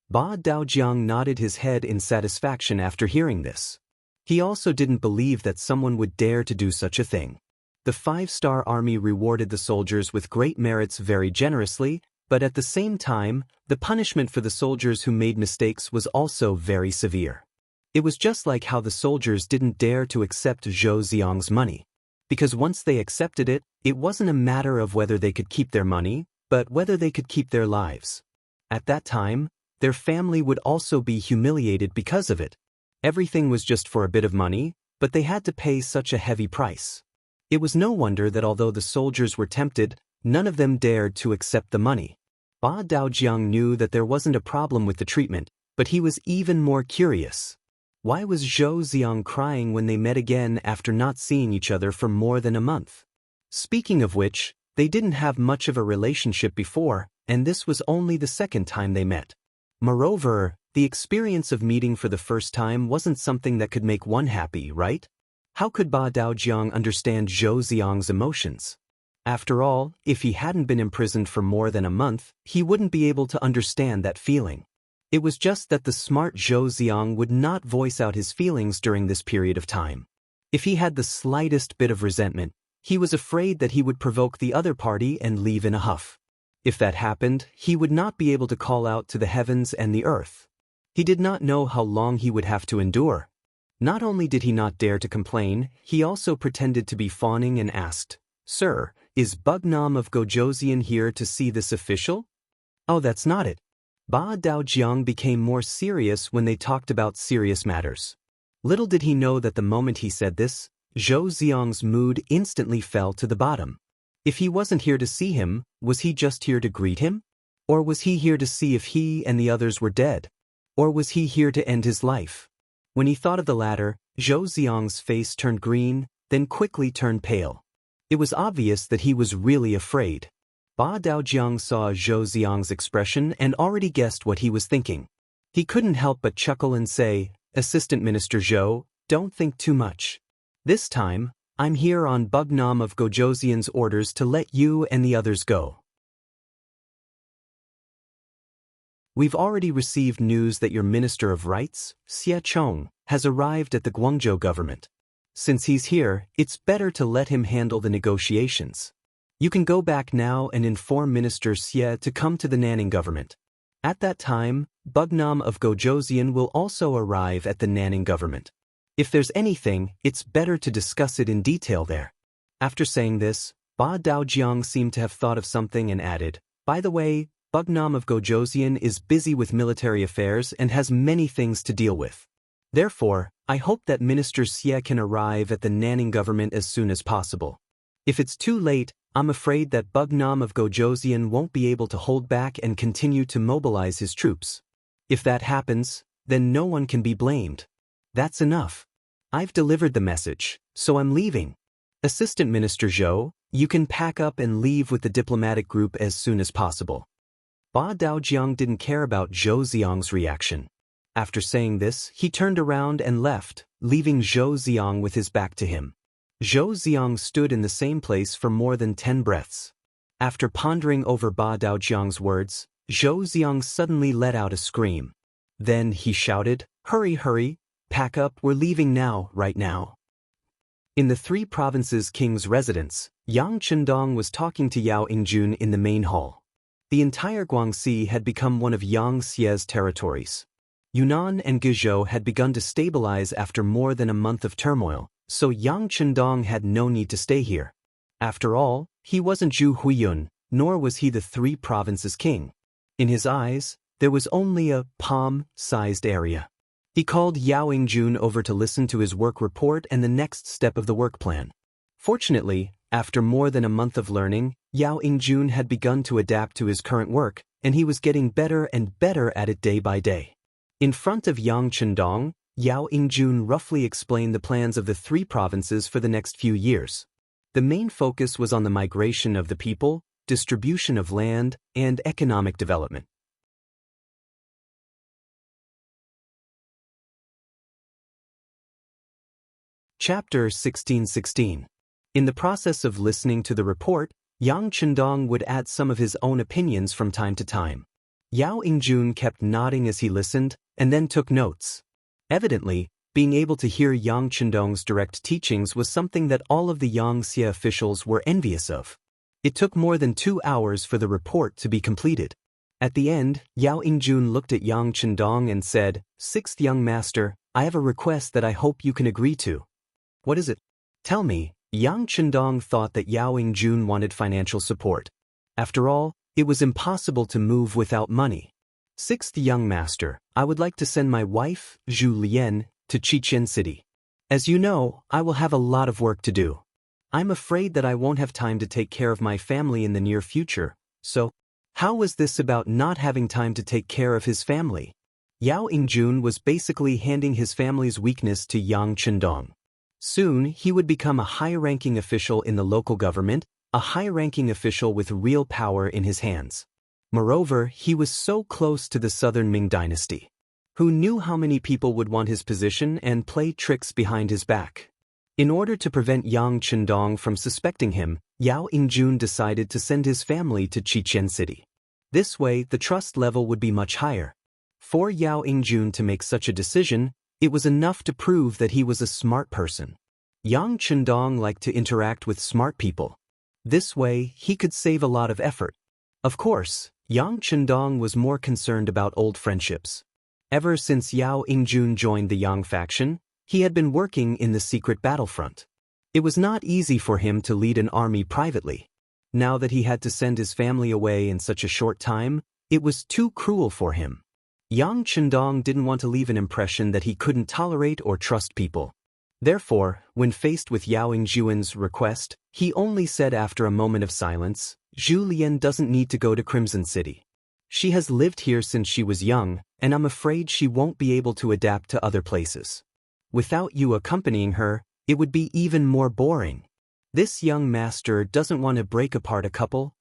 Ba Daojiang nodded his head in satisfaction after hearing this. He also didn't believe that someone would dare to do such a thing. The 5-star army rewarded the soldiers with great merits very generously, but at the same time, the punishment for the soldiers who made mistakes was also very severe. It was just like how the soldiers didn't dare to accept Zhou Ziang's money. Because once they accepted it, it wasn't a matter of whether they could keep their money, but whether they could keep their lives. At that time, their family would also be humiliated because of it. Everything was just for a bit of money, but they had to pay such a heavy price. It was no wonder that although the soldiers were tempted, none of them dared to accept the money. Ba Daojiang knew that there wasn't a problem with the treatment, but he was even more curious. Why was Zhou Ziang crying when they met again after not seeing each other for more than a month? Speaking of which, they didn't have much of a relationship before, and this was only the second time they met. Moreover, the experience of meeting for the first time wasn't something that could make one happy, right? How could Ba Daojiang understand Zhou Ziang's emotions? After all, if he hadn't been imprisoned for more than a month, he wouldn't be able to understand that feeling. It was just that the smart Zhou Ziang would not voice out his feelings during this period of time. If he had the slightest bit of resentment, he was afraid that he would provoke the other party and leave in a huff. If that happened, he would not be able to call out to the heavens and the earth. He did not know how long he would have to endure. Not only did he not dare to complain, he also pretended to be fawning and asked, "Sir, is Bugnam of Gojoseon here to see this official?" "Oh, that's not it." Ba Daojiang became more serious when they talked about serious matters. Little did he know that the moment he said this, Zhou Ziang's mood instantly fell to the bottom. If he wasn't here to see him, was he just here to greet him? Or was he here to see if he and the others were dead? Or was he here to end his life? When he thought of the latter, Zhou Ziang's face turned green, then quickly turned pale. It was obvious that he was really afraid. Ba Daojiang saw Zhou Ziang's expression and already guessed what he was thinking. He couldn't help but chuckle and say, "Assistant Minister Zhou, don't think too much." This time, I'm here on Bugnam of Gojosian's orders to let you and the others go. We've already received news that your Minister of Rights, Xie Chong, has arrived at the Guangzhou government. Since he's here, it's better to let him handle the negotiations. You can go back now and inform Minister Xie to come to the Nanning government. At that time, Bugnam of Gojosian will also arrive at the Nanning government. If there's anything, it's better to discuss it in detail there. After saying this, Ba Daojiang seemed to have thought of something and added, by the way, Bugnam of Gojosian is busy with military affairs and has many things to deal with. Therefore, I hope that Minister Xie can arrive at the Nanning government as soon as possible. If it's too late, I'm afraid that Bugnam of Gojosian won't be able to hold back and continue to mobilize his troops. If that happens, then no one can be blamed. That's enough. I've delivered the message, so I'm leaving. Assistant Minister Zhou, you can pack up and leave with the diplomatic group as soon as possible. Ba Daojiang didn't care about Zhou Xiang's reaction. After saying this, he turned around and left, leaving Zhou Xiang with his back to him. Zhou Xiang stood in the same place for more than 10 breaths. After pondering over Ba Daojiang's words, Zhou Xiang suddenly let out a scream. Then he shouted, "Hurry, hurry, pack up, we're leaving now, right now." In the three provinces' king's residence, Yang Chendong was talking to Yao Yingjun in the main hall. The entire Guangxi had become one of Yang Xie's territories. Yunnan and Guizhou had begun to stabilize after more than a month of turmoil, so Yang Chendong had no need to stay here. After all, he wasn't Zhu Huiyun, nor was he the three provinces' king. In his eyes, there was only a palm-sized area. He called Yao Yingjun over to listen to his work report and the next step of the work plan. Fortunately, after more than a month of learning, Yao Yingjun had begun to adapt to his current work, and he was getting better and better at it day by day. In front of Yang Chendong, Yao Yingjun roughly explained the plans of the three provinces for the next few years. The main focus was on the migration of the people, distribution of land, and economic development. Chapter 1616. In the process of listening to the report, Yang Chendong would add some of his own opinions from time to time. Yao Yingjun kept nodding as he listened, and then took notes. Evidently, being able to hear Yang Chendong's direct teachings was something that all of the Yang Xie officials were envious of. It took more than 2 hours for the report to be completed. At the end, Yao Yingjun looked at Yang Chendong and said, "Sixth young master, I have a request that I hope you can agree to." "What is it?" "Tell me." Yang Chendong thought that Yao Yingjun wanted financial support. After all, it was impossible to move without money. "Sixth young master, I would like to send my wife, Zhu Lian, to Chichen City. As you know, I will have a lot of work to do. I'm afraid that I won't have time to take care of my family in the near future, so..." How was this about not having time to take care of his family? Yao Yingjun was basically handing his family's weakness to Yang Chendong. Soon, he would become a high-ranking official in the local government, a high-ranking official with real power in his hands. Moreover, he was so close to the southern Ming dynasty. Who knew how many people would want his position and play tricks behind his back? In order to prevent Yang Chendong from suspecting him, Yao Yingjun decided to send his family to Chichen City. This way, the trust level would be much higher. For Yao Yingjun to make such a decision, it was enough to prove that he was a smart person. Yang Chendong liked to interact with smart people. This way, he could save a lot of effort. Of course, Yang Chendong was more concerned about old friendships. Ever since Yao Yingjun joined the Yang faction, he had been working in the secret battlefront. It was not easy for him to lead an army privately. Now that he had to send his family away in such a short time, it was too cruel for him. Yang Chendong didn't want to leave an impression that he couldn't tolerate or trust people. Therefore, when faced with Yao Yingjun's request, he only said after a moment of silence, "Zhu Lian doesn't need to go to Crimson City. She has lived here since she was young, and I'm afraid she won't be able to adapt to other places. Without you accompanying her, it would be even more boring. This young master doesn't want to break apart a couple."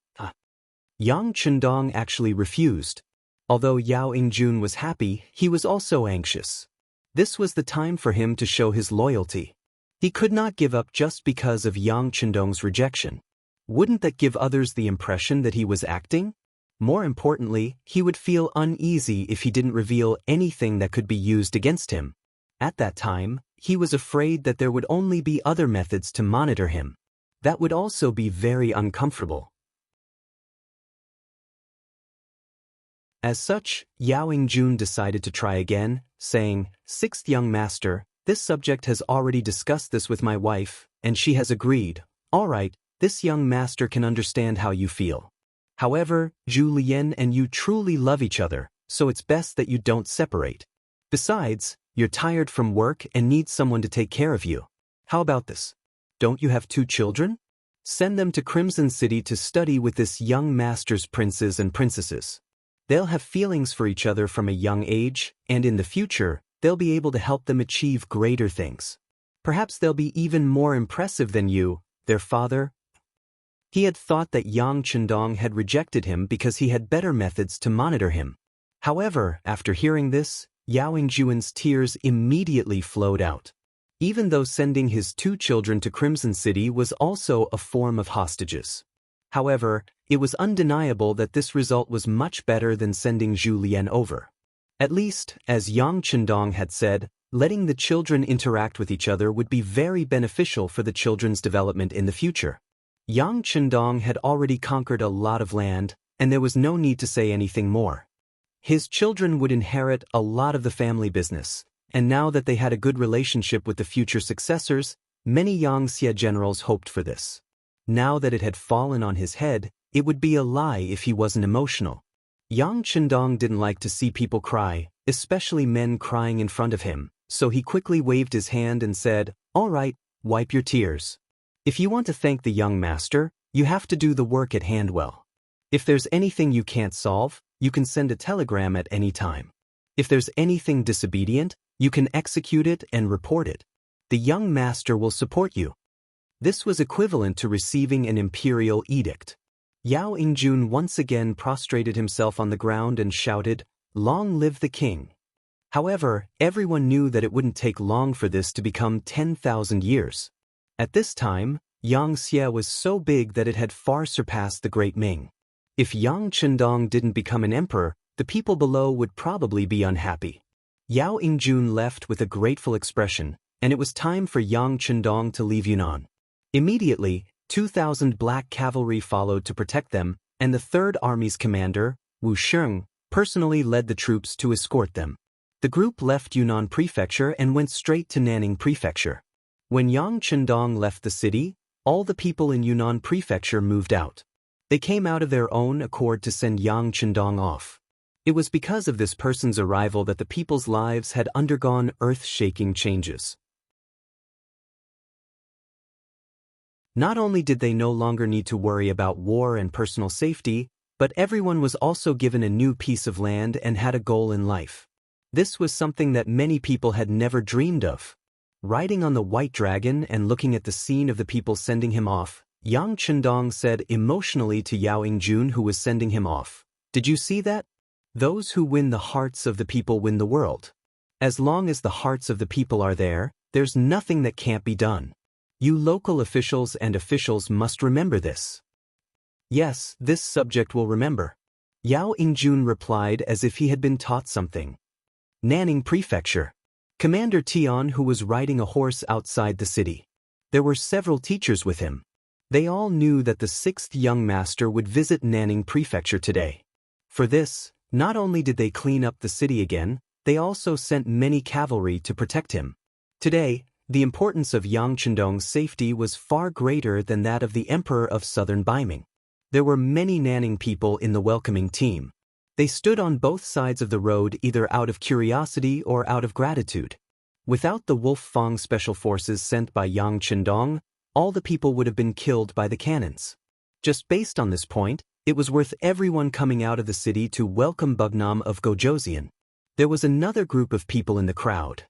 Yang Chendong actually refused. Although Yao Yingjun was happy, he was also anxious. This was the time for him to show his loyalty. He could not give up just because of Yang Chendong's rejection. Wouldn't that give others the impression that he was acting? More importantly, he would feel uneasy if he didn't reveal anything that could be used against him. At that time, he was afraid that there would only be other methods to monitor him. That would also be very uncomfortable. As such, Yao Yingjun decided to try again, saying, "Sixth young master, this subject has already discussed this with my wife, and she has agreed. All right, this young master can understand how you feel. However, Zhu Lian and you truly love each other, so it's best that you don't separate. Besides, you're tired from work and need someone to take care of you. How about this? Don't you have 2 children? Send them to Crimson City to study with this young master's princes and princesses. They'll have feelings for each other from a young age, and in the future, they'll be able to help them achieve greater things. Perhaps they'll be even more impressive than you, their father." He had thought that Yang Chendong had rejected him because he had better methods to monitor him. However, after hearing this, Yao Yingjun's tears immediately flowed out. Even though sending his 2 children to Crimson City was also a form of hostages. However, it was undeniable that this result was much better than sending Zhu Lian over. At least, as Yang Chendong had said, letting the children interact with each other would be very beneficial for the children's development in the future. Yang Chendong had already conquered a lot of land, and there was no need to say anything more. His children would inherit a lot of the family business, and now that they had a good relationship with the future successors, many Yangxia generals hoped for this. Now that it had fallen on his head, it would be a lie if he wasn't emotional. Yang Chendong didn't like to see people cry, especially men crying in front of him, so he quickly waved his hand and said, "All right, wipe your tears. If you want to thank the young master, you have to do the work at hand well. If there's anything you can't solve, you can send a telegram at any time. If there's anything disobedient, you can execute it and report it. The young master will support you." This was equivalent to receiving an imperial edict. Yao Yingjun once again prostrated himself on the ground and shouted, "Long live the king." However, everyone knew that it wouldn't take long for this to become 10,000 years. At this time, Yangxia was so big that it had far surpassed the Great Ming. If Yang Chendong didn't become an emperor, the people below would probably be unhappy. Yao Yingjun left with a grateful expression, and it was time for Yang Chendong to leave Yunnan. Immediately, 2,000 black cavalry followed to protect them, and the Third Army's commander, Wu Sheng, personally led the troops to escort them. The group left Yunnan Prefecture and went straight to Nanning Prefecture. When Yang Chendong left the city, all the people in Yunnan Prefecture moved out. They came out of their own accord to send Yang Chendong off. It was because of this person's arrival that the people's lives had undergone earth-shaking changes. Not only did they no longer need to worry about war and personal safety, but everyone was also given a new piece of land and had a goal in life. This was something that many people had never dreamed of. Riding on the white dragon and looking at the scene of the people sending him off, Yang Chendong said emotionally to Yao Yingjun, who was sending him off, "Did you see that? Those who win the hearts of the people win the world. As long as the hearts of the people are there, there's nothing that can't be done. You local officials and officials must remember this." "Yes, this subject will remember," Yao Yingjun replied as if he had been taught something. Nanning Prefecture. Commander Tian, who was riding a horse outside the city. There were several teachers with him. They all knew that the 6th young master would visit Nanning Prefecture today. For this, not only did they clean up the city again, they also sent many cavalry to protect him. Today, the importance of Yang Chendong's safety was far greater than that of the Emperor of Southern Baiming. There were many Nanning people in the welcoming team. They stood on both sides of the road either out of curiosity or out of gratitude. Without the Wolf Fang special forces sent by Yang Chendong, all the people would have been killed by the cannons. Just based on this point, it was worth everyone coming out of the city to welcome Bugnam of Gojoseon. There was another group of people in the crowd.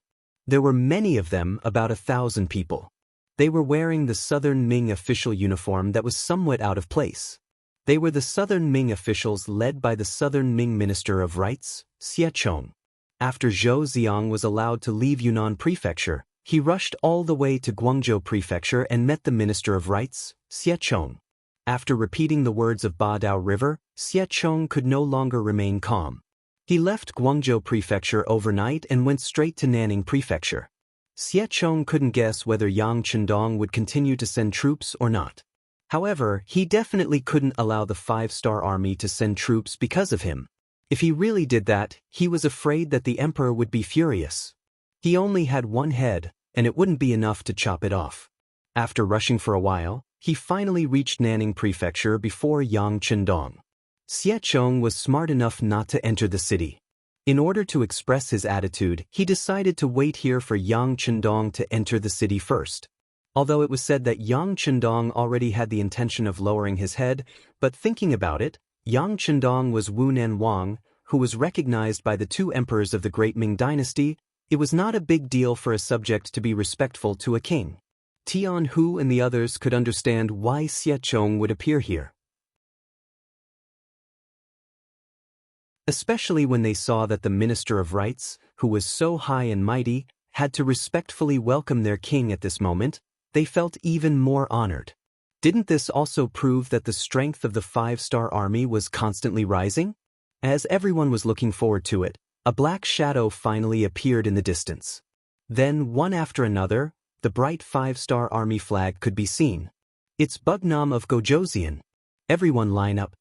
There were many of them, about 1,000 people. They were wearing the Southern Ming official uniform that was somewhat out of place. They were the Southern Ming officials led by the Southern Ming Minister of Rights, Xie Chong. After Zhou Xiang was allowed to leave Yunnan Prefecture, He rushed all the way to Guangzhou Prefecture and met the Minister of Rites, Xie Chong. After repeating the words of Badao River, Xie Chong could no longer remain calm. He left Guangzhou Prefecture overnight and went straight to Nanning Prefecture. Xie Chong couldn't guess whether Yang Chendong would continue to send troops or not. However, he definitely couldn't allow the 5-star army to send troops because of him. If he really did that, he was afraid that the emperor would be furious. He only had one head, and it wouldn't be enough to chop it off. After rushing for a while, he finally reached Nanning Prefecture before Yang Chendong. Xie Chong was smart enough not to enter the city. In order to express his attitude, he decided to wait here for Yang Chendong to enter the city first. Although it was said that Yang Chendong already had the intention of lowering his head, but thinking about it, Yang Chendong was Wu Nen Wang, who was recognized by the 2 emperors of the Great Ming Dynasty. It was not a big deal for a subject to be respectful to a king. Tian Hu and the others could understand why Xie Chong would appear here, especially when they saw that the Minister of Rites, who was so high and mighty, had to respectfully welcome their king at this moment. They felt even more honored. Didn't this also prove that the strength of the 5-star army was constantly rising? As everyone was looking forward to it, a black shadow finally appeared in the distance. Then, one after another, the bright 5-star army flag could be seen. It's Bugnam of Gojoseon. Everyone line up.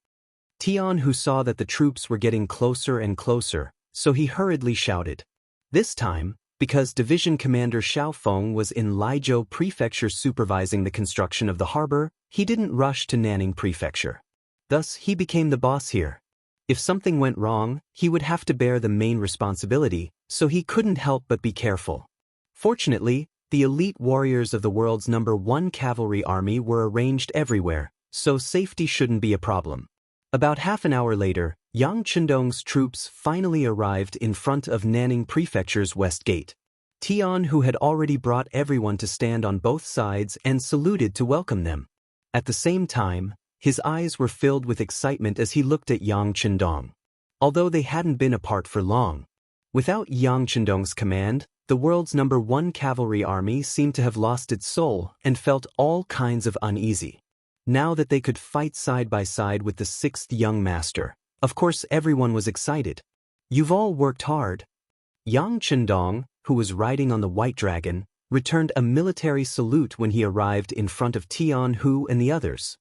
Tian Hu saw that the troops were getting closer and closer, so he hurriedly shouted. This time, because Division Commander Xiao Feng was in Laizhou Prefecture supervising the construction of the harbor, he didn't rush to Nanning Prefecture. Thus, he became the boss here. If something went wrong, he would have to bear the main responsibility, so he couldn't help but be careful. Fortunately, the elite warriors of the world's #1 cavalry army were arranged everywhere, so safety shouldn't be a problem. About half an hour later, Yang Chendong's troops finally arrived in front of Nanning Prefecture's west gate. Tian Hu had already brought everyone to stand on both sides and saluted to welcome them. At the same time, his eyes were filled with excitement as he looked at Yang Chendong. Although they hadn't been apart for long, without Yang Chendong's command, the world's #1 cavalry army seemed to have lost its soul and felt all kinds of uneasy. Now that they could fight side by side with the 6th young master, of course everyone was excited. You've all worked hard. Yang Chendong, who was riding on the white dragon, returned a military salute when he arrived in front of Tian Hu and the others.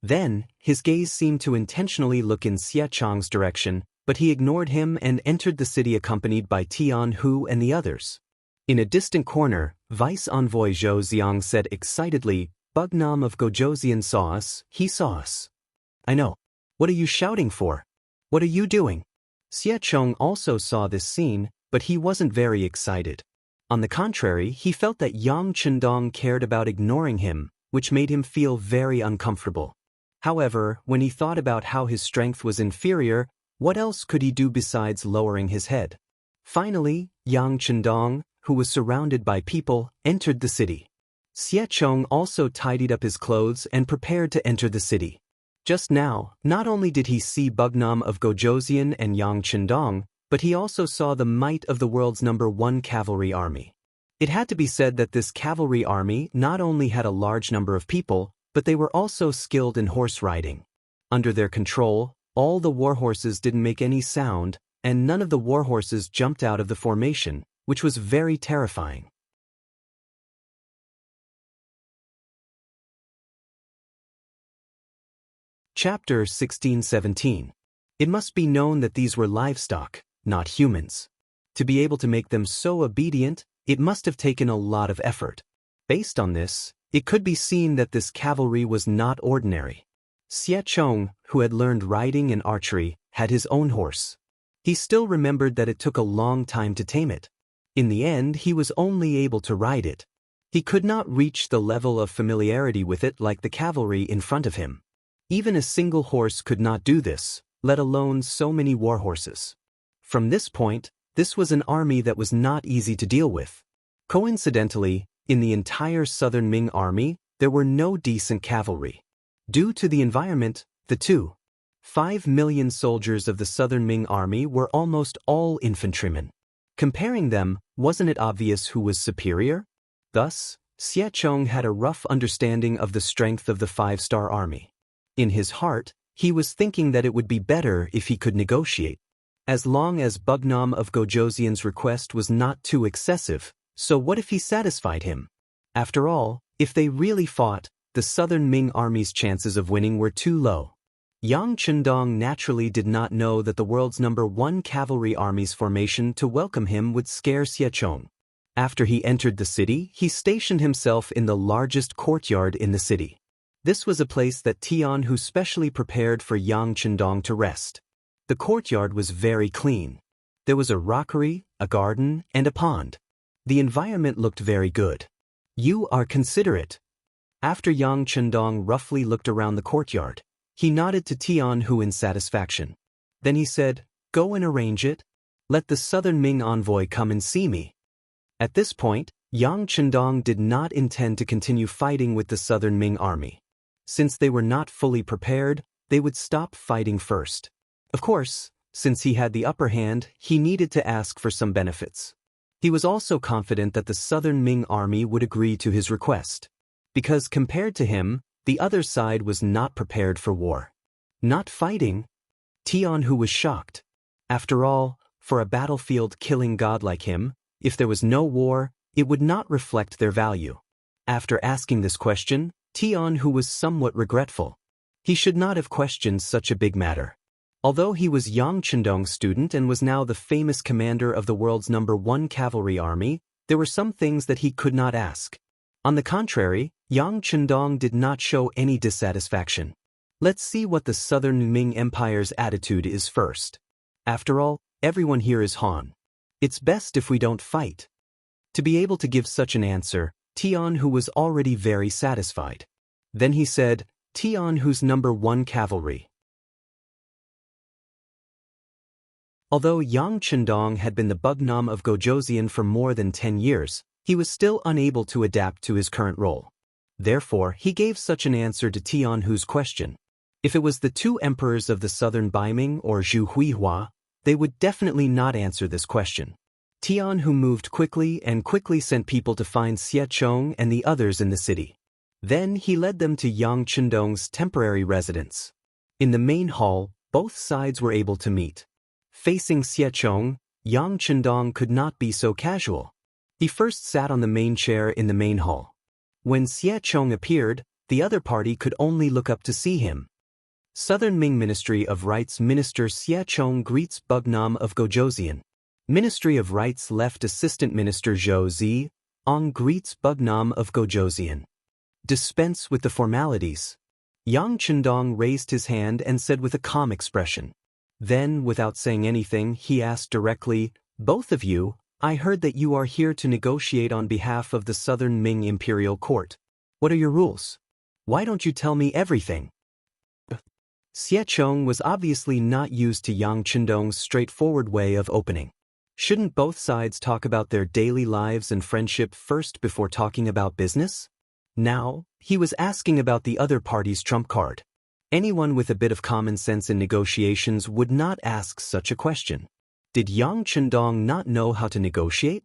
Then, his gaze seemed to intentionally look in Xie Chong's direction, but he ignored him and entered the city accompanied by Tian Hu and the others. In a distant corner, Vice Envoy Zhou Xiang said excitedly, Bugnam of Gojoseon saw us, he saw us. I know. What are you shouting for? What are you doing? Xie Chong also saw this scene, but he wasn't very excited. On the contrary, he felt that Yang Chendong cared about ignoring him, which made him feel very uncomfortable. However, when he thought about how his strength was inferior, what else could he do besides lowering his head? Finally, Yang Chendong, who was surrounded by people, entered the city. Xie Chong also tidied up his clothes and prepared to enter the city. Just now, not only did he see Bugnam of Gojoseon and Yang Chendong, but he also saw the might of the world's #1 cavalry army. It had to be said that this cavalry army not only had a large number of people, but they were also skilled in horse riding. Under their control, all the war horses didn't make any sound, and none of the war horses jumped out of the formation, which was very terrifying. Chapter 16-17. It must be known that these were livestock, not humans. To be able to make them so obedient, it must have taken a lot of effort. Based on this, it could be seen that this cavalry was not ordinary. Xie Chong, who had learned riding and archery, had his own horse. He still remembered that it took a long time to tame it. In the end, he was only able to ride it. He could not reach the level of familiarity with it like the cavalry in front of him. Even a single horse could not do this, let alone so many war horses. From this point, this was an army that was not easy to deal with. Coincidentally, in the entire Southern Ming army, there were no decent cavalry. Due to the environment, the 2.5 million soldiers of the Southern Ming army were almost all infantrymen. Comparing them, wasn't it obvious who was superior? Thus, Xie Chong had a rough understanding of the strength of the five-star army. In his heart, he was thinking that it would be better if he could negotiate. As long as Bugnam of Gojoseon's request was not too excessive, so what if he satisfied him? After all, if they really fought, the southern Ming army's chances of winning were too low. Yang Chendong naturally did not know that the world's #1 cavalry army's formation to welcome him would scare Xie Chong. After he entered the city, he stationed himself in the largest courtyard in the city. This was a place that Tianhu specially prepared for Yang Chendong to rest. The courtyard was very clean. There was a rockery, a garden, and a pond. The environment looked very good. You are considerate. After Yang Chendong roughly looked around the courtyard, he nodded to Tianhu in satisfaction. Then he said, "Go and arrange it. Let the southern Ming envoy come and see me." At this point, Yang Chendong did not intend to continue fighting with the southern Ming army. Since they were not fully prepared, they would stop fighting first. Of course, since he had the upper hand, he needed to ask for some benefits. He was also confident that the southern Ming army would agree to his request. Because compared to him, the other side was not prepared for war. Not fighting? Tianhu was shocked. After all, for a battlefield-killing god like him, if there was no war, it would not reflect their value. After asking this question, Tianhu was somewhat regretful. He should not have questioned such a big matter. Although he was Yang Chendong's student and was now the famous commander of the world's #1 cavalry army, there were some things that he could not ask. On the contrary, Yang Chendong did not show any dissatisfaction. Let's see what the southern Ming Empire's attitude is first. After all, everyone here is Han. It's best if we don't fight. To be able to give such an answer, Tianhu was already very satisfied. Then he said, "Tianhu's #1 cavalry." Although Yang Chendong had been the Bugnam of Gojoseon for more than 10 years, he was still unable to adapt to his current role. Therefore, he gave such an answer to Tianhu's question. If it was the two emperors of the southern Baiming or Zhu Huihua, they would definitely not answer this question. Tianhu moved quickly and quickly sent people to find Xie Chong and the others in the city. Then he led them to Yang Chendong's temporary residence. In the main hall, both sides were able to meet. Facing Xie Chong, Yang Chendong could not be so casual. He first sat on the main chair in the main hall. When Xie Chong appeared, the other party could only look up to see him. Southern Ming Ministry of Rights Minister Xie Chong greets Bugnam of Gojoseon. Ministry of Rights Left Assistant Minister Zhou Ziong greets Bugnam of Gojoseon. Dispense with the formalities. Yang Chendong raised his hand and said with a calm expression. Then, without saying anything, he asked directly, "Both of you, I heard that you are here to negotiate on behalf of the Southern Ming Imperial Court. What are your rules? Why don't you tell me everything?" Xie Chong was obviously not used to Yang Chendong's straightforward way of opening. Shouldn't both sides talk about their daily lives and friendship first before talking about business? Now, he was asking about the other party's trump card. Anyone with a bit of common sense in negotiations would not ask such a question. Did Yang Chendong not know how to negotiate?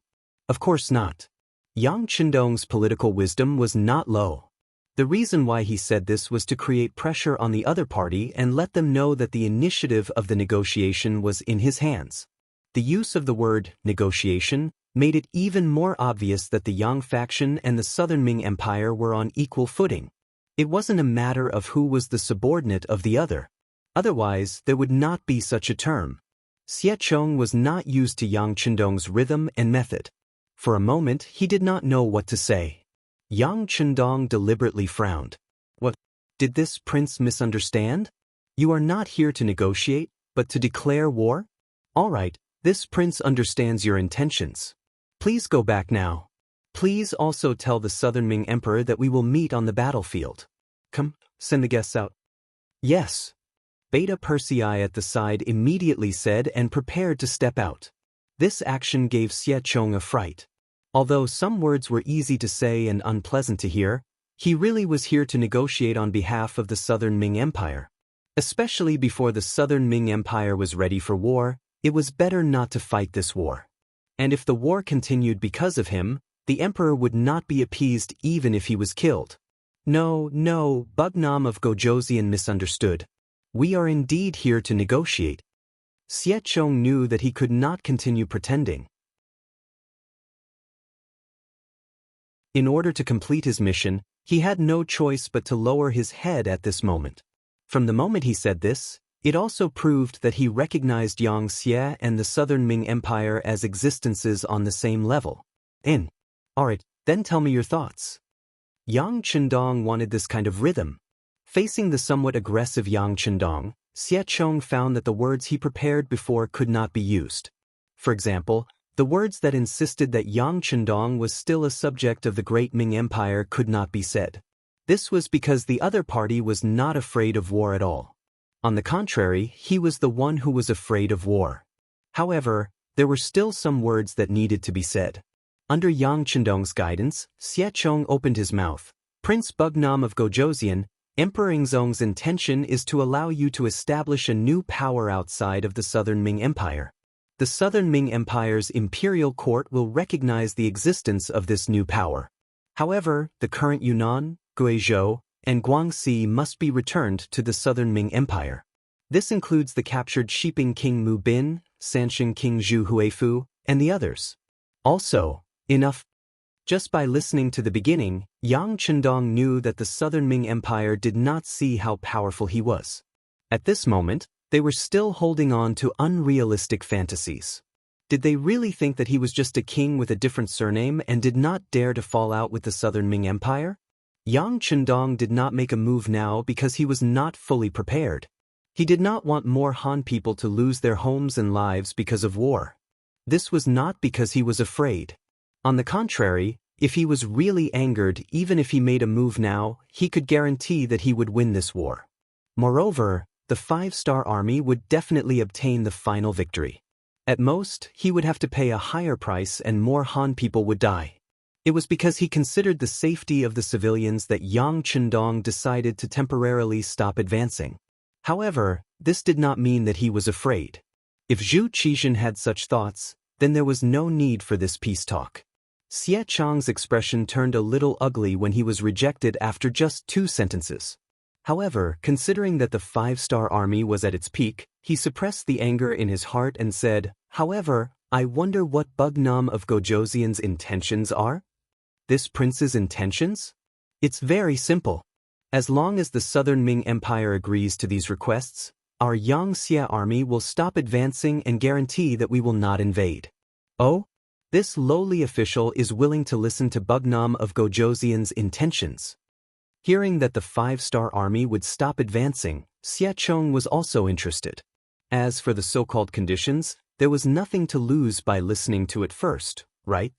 Of course not. Yang Chendong's political wisdom was not low. The reason why he said this was to create pressure on the other party and let them know that the initiative of the negotiation was in his hands. The use of the word negotiation made it even more obvious that the Yang faction and the Southern Ming Empire were on equal footing. It wasn't a matter of who was the subordinate of the other. Otherwise, there would not be such a term. Xie Chong was not used to Yang Chendong's rhythm and method. For a moment, he did not know what to say. Yang Chendong deliberately frowned. What? Did this prince misunderstand? You are not here to negotiate, but to declare war? All right, this prince understands your intentions. Please go back now. Please also tell the Southern Ming Emperor that we will meet on the battlefield. Come, send the guests out. Yes. Beta Persei at the side immediately said and prepared to step out. This action gave Xie Chong a fright. Although some words were easy to say and unpleasant to hear, he really was here to negotiate on behalf of the Southern Ming Empire. Especially before the Southern Ming Empire was ready for war, it was better not to fight this war. And if the war continued because of him, The emperor would not be appeased even if he was killed. No, no, Bugnam of Gojoseon misunderstood. We are indeed here to negotiate. Siechong knew that he could not continue pretending. In order to complete his mission, he had no choice but to lower his head at this moment. From the moment he said this, it also proved that he recognized Yang Xie and the Southern Ming Empire as existences on the same level. Alright, then tell me your thoughts. Yang Chendong wanted this kind of rhythm. Facing the somewhat aggressive Yang Chendong, Siechong found that the words he prepared before could not be used. For example, the words that insisted that Yang Chendong was still a subject of the Great Ming Empire could not be said. This was because the other party was not afraid of war at all. On the contrary, he was the one who was afraid of war. However, there were still some words that needed to be said. Under Yang Chendong's guidance, Siechong opened his mouth. Prince Bugnam of Gojoseon, Emperor Ingzong's intention is to allow you to establish a new power outside of the Southern Ming Empire. The Southern Ming Empire's imperial court will recognize the existence of this new power. However, the current Yunnan, Guizhou, and Guangxi must be returned to the Southern Ming Empire. This includes the captured Shiping King Mu Bin, Sansheng King Zhu Huifu, and the others. Also, enough. Just by listening to the beginning, Yang Chendong knew that the Southern Ming Empire did not see how powerful he was. At this moment, they were still holding on to unrealistic fantasies. Did they really think that he was just a king with a different surname and did not dare to fall out with the Southern Ming Empire? Yang Chendong did not make a move now because he was not fully prepared. He did not want more Han people to lose their homes and lives because of war. This was not because he was afraid. On the contrary, if he was really angered, even if he made a move now, he could guarantee that he would win this war. Moreover, the 5-star army would definitely obtain the final victory. At most, he would have to pay a higher price and more Han people would die. It was because he considered the safety of the civilians that Yang Chendong decided to temporarily stop advancing. However, this did not mean that he was afraid. If Zhu Qixin had such thoughts, then there was no need for this peace talk. Siechong's expression turned a little ugly when he was rejected after just 2 sentences. However, considering that the 5-star army was at its peak, he suppressed the anger in his heart and said, "However, I wonder what Bugnam of Gojoseon's intentions are?" This prince's intentions? It's very simple. As long as the Southern Ming Empire agrees to these requests, our Yang Xie army will stop advancing and guarantee that we will not invade. Oh? This lowly official is willing to listen to Bugnam of Gojoseon's intentions. Hearing that the 5-star army would stop advancing, Siechong was also interested. As for the so-called conditions, there was nothing to lose by listening to it first, right?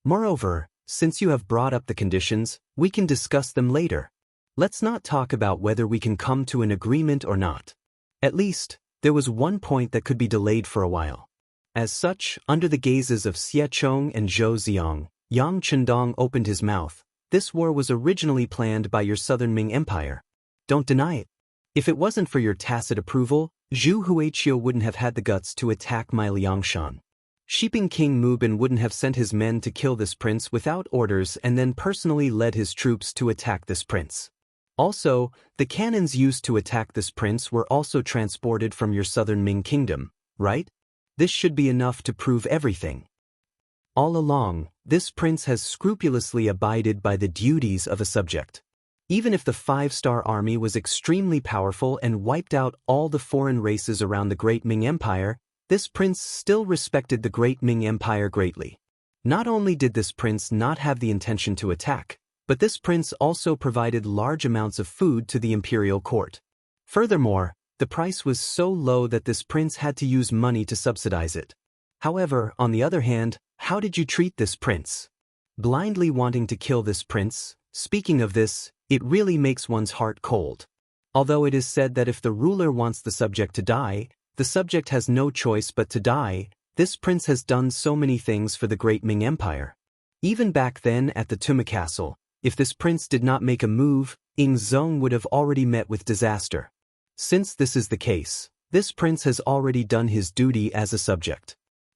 Moreover, since you have brought up the conditions, we can discuss them later. Let's not talk about whether we can come to an agreement or not. At least, there was one point that could be delayed for a while. As such, under the gazes of Siechong and Zhou Xiong, Yang Chendong opened his mouth. This war was originally planned by your Southern Ming Empire. Don't deny it. If it wasn't for your tacit approval, Zhu Huiqiu wouldn't have had the guts to attack my Liangshan. Shiping King Mu Bin wouldn't have sent his men to kill this prince without orders and then personally led his troops to attack this prince. Also, the cannons used to attack this prince were also transported from your Southern Ming kingdom, right? This should be enough to prove everything. All along, this prince has scrupulously abided by the duties of a subject. Even if the 5-star army was extremely powerful and wiped out all the foreign races around the Great Ming Empire, this prince still respected the Great Ming Empire greatly. Not only did this prince not have the intention to attack, but this prince also provided large amounts of food to the imperial court. Furthermore, the price was so low that this prince had to use money to subsidize it. However, on the other hand, how did you treat this prince? Blindly wanting to kill this prince? Speaking of this, it really makes one's heart cold. Although it is said that if the ruler wants the subject to die, the subject has no choice but to die, this prince has done so many things for the Great Ming Empire. Even back then at the Tuma Castle, if this prince did not make a move, Ingzong would have already met with disaster. Since this is the case, this prince has already done his duty as a subject.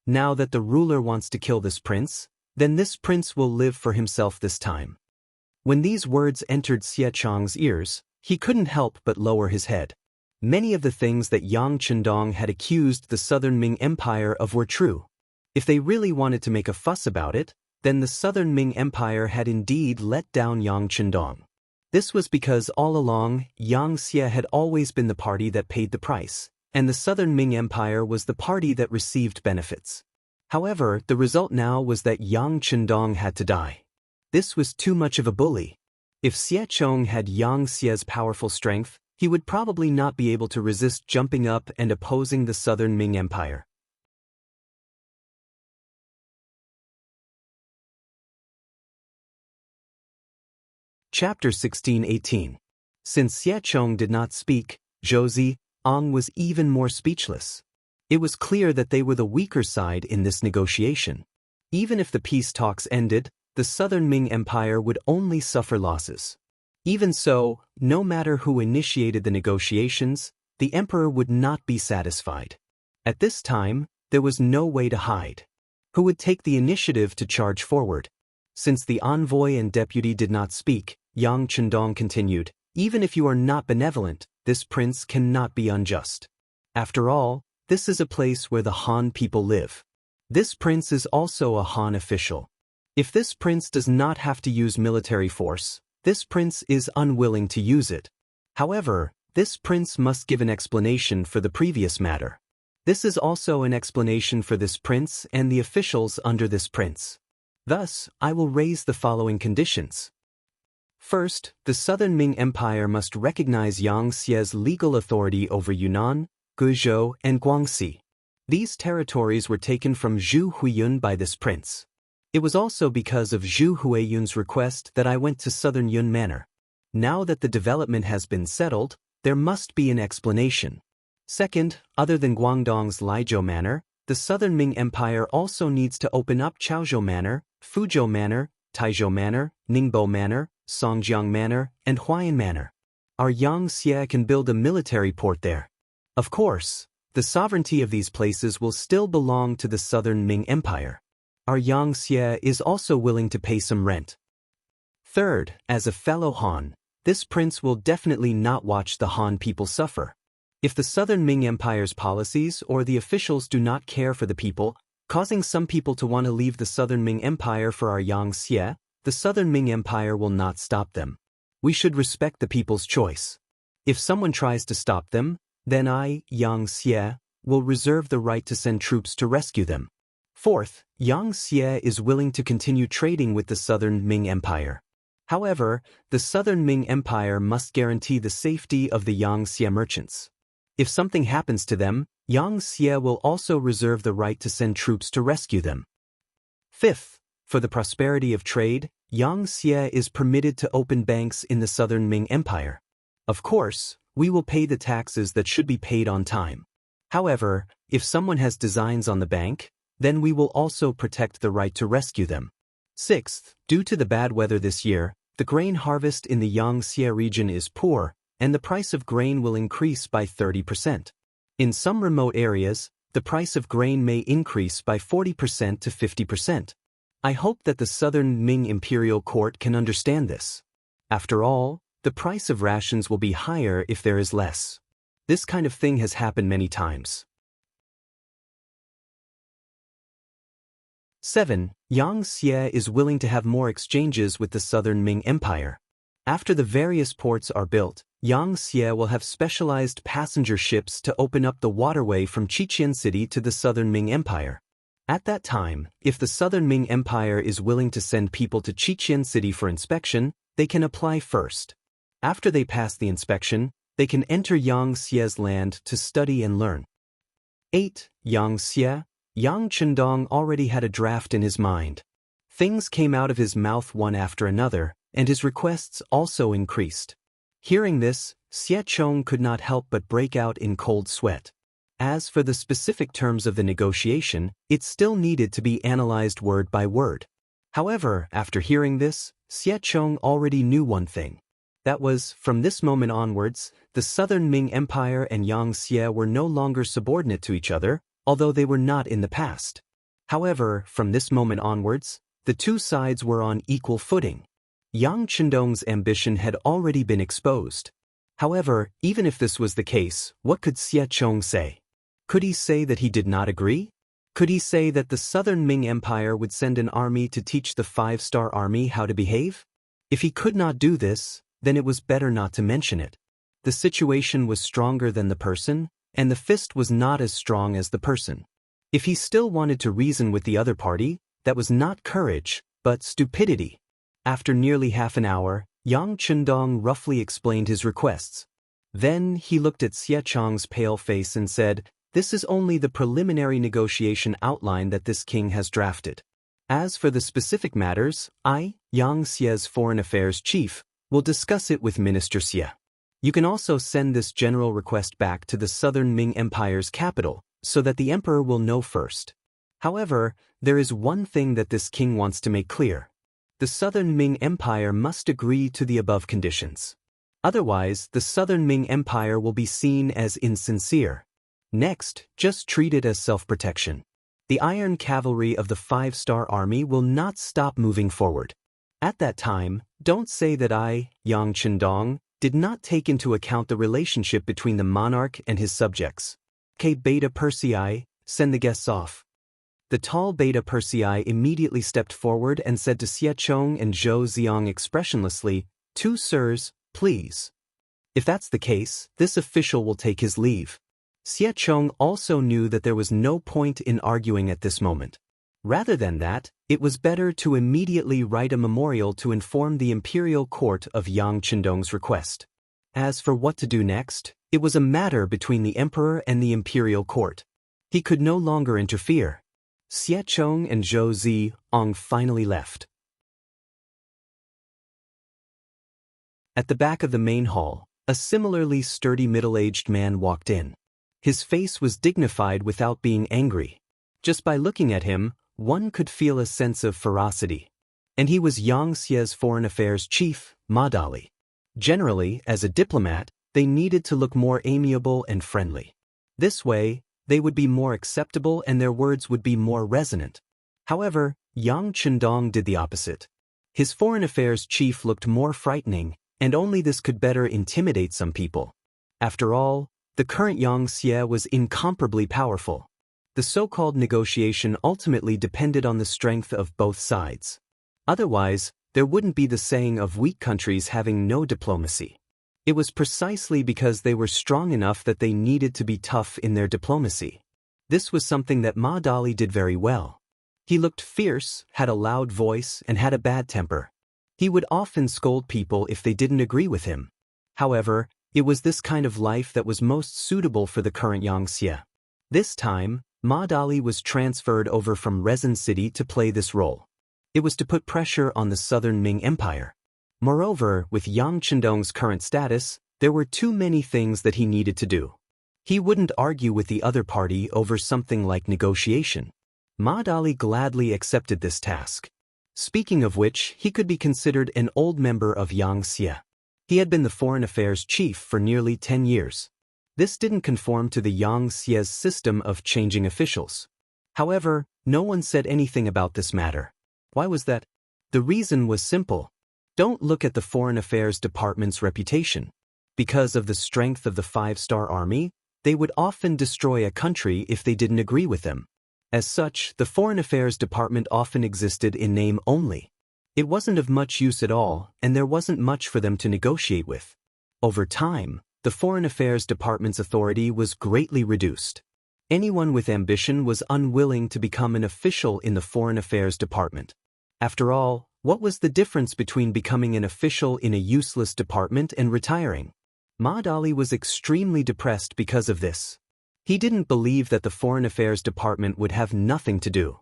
Now that the ruler wants to kill this prince, then this prince will live for himself this time. When these words entered Xie Chang's ears, he couldn't help but lower his head. Many of the things that Yang Chendong had accused the Southern Ming Empire of were true. If they really wanted to make a fuss about it, then the Southern Ming Empire had indeed let down Yang Chendong. This was because all along, Yang Xie had always been the party that paid the price, and the Southern Ming Empire was the party that received benefits. However, the result now was that Yang Chendong had to die. This was too much of a bully. If Xie Chong had Yang Xie's powerful strength, he would probably not be able to resist jumping up and opposing the Southern Ming Empire. Chapter 16-18. Since Xie Chong did not speak, Zhou Ang was even more speechless. It was clear that they were the weaker side in this negotiation. Even if the peace talks ended, the Southern Ming Empire would only suffer losses. Even so, no matter who initiated the negotiations, the emperor would not be satisfied. At this time, there was no way to hide. Who would take the initiative to charge forward? Since the envoy and deputy did not speak, Yang Chendong continued, "Even if you are not benevolent, this prince cannot be unjust. After all, this is a place where the Han people live. This prince is also a Han official. If this prince does not have to use military force, this prince is unwilling to use it. However, this prince must give an explanation for the previous matter. This is also an explanation for this prince and the officials under this prince. Thus, I will raise the following conditions. First, the Southern Ming Empire must recognize Yang Xie's legal authority over Yunnan, Guizhou, and Guangxi. These territories were taken from Zhu Huiyun by this prince. It was also because of Zhu Huiyun's request that I went to Southern Yun Manor. Now that the development has been settled, there must be an explanation. Second, other than Guangdong's Laizhou Manor, the Southern Ming Empire also needs to open up Chaozhou Manor, Fuzhou Manor, Taizhou Manor, Ningbo Manor, Songjiang Manor, and Huayan Manor. Our Yang Xie can build a military port there. Of course, the sovereignty of these places will still belong to the Southern Ming Empire. Our Yang Xie is also willing to pay some rent. Third, as a fellow Han, this prince will definitely not watch the Han people suffer. If the Southern Ming Empire's policies or the officials do not care for the people, causing some people to want to leave the Southern Ming Empire for our Yang Xie, the Southern Ming Empire will not stop them. We should respect the people's choice. If someone tries to stop them, then I, Yang Xie, will reserve the right to send troops to rescue them. Fourth, Yang Xie is willing to continue trading with the Southern Ming Empire. However, the Southern Ming Empire must guarantee the safety of the Yang Xie merchants. If something happens to them, Yang Xie will also reserve the right to send troops to rescue them. Fifth, for the prosperity of trade, Yang Xie is permitted to open banks in the Southern Ming Empire. Of course, we will pay the taxes that should be paid on time. However, if someone has designs on the bank, then we will also protect the right to rescue them. Sixth, due to the bad weather this year, the grain harvest in the Yang Xie region is poor, and the price of grain will increase by 30%. In some remote areas, the price of grain may increase by 40% to 50%. I hope that the Southern Ming Imperial Court can understand this. After all, the price of rations will be higher if there is less. This kind of thing has happened many times. 7. Yang Xie is willing to have more exchanges with the Southern Ming Empire. After the various ports are built, Yang Xie will have specialized passenger ships to open up the waterway from Qiqian City to the Southern Ming Empire. At that time, if the Southern Ming Empire is willing to send people to Qiqian City for inspection, they can apply first. After they pass the inspection, they can enter Yang Xie's land to study and learn. 8. Yang Xie. Yang Chendong already had a draft in his mind. Things came out of his mouth one after another, and his requests also increased. Hearing this, Xie Chong could not help but break out in cold sweat. As for the specific terms of the negotiation, it still needed to be analyzed word by word. However, after hearing this, Xie Chong already knew one thing. That was, from this moment onwards, the Southern Ming Empire and Yang Xie were no longer subordinate to each other, although they were not in the past. However, from this moment onwards, the two sides were on equal footing. Yang Chendong's ambition had already been exposed. However, even if this was the case, what could Xie Chong say? Could he say that he did not agree? Could he say that the Southern Ming Empire would send an army to teach the Five-Star Army how to behave? If he could not do this, then it was better not to mention it. The situation was stronger than the person, and the fist was not as strong as the person. If he still wanted to reason with the other party, that was not courage, but stupidity. After nearly half an hour, Yang Chendong roughly explained his requests. Then he looked at Xie Chong's pale face and said, "This is only the preliminary negotiation outline that this king has drafted. As for the specific matters, I, Yang Xie's foreign affairs chief, will discuss it with Minister Xie. You can also send this general request back to the Southern Ming Empire's capital, so that the emperor will know first. However, there is one thing that this king wants to make clear. The Southern Ming Empire must agree to the above conditions. Otherwise, the Southern Ming Empire will be seen as insincere. Next, just treat it as self-protection. The Iron Cavalry of the Five-Star Army will not stop moving forward. At that time, don't say that I, Yang Chendong, did not take into account the relationship between the monarch and his subjects. K. Beta Persei, send the guests off." The tall Beta Persei immediately stepped forward and said to Xie Chong and Zhou Xiong expressionlessly, "Two sirs, please." If that's the case, this official will take his leave. Xie Chong also knew that there was no point in arguing at this moment. Rather than that, it was better to immediately write a memorial to inform the imperial court of Yang Chendong's request. As for what to do next, it was a matter between the emperor and the imperial court. He could no longer interfere. Xie Chong and Zhou Xiong finally left. At the back of the main hall, a similarly sturdy middle-aged man walked in. His face was dignified without being angry. Just by looking at him, one could feel a sense of ferocity. And he was Yang Xie's foreign affairs chief, Ma Dali. Generally, as a diplomat, they needed to look more amiable and friendly. This way, they would be more acceptable and their words would be more resonant. However, Yang Chendong did the opposite. His foreign affairs chief looked more frightening, and only this could better intimidate some people. After all, the current Yang Xie was incomparably powerful. The so-called negotiation ultimately depended on the strength of both sides. Otherwise, there wouldn't be the saying of weak countries having no diplomacy. It was precisely because they were strong enough that they needed to be tough in their diplomacy. This was something that Ma Dali did very well. He looked fierce, had a loud voice, and had a bad temper. He would often scold people if they didn't agree with him. However, it was this kind of life that was most suitable for the current Yang Xie. This time, Ma Dali was transferred over from Resin City to play this role. It was to put pressure on the Southern Ming Empire. Moreover, with Yang Chendong's current status, there were too many things that he needed to do. He wouldn't argue with the other party over something like negotiation. Ma Dali gladly accepted this task. Speaking of which, he could be considered an old member of Yang Xie. He had been the foreign affairs chief for nearly 10 years. This didn't conform to the Yang Xie's system of changing officials. However, no one said anything about this matter. Why was that? The reason was simple. Don't look at the Foreign Affairs Department's reputation. Because of the strength of the Five-Star Army, they would often destroy a country if they didn't agree with them. As such, the Foreign Affairs Department often existed in name only. It wasn't of much use at all, and there wasn't much for them to negotiate with. Over time, the Foreign Affairs Department's authority was greatly reduced. Anyone with ambition was unwilling to become an official in the Foreign Affairs Department. After all, what was the difference between becoming an official in a useless department and retiring? Ma Dali was extremely depressed because of this. He didn't believe that the Foreign Affairs Department would have nothing to do.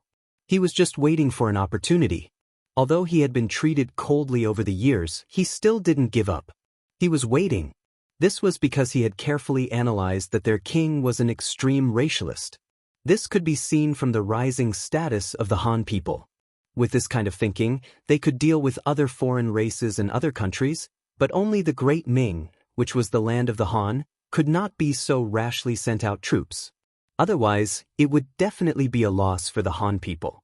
He was just waiting for an opportunity. Although he had been treated coldly over the years, he still didn't give up. He was waiting. This was because he had carefully analyzed that their king was an extreme racialist. This could be seen from the rising status of the Han people. With this kind of thinking, they could deal with other foreign races and other countries, but only the Great Ming, which was the land of the Han, could not be so rashly sent out troops. Otherwise, it would definitely be a loss for the Han people.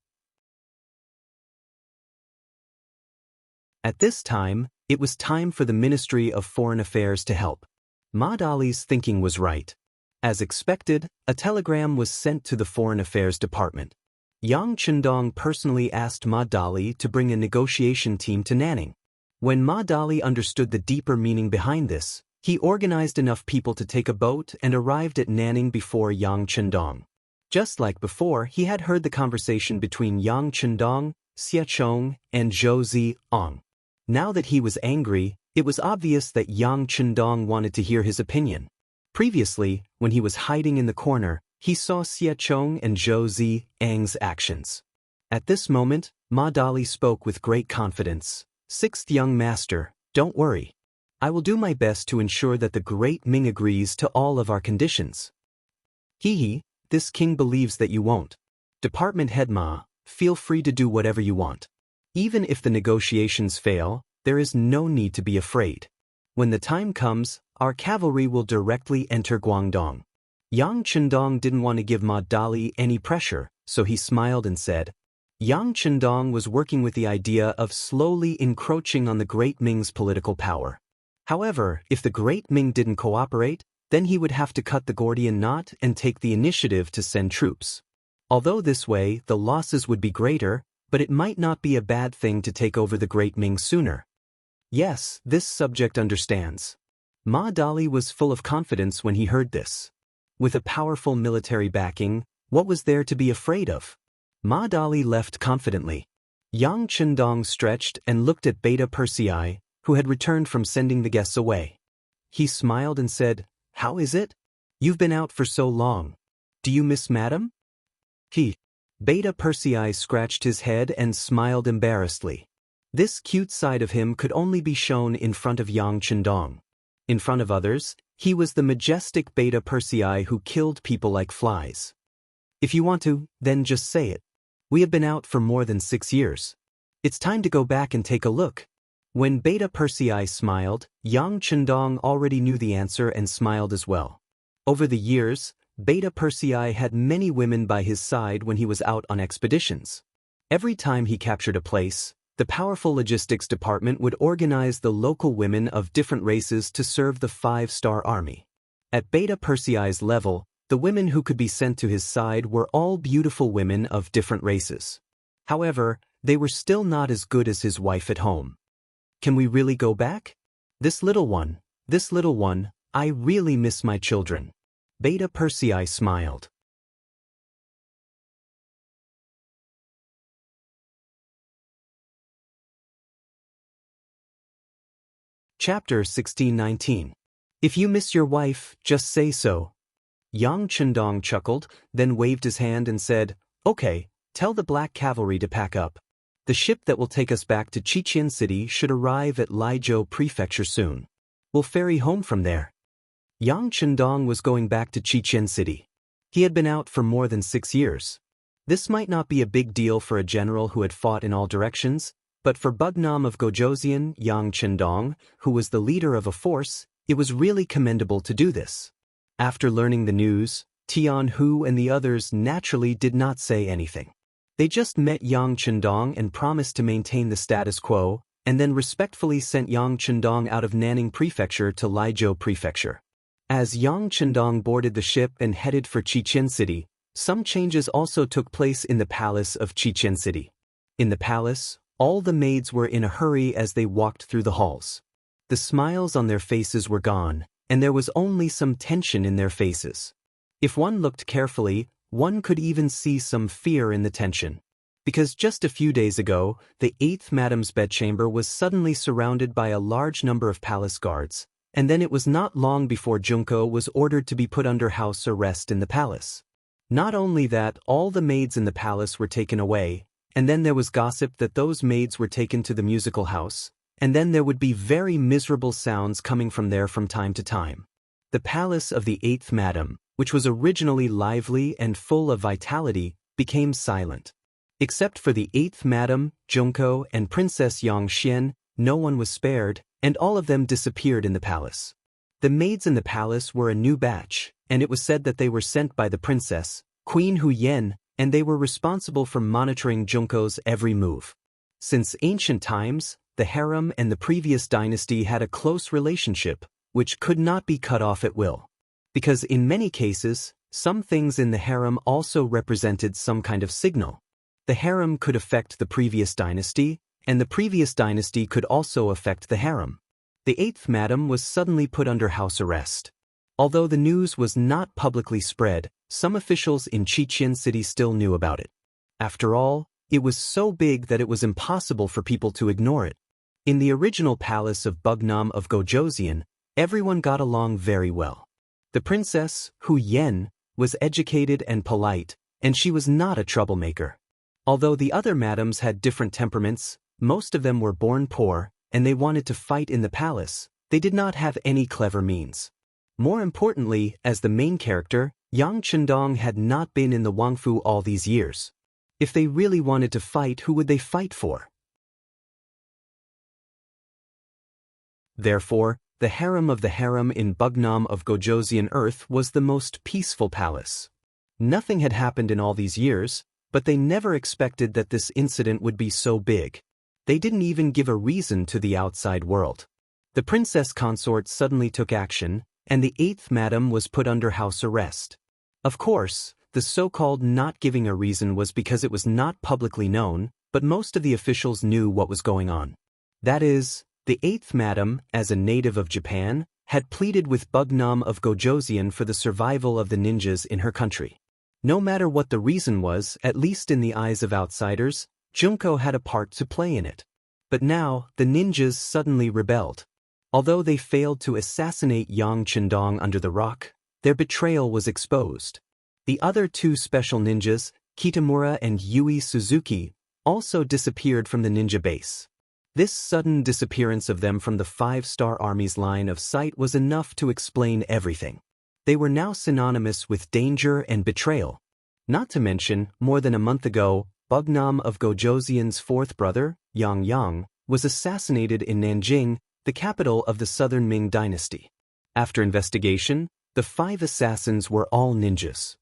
At this time, it was time for the Ministry of Foreign Affairs to help. Maud Ali's thinking was right. As expected, a telegram was sent to the Foreign Affairs Department. Yang Chendong personally asked Maud Ali to bring a negotiation team to Nanning. When Maud Ali understood the deeper meaning behind this, he organized enough people to take a boat and arrived at Nanning before Yang Chendong. Just like before, he had heard the conversation between Yang Chendong, Xie Chong, and Zhou Ziong. Now that he was angry, it was obvious that Yang Chendong wanted to hear his opinion. Previously, when he was hiding in the corner, he saw Xie Chong and Zhou Ziong's actions. At this moment, Maud Ali spoke with great confidence. "Sixth young master, don't worry. I will do my best to ensure that the great Ming agrees to all of our conditions." "Hee, this king believes that you won't. Department head Ma, feel free to do whatever you want. Even if the negotiations fail, there is no need to be afraid. When the time comes, our cavalry will directly enter Guangdong." Yang Chendong didn't want to give Maud Ali any pressure, so he smiled and said. Yang Chendong was working with the idea of slowly encroaching on the Great Ming's political power. However, if the Great Ming didn't cooperate, then he would have to cut the Gordian knot and take the initiative to send troops. Although this way, the losses would be greater, but it might not be a bad thing to take over the Great Ming sooner. Yes, this subject understands. Maud Ali was full of confidence when he heard this. With a powerful military backing, what was there to be afraid of? Maud Ali left confidently. Yang Chendong stretched and looked at Beta Persei, who had returned from sending the guests away. He smiled and said, "How is it? You've been out for so long. Do you miss Madam?" Beta Persei scratched his head and smiled embarrassedly. This cute side of him could only be shown in front of Yang Chendong. In front of others, he was the majestic Beta Persei who killed people like flies. "If you want to, then just say it. We have been out for more than 6 years. It's time to go back and take a look." When Beta Persei smiled, Yang Chendong already knew the answer and smiled as well. Over the years, Beta Persei had many women by his side when he was out on expeditions. Every time he captured a place, the powerful logistics department would organize the local women of different races to serve the 5-star army. At Beta Persei's level, the women who could be sent to his side were all beautiful women of different races. However, they were still not as good as his wife at home. "Can we really go back? This little one, I really miss my children." Beta Persei smiled. Chapter 1619. If you miss your wife, just say so. Yang Chendong chuckled, then waved his hand and said, "Okay, tell the Black Cavalry to pack up. The ship that will take us back to Chichen City should arrive at Laizhou Prefecture soon. We'll ferry home from there." Yang Chendong was going back to Chichen City. He had been out for more than 6 years. This might not be a big deal for a general who had fought in all directions, but for Bugnam of Gojoseon, Yang Chendong, who was the leader of a force, it was really commendable to do this. After learning the news, Tian Hu and the others naturally did not say anything. They just met Yang Chendong and promised to maintain the status quo, and then respectfully sent Yang Chendong out of Nanning Prefecture to Laizhou Prefecture. As Yang Chendong boarded the ship and headed for Chichen City, some changes also took place in the palace of Chichen City. In the palace, all the maids were in a hurry as they walked through the halls. The smiles on their faces were gone, and there was only some tension in their faces. If one looked carefully, one could even see some fear in the tension. Because just a few days ago, the 8th Madam's bedchamber was suddenly surrounded by a large number of palace guards, and then it was not long before Junko was ordered to be put under house arrest in the palace. Not only that, all the maids in the palace were taken away, and then there was gossip that those maids were taken to the musical house, and then there would be very miserable sounds coming from there from time to time. The palace of the 8th Madam, which was originally lively and full of vitality, became silent. Except for the 8th Madam, Junko, and Princess Yang Xian, no one was spared, and all of them disappeared in the palace. The maids in the palace were a new batch, and it was said that they were sent by the princess, Queen Hu Yen, and they were responsible for monitoring Junko's every move. Since ancient times, the harem and the previous dynasty had a close relationship, which could not be cut off at will. Because in many cases, some things in the harem also represented some kind of signal. The harem could affect the previous dynasty, and the previous dynasty could also affect the harem. The 8th madam was suddenly put under house arrest. Although the news was not publicly spread, some officials in Chichen City still knew about it. After all, it was so big that it was impossible for people to ignore it. In the original palace of Bugnam of Gojoseon, everyone got along very well. The princess, Hu Yen, was educated and polite, and she was not a troublemaker. Although the other madams had different temperaments, most of them were born poor, and they wanted to fight in the palace. They did not have any clever means. More importantly, as the main character, Yang Chendong had not been in the Wangfu all these years. If they really wanted to fight, who would they fight for? Therefore, the harem of the harem in Bugnam of Gojoseon Earth was the most peaceful palace. Nothing had happened in all these years, but they never expected that this incident would be so big. They didn't even give a reason to the outside world. The princess consort suddenly took action, and the 8th madam was put under house arrest. Of course, the so-called not giving a reason was because it was not publicly known, but most of the officials knew what was going on. That is, the 8th madam, as a native of Japan, had pleaded with Bugnam of Gojoseon for the survival of the ninjas in her country. No matter what the reason was, at least in the eyes of outsiders, Junko had a part to play in it. But now, the ninjas suddenly rebelled. Although they failed to assassinate Yang Chendong under the rock, their betrayal was exposed. The other 2 special ninjas, Kitamura and Yui Suzuki, also disappeared from the ninja base. This sudden disappearance of them from the 5-star Army's line of sight was enough to explain everything. They were now synonymous with danger and betrayal. Not to mention, more than a month ago, Bugnam of Gojoseon's 4th brother, Yang Yang, was assassinated in Nanjing, the capital of the Southern Ming dynasty. After investigation, the 5 assassins were all ninjas.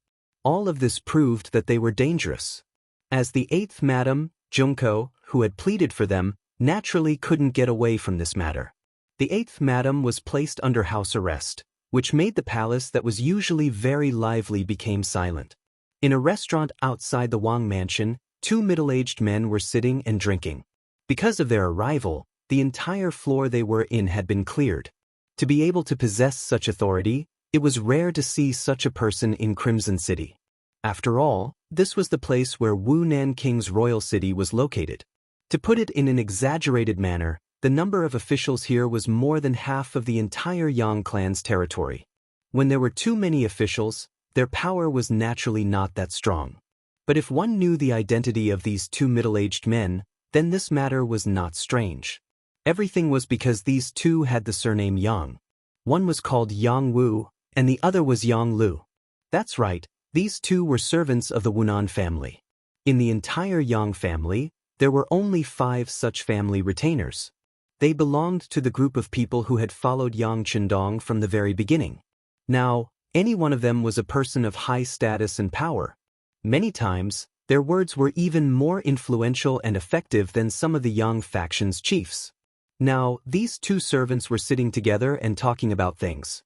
All of this proved that they were dangerous. As the 8th madam, Junko, who had pleaded for them, naturally couldn't get away from this matter. The 8th madam was placed under house arrest, which made the palace that was usually very lively became silent. In a restaurant outside the Wang mansion, 2 middle-aged men were sitting and drinking. Because of their arrival, the entire floor they were in had been cleared. To be able to possess such authority, it was rare to see such a person in Crimson City. After all, this was the place where Wu Nanking's royal city was located. To put it in an exaggerated manner, the number of officials here was more than half of the entire Yang clan's territory. When there were too many officials, their power was naturally not that strong. But if one knew the identity of these 2 middle-aged men, then this matter was not strange. Everything was because these 2 had the surname Yang. One was called Yang Wu, and the other was Yang Lu. That's right, these 2 were servants of the Wunan family. In the entire Yang family, there were only 5 such family retainers. They belonged to the group of people who had followed Yang Chendong from the very beginning. Now, any one of them was a person of high status and power. Many times, their words were even more influential and effective than some of the Yang faction's chiefs. Now, these 2 servants were sitting together and talking about things.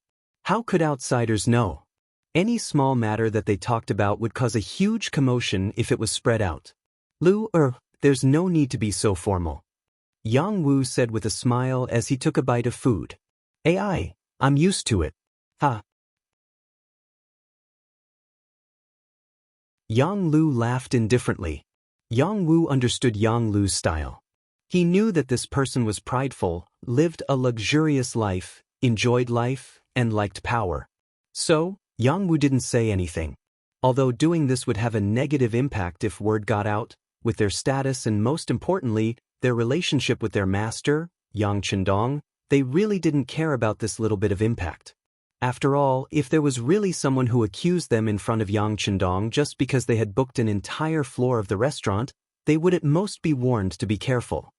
How could outsiders know? Any small matter that they talked about would cause a huge commotion if it was spread out. There's no need to be so formal. Yang Wu said with a smile as he took a bite of food. I'm used to it. Ha. Yang Lu laughed indifferently. Yang Wu understood Yang Lu's style. He knew that this person was prideful, lived a luxurious life, enjoyed life, and liked power. So, Yang Wu didn't say anything. Although doing this would have a negative impact if word got out, with their status and most importantly, their relationship with their master, Yang Chendong, they really didn't care about this little bit of impact. After all, if there was really someone who accused them in front of Yang Chendong just because they had booked an entire floor of the restaurant, they would at most be warned to be careful.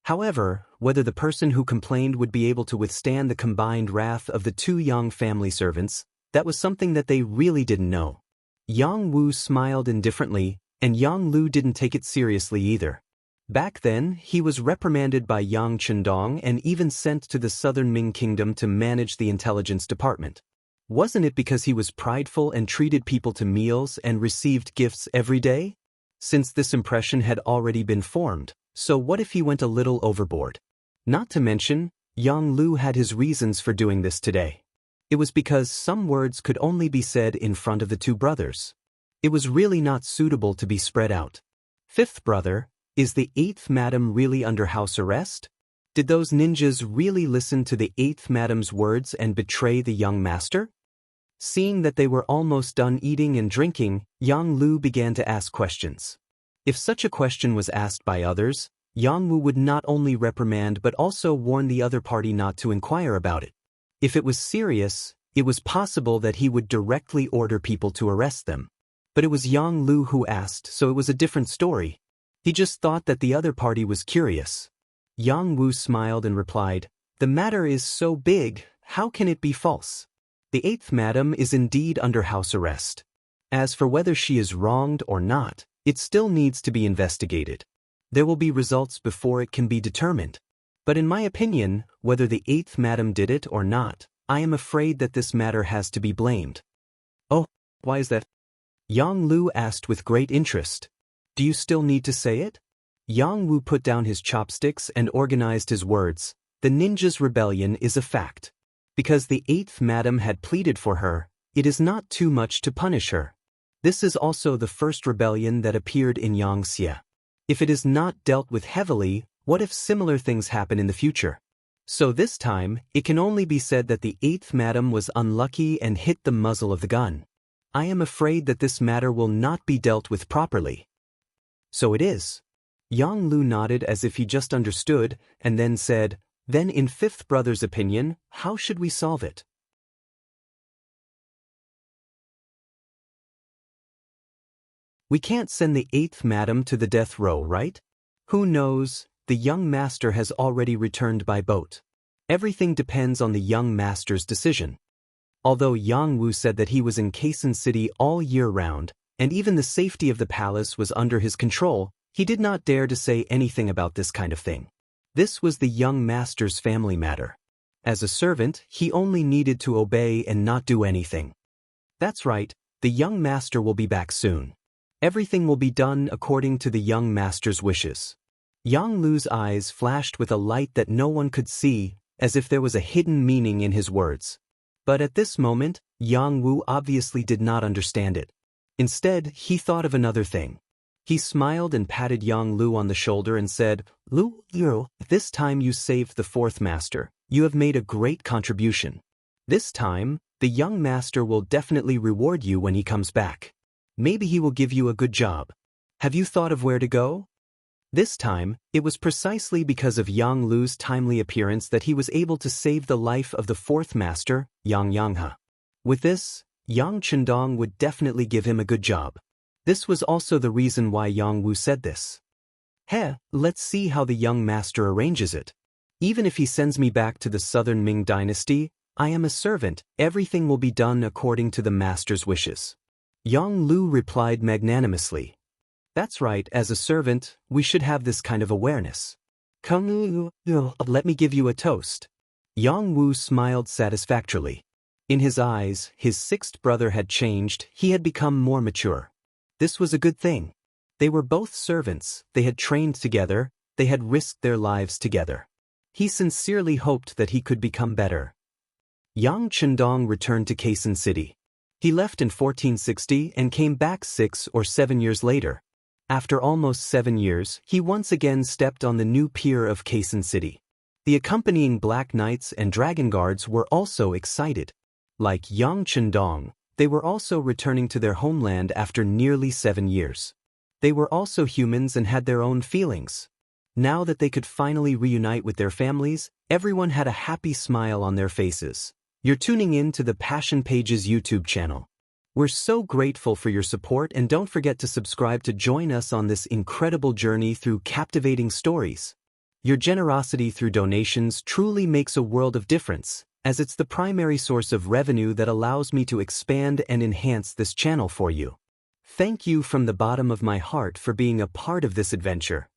However, whether the person who complained would be able to withstand the combined wrath of the two young family servants, that was something that they really didn't know. Yang Wu smiled indifferently, and Yang Lu didn't take it seriously either. Back then, he was reprimanded by Yang Chendong and even sent to the southern Ming kingdom to manage the intelligence department. Wasn't it because he was prideful and treated people to meals and received gifts every day? Since this impression had already been formed, so what if he went a little overboard? Not to mention, Yang Lu had his reasons for doing this today. It was because some words could only be said in front of the two brothers. It was really not suitable to be spread out. Fifth brother, is the eighth madam really under house arrest? Did those ninjas really listen to the eighth madam's words and betray the young master? Seeing that they were almost done eating and drinking, Yang Lu began to ask questions. If such a question was asked by others, Yang Wu would not only reprimand but also warn the other party not to inquire about it. If it was serious, it was possible that he would directly order people to arrest them. But it was Yang Lu who asked, so it was a different story. He just thought that the other party was curious. Yang Wu smiled and replied, "The matter is so big, how can it be false? The eighth madam is indeed under house arrest. As for whether she is wronged or not, it still needs to be investigated. There will be results before it can be determined. But in my opinion, whether the eighth madam did it or not, I am afraid that this matter has to be blamed." "Oh, why is that?" Yang Lu asked with great interest. "Do you still need to say it?" Yang Wu put down his chopsticks and organized his words. "The ninja's rebellion is a fact. Because the eighth madam had pleaded for her, it is not too much to punish her. This is also the first rebellion that appeared in Yangxia. If it is not dealt with heavily, what if similar things happen in the future? So this time, it can only be said that the eighth madam was unlucky and hit the muzzle of the gun. I am afraid that this matter will not be dealt with properly." "So it is." Yang Lu nodded as if he just understood, and then said, "Then in fifth brother's opinion, how should we solve it?" "We can't send the eighth madam to the death row, right? Who knows, the young master has already returned by boat. Everything depends on the young master's decision." Although Yang Wu said that he was in Kaisen City all year round, and even the safety of the palace was under his control, he did not dare to say anything about this kind of thing. This was the young master's family matter. As a servant, he only needed to obey and not do anything. "That's right, the young master will be back soon. Everything will be done according to the young master's wishes." Yang Lu's eyes flashed with a light that no one could see, as if there was a hidden meaning in his words. But at this moment, Yang Wu obviously did not understand it. Instead, he thought of another thing. He smiled and patted Yang Lu on the shoulder and said, "Lu, this time you saved the fourth master. You have made a great contribution. This time, the young master will definitely reward you when he comes back. Maybe he will give you a good job. Have you thought of where to go?" This time, it was precisely because of Yang Lu's timely appearance that he was able to save the life of the fourth master, Yang Yanghe. With this, Yang Chendong would definitely give him a good job. This was also the reason why Yang Wu said this. Let's see how the young master arranges it. Even if he sends me back to the southern Ming dynasty, I am a servant, everything will be done according to the master's wishes." Yang Lu replied magnanimously. "That's right, as a servant, we should have this kind of awareness. Come, let me give you a toast." Yang Wu smiled satisfactorily. In his eyes, his sixth brother had changed, he had become more mature. This was a good thing. They were both servants, they had trained together, they had risked their lives together. He sincerely hoped that he could become better. Yang Chendong returned to Kaisen City. He left in 1460 and came back 6 or 7 years later. After almost 7 years, he once again stepped on the new pier of Kaisen City. The accompanying Black Knights and Dragon Guards were also excited. Like Yang Chendong, they were also returning to their homeland after nearly 7 years. They were also humans and had their own feelings. Now that they could finally reunite with their families, everyone had a happy smile on their faces. You're tuning in to the Passion Pages YouTube channel. We're so grateful for your support, and don't forget to subscribe to join us on this incredible journey through captivating stories. Your generosity through donations truly makes a world of difference, as it's the primary source of revenue that allows me to expand and enhance this channel for you. Thank you from the bottom of my heart for being a part of this adventure.